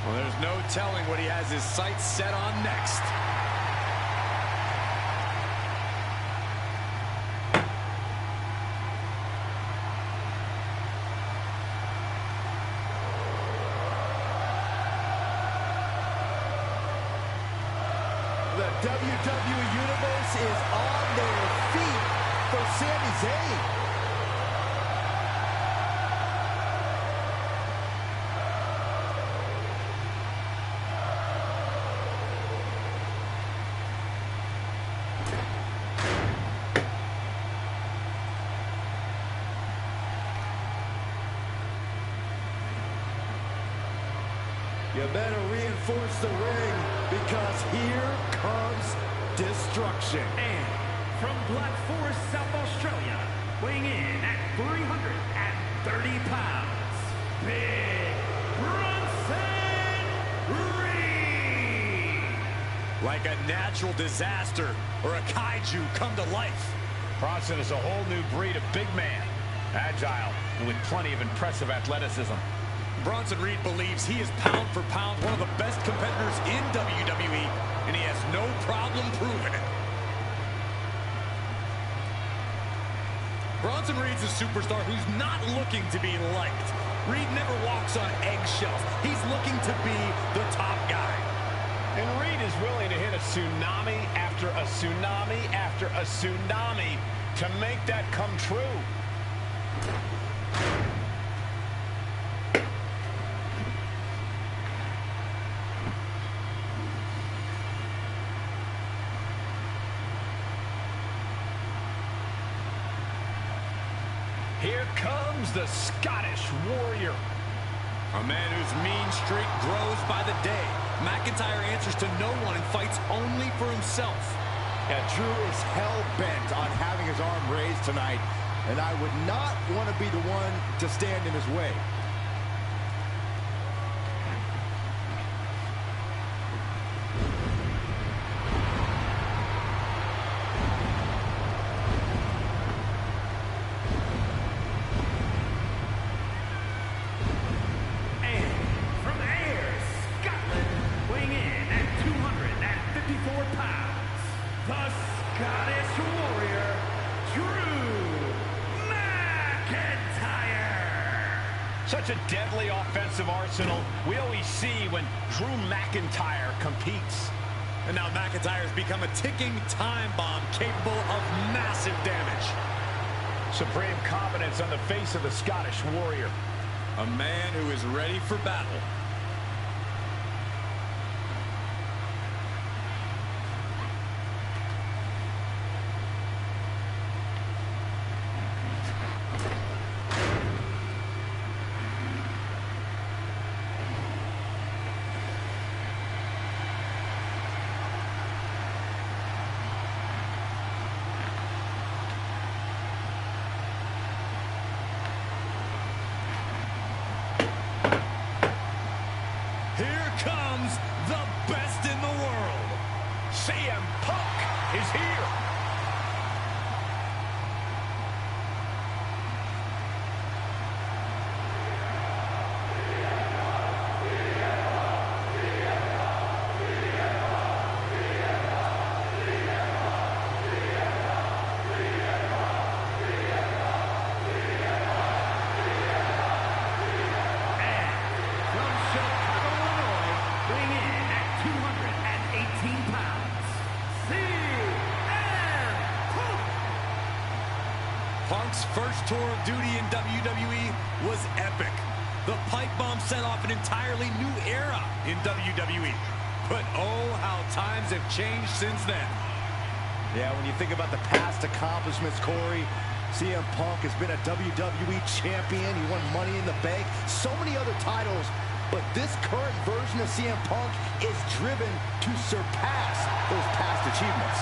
Well, there's no telling what he has his sights set on next. The WWE Universe is on their feet for Sami Zayn. You better reinforce the ring, because here comes destruction. And from Black Forest, South Australia, weighing in at 330 pounds, Big Bronson Reed. Like a natural disaster or a kaiju come to life. Bronson is a whole new breed of big man. Agile and with plenty of impressive athleticism. Bronson Reed believes he is pound for pound one of the best competitors in WWE, and he has no problem proving it. Bronson Reed's a superstar who's not looking to be liked. Reed never walks on eggshells. He's looking to be the top guy. And Reed is willing to hit a tsunami after a tsunami after a tsunami to make that come true. Here comes the Scottish Warrior. A man whose mean streak grows by the day. McIntyre answers to no one and fights only for himself. Yeah, Drew is hell-bent on having his arm raised tonight, and I would not want to be the one to stand in his way. Such a deadly offensive arsenal we always see when Drew McIntyre competes. And now McIntyre's become a ticking time bomb capable of massive damage. Supreme confidence on the face of the Scottish Warrior. A man who is ready for battle. comes the best in the world. CM Punk is here. Punk's first tour of duty in WWE was epic. The pipe bomb set off an entirely new era in WWE. But oh, how times have changed since then. Yeah, when you think about the past accomplishments, Corey, CM Punk has been a WWE champion. He won Money in the Bank, so many other titles. But this current version of CM Punk is driven to surpass those past achievements.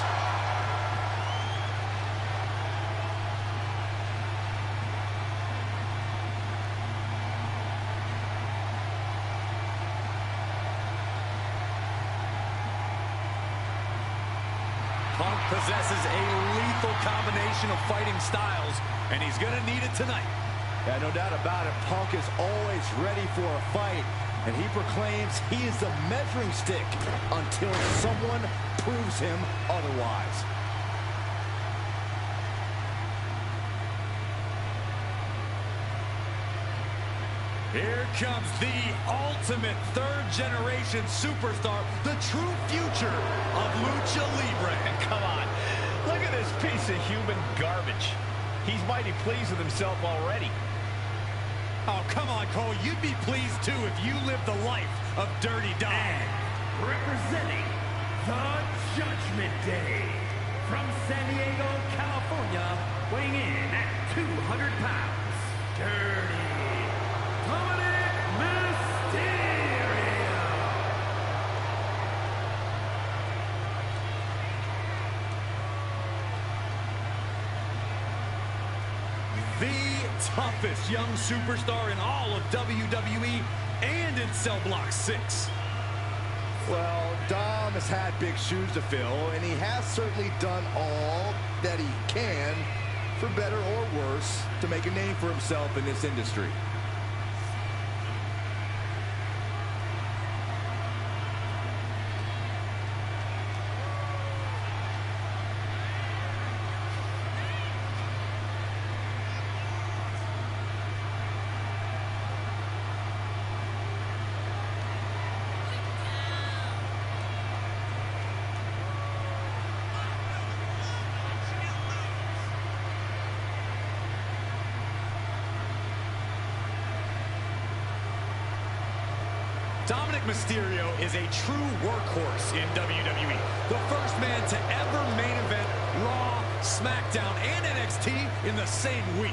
Punk possesses a lethal combination of fighting styles, and he's going to need it tonight. Yeah, no doubt about it. Punk is always ready for a fight, and he proclaims he is the measuring stick until someone proves him otherwise. Here comes the ultimate third-generation superstar, the true future of Lucha Libre. Come on, look at this piece of human garbage. He's mighty pleased with himself already. Oh, come on, Cole. You'd be pleased, too, if you lived the life of Dirty Dog. And representing the Judgment Day, from San Diego, California, weighing in at 200 pounds, Dirty Dominik Mysterio. The toughest young superstar in all of WWE and in Cell Block 6. Well, Dom has had big shoes to fill, and he has certainly done all that he can, for better or worse, to make a name for himself in this industry. Dominik Mysterio is a true workhorse in WWE. The first man to ever main event Raw, SmackDown, and NXT in the same week.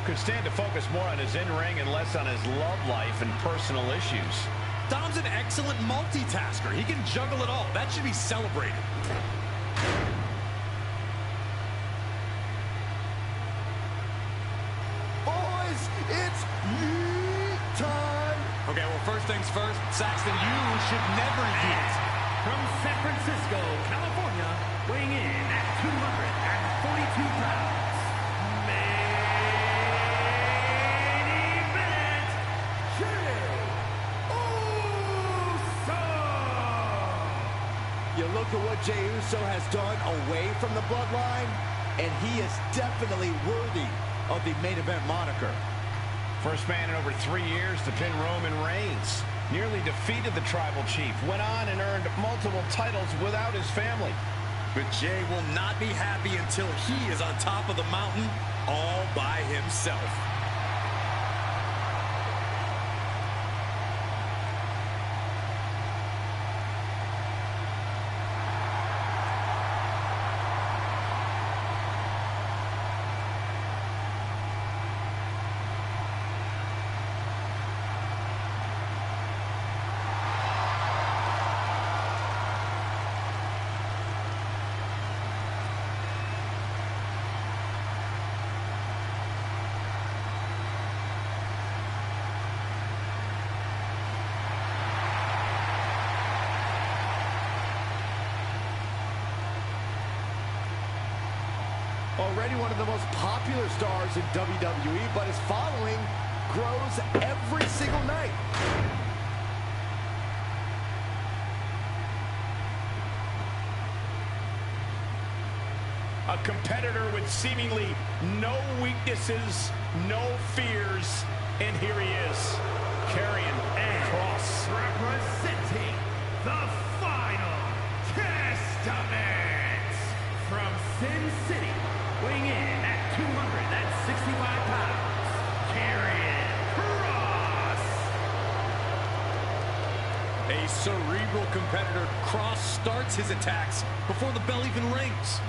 Could stand to focus more on his in-ring and less on his love life and personal issues. Dom's an excellent multitasker. He can juggle it all. That should be celebrated. Boys, it's yeet time! Okay, well, first things first, Saxton, you should never yeet. From San Francisco, California, weighing in at 242 pounds, main event, Jey Uso! You look at what Jey Uso has done away from the bloodline, and he is definitely worthy of the main event moniker. First man in over 3 years to pin Roman Reigns. Nearly defeated the Tribal Chief. Went on and earned multiple titles without his family. But Jey will not be happy until he is on top of the mountain all by himself. Already one of the most popular stars in WWE, but his following grows every single night. A competitor with seemingly no weaknesses, no fears, and here he is, carrying Cross. Representing the final Testament from Sin City, weighing in at 265 pounds, carrying Cross. A cerebral competitor, Cross starts his attacks before the bell even rings.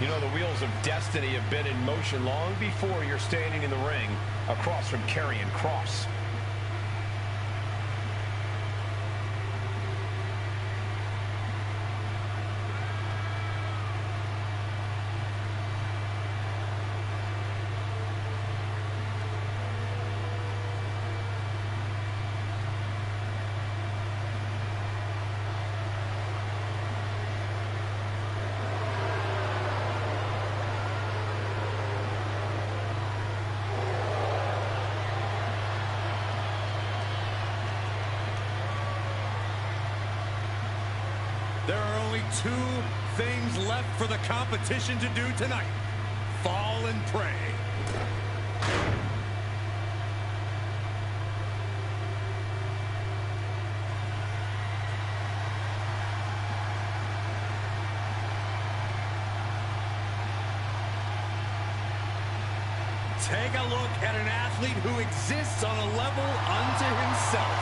You know, the wheels of destiny have been in motion long before you're standing in the ring across from Karrion Kross. There are only two things left for the competition to do tonight: fall and pray. Take a look at an athlete who exists on a level unto himself.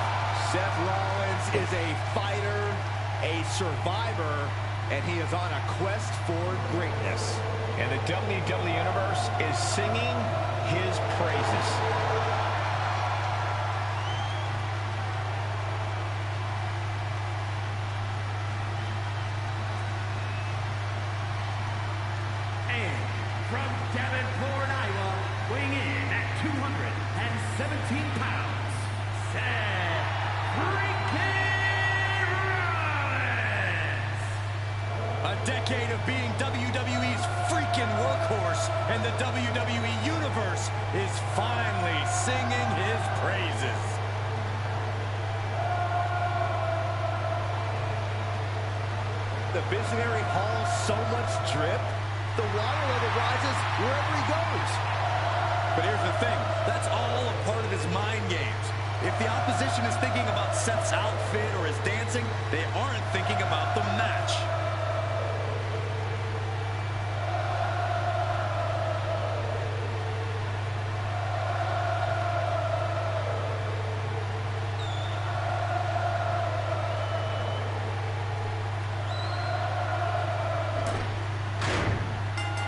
Seth Rollins is a fighter, a survivor, and he is on a quest for greatness. And the WWE Universe is singing his praises. And from Davenport, Iowa, weighing in at 217 pounds, Seth freaking Rollins. A decade of being WWE's freaking workhorse, and the WWE Universe is finally singing his praises. The visionary hauls so much drip, the water level rises wherever he goes. But here's the thing, that's all a part of his mind games. If the opposition is thinking about Seth's outfit or his dancing, they aren't thinking about the match.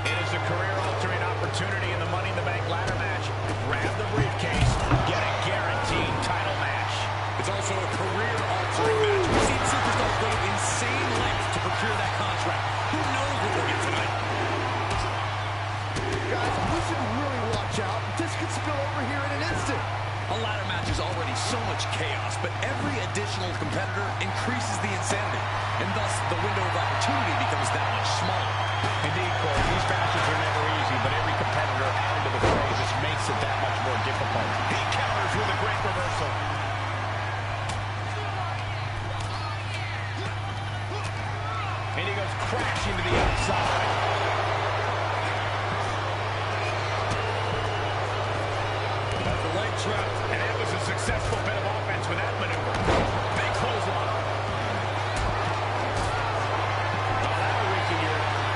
It is a career-altering opportunity in the Money in the Bank ladder match. Grab the briefcase, get a guaranteed title match. It's also a career-altering match. We've seen superstars go to insane lengths to procure that contract. Who knows what we'll get tonight? Guys, we should really watch out. This could spill over here in an instant. A ladder match is already so much chaos, but every additional competitor increases the insanity, and thus the window of opportunity becomes that much smaller. Indeed, Corey, these matches are never easy, but every competitor added to the fray just makes it that much more difficult. He counters with a great reversal. And he goes crashing to the outside. That's the leg trap. And that was a successful bit of offense with that maneuver. Big clothesline. Oh, that'll weaken your arm.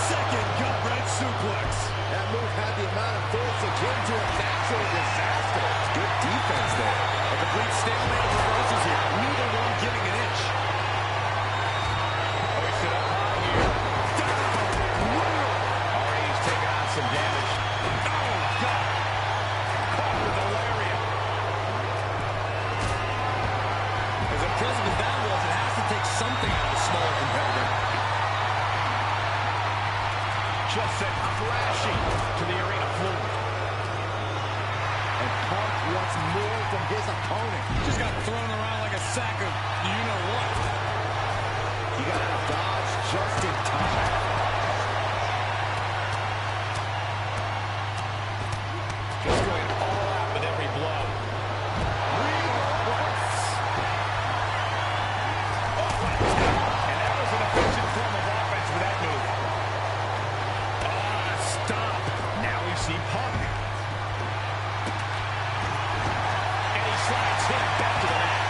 Second gut-wrench suplex. That move had the amount of force akin to a natural disaster. Good defense there. A complete stalemate of reversals here. Neither one giving an inch. Hoisted up high here. Already he's taken on some damage. Oh, God. Caught with a lariat. As impressive as that was, it has to take something out of a smaller competitor. just sent crashing to the arena floor. And Punk wants more from his opponent. Just got thrown around like a sack of you-know-what. He got out of dodge just in time. Just going all out with every blow. And that was an efficient form of offense with that move. Stop. Now we see Punk. And he slides him back to the mat.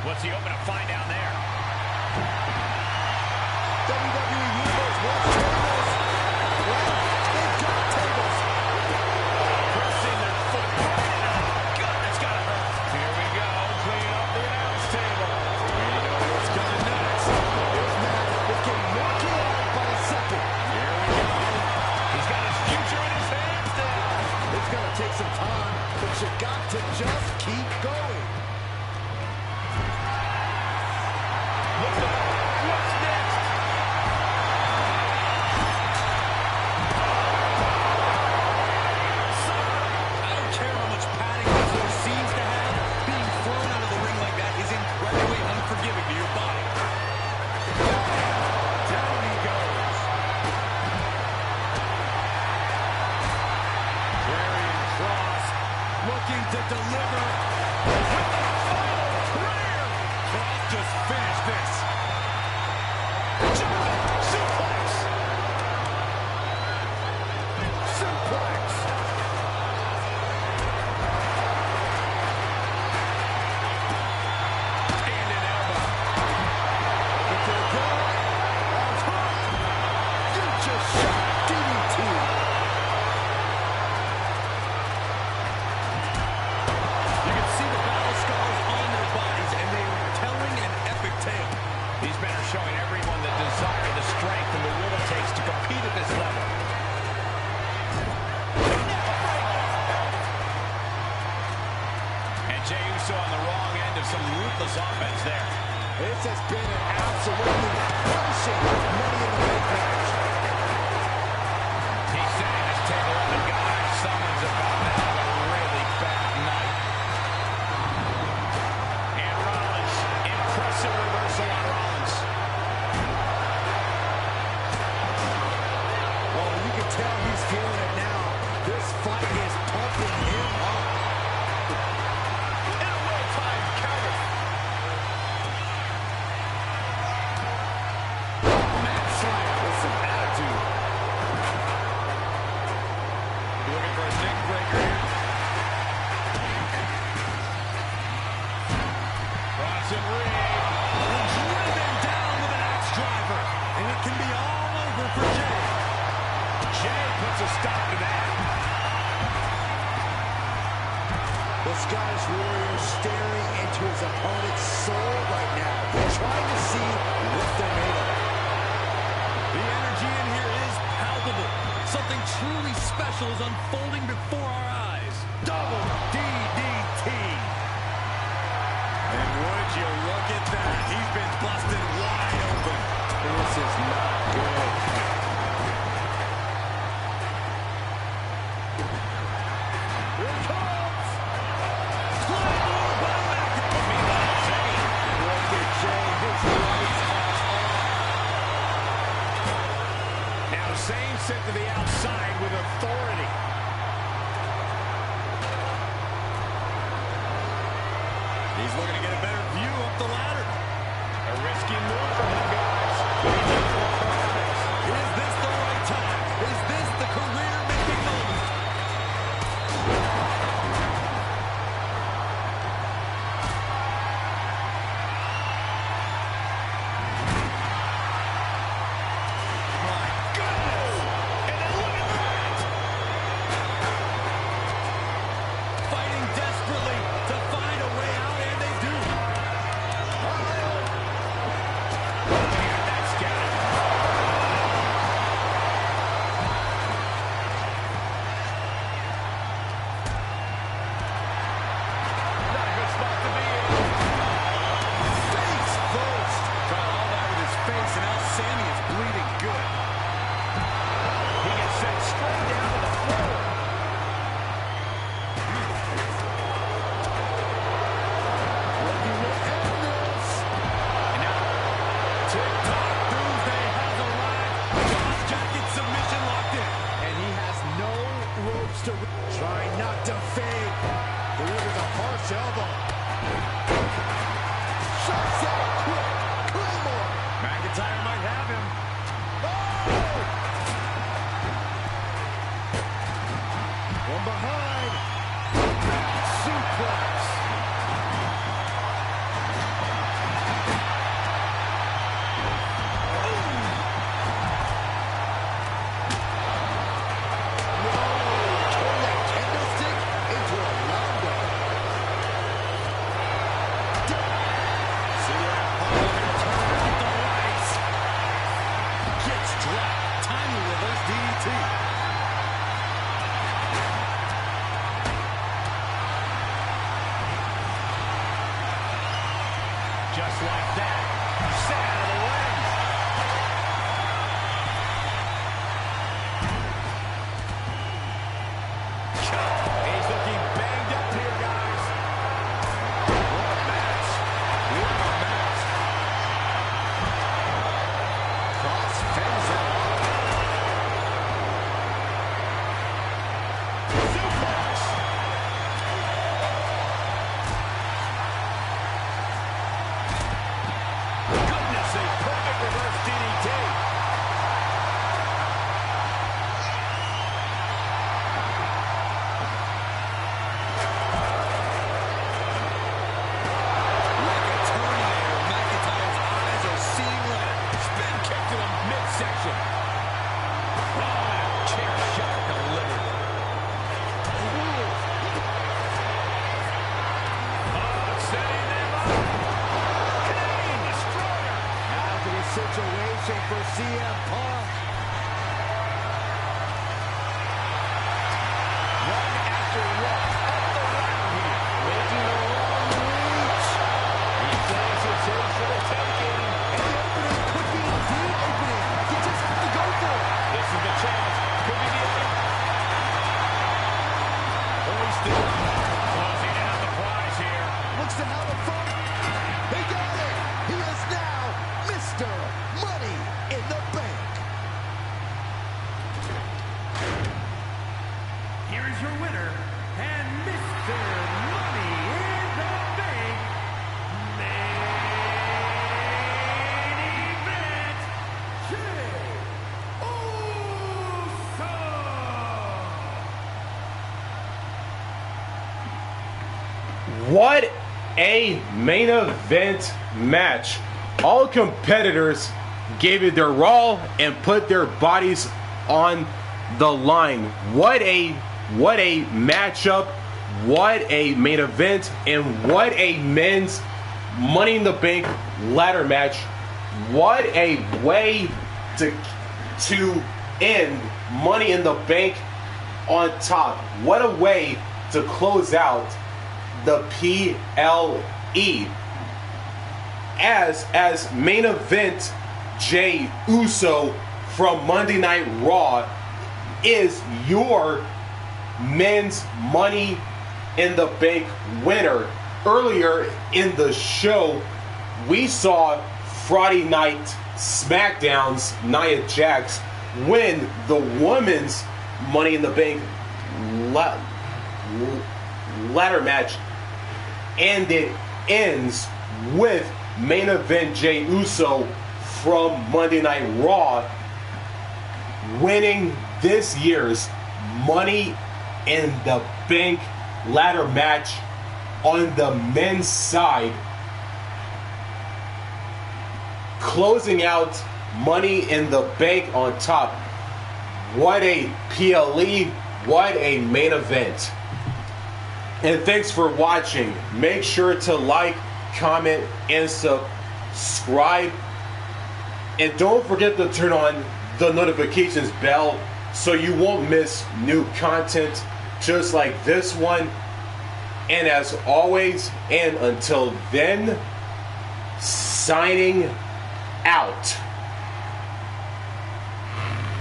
What's he open to find down there? WWE Universe wants tables. Well, they've got tables. Pressing their foot right in. Oh, God, that's got to hurt. Here we go. Clean up the announce table. We know what's coming next. This match is getting more chaotic by the second. Here we go. He's got his future in his hands now. It's going to take some time, but you got to just keep going. What's next? I don't care how much padding this horse seems to have. Being thrown out of the ring like that is incredibly unforgiving to your body. Down he goes. Carrying Cross, looking to deliver with the final prayer. Cross just finished this. Suplex. Suplex. And an elbow. Into the goal. On top. Future shot. DDT. You can see the battle scars on their bodies, and they are telling an epic tale. These men are showing everyone the desire, the strength, and the will it takes to compete at this level. And Jey Uso on the wrong end of some ruthless offense there. This has been an absolutely punishing Money in the Bank match. He's setting this table up, and guys, someone's about to have a really bad night. And Rollins, impressive reversal on Rollins. Oh, you can tell he's feeling it now. This fight is pumping him up. And a well-timed counter. Mad slam with some attitude. Looking for a neck breaker here. Bronson Reed. Driven down with an axe driver, and it can be all over for Jey. Jey puts a stop to that. The Scottish Warrior staring into his opponent's soul right now, trying to see what they're made of. The energy in here is palpable. Something truly special is unfolding before our eyes. Double DDT. And would you look at that? He's been busted wide open. This is not good. Here it comes. Meanwhile, Zayn. Look at Jey, his lights are on. Now Zayn sent to the outside with authority. He's looking to get a better view up the ladder. A risky move from the guys. Is this the right time? Is this the career-making moment? My goodness! And then look at that! Fighting desperately to find a way out, and they do. That's got it. gets dropped. Timely reverse DDT. Just like that, set out of the ring. He's looking banged up here, guys. What a match. What a match. Cross fends out. Suplex. Goodness, a perfect reverse DDT. Like a Terminator, McIntyre's eyes are seeing red. Spin kick to the midsection. Oh, chair shot delivered. Oh, setting them up. Canadian Destroyer. Now to the situation for CM Punk. One after one. Up the ladder here. Making a long reach. He plays it safe for the taking. And the opening could be the opening. You just have to go for it. This is the chance. Could be the end. Hoisted. Closing in on the prize here. Looks to have a fun. He got it. He is now Mr. Money in the Bank. Here is your winner and Mr. Money in the Bank main event, Jey Uso. What a main event match. All competitors gave it their all and put their bodies on the line. What a matchup, what a main event, and what a men's Money in the Bank ladder match. What a way to end Money in the Bank on top. What a way to close out the PLE. As main event, Jey Uso from Monday Night Raw is your men's Money in the Bank winner. Earlier in the show, we saw Friday Night SmackDown's Nia Jax win the women's Money in the Bank ladder match, and it ends with main event Jey Uso from Monday Night Raw winning this year's Money in the Bank ladder match on the men's side, closing out Money in the Bank on top. What a PLE, what a main event. And thanks for watching. Make sure to like, comment, and subscribe. And don't forget to turn on the notifications bell so you won't miss new content just like this one. And as always, and until then, signing out.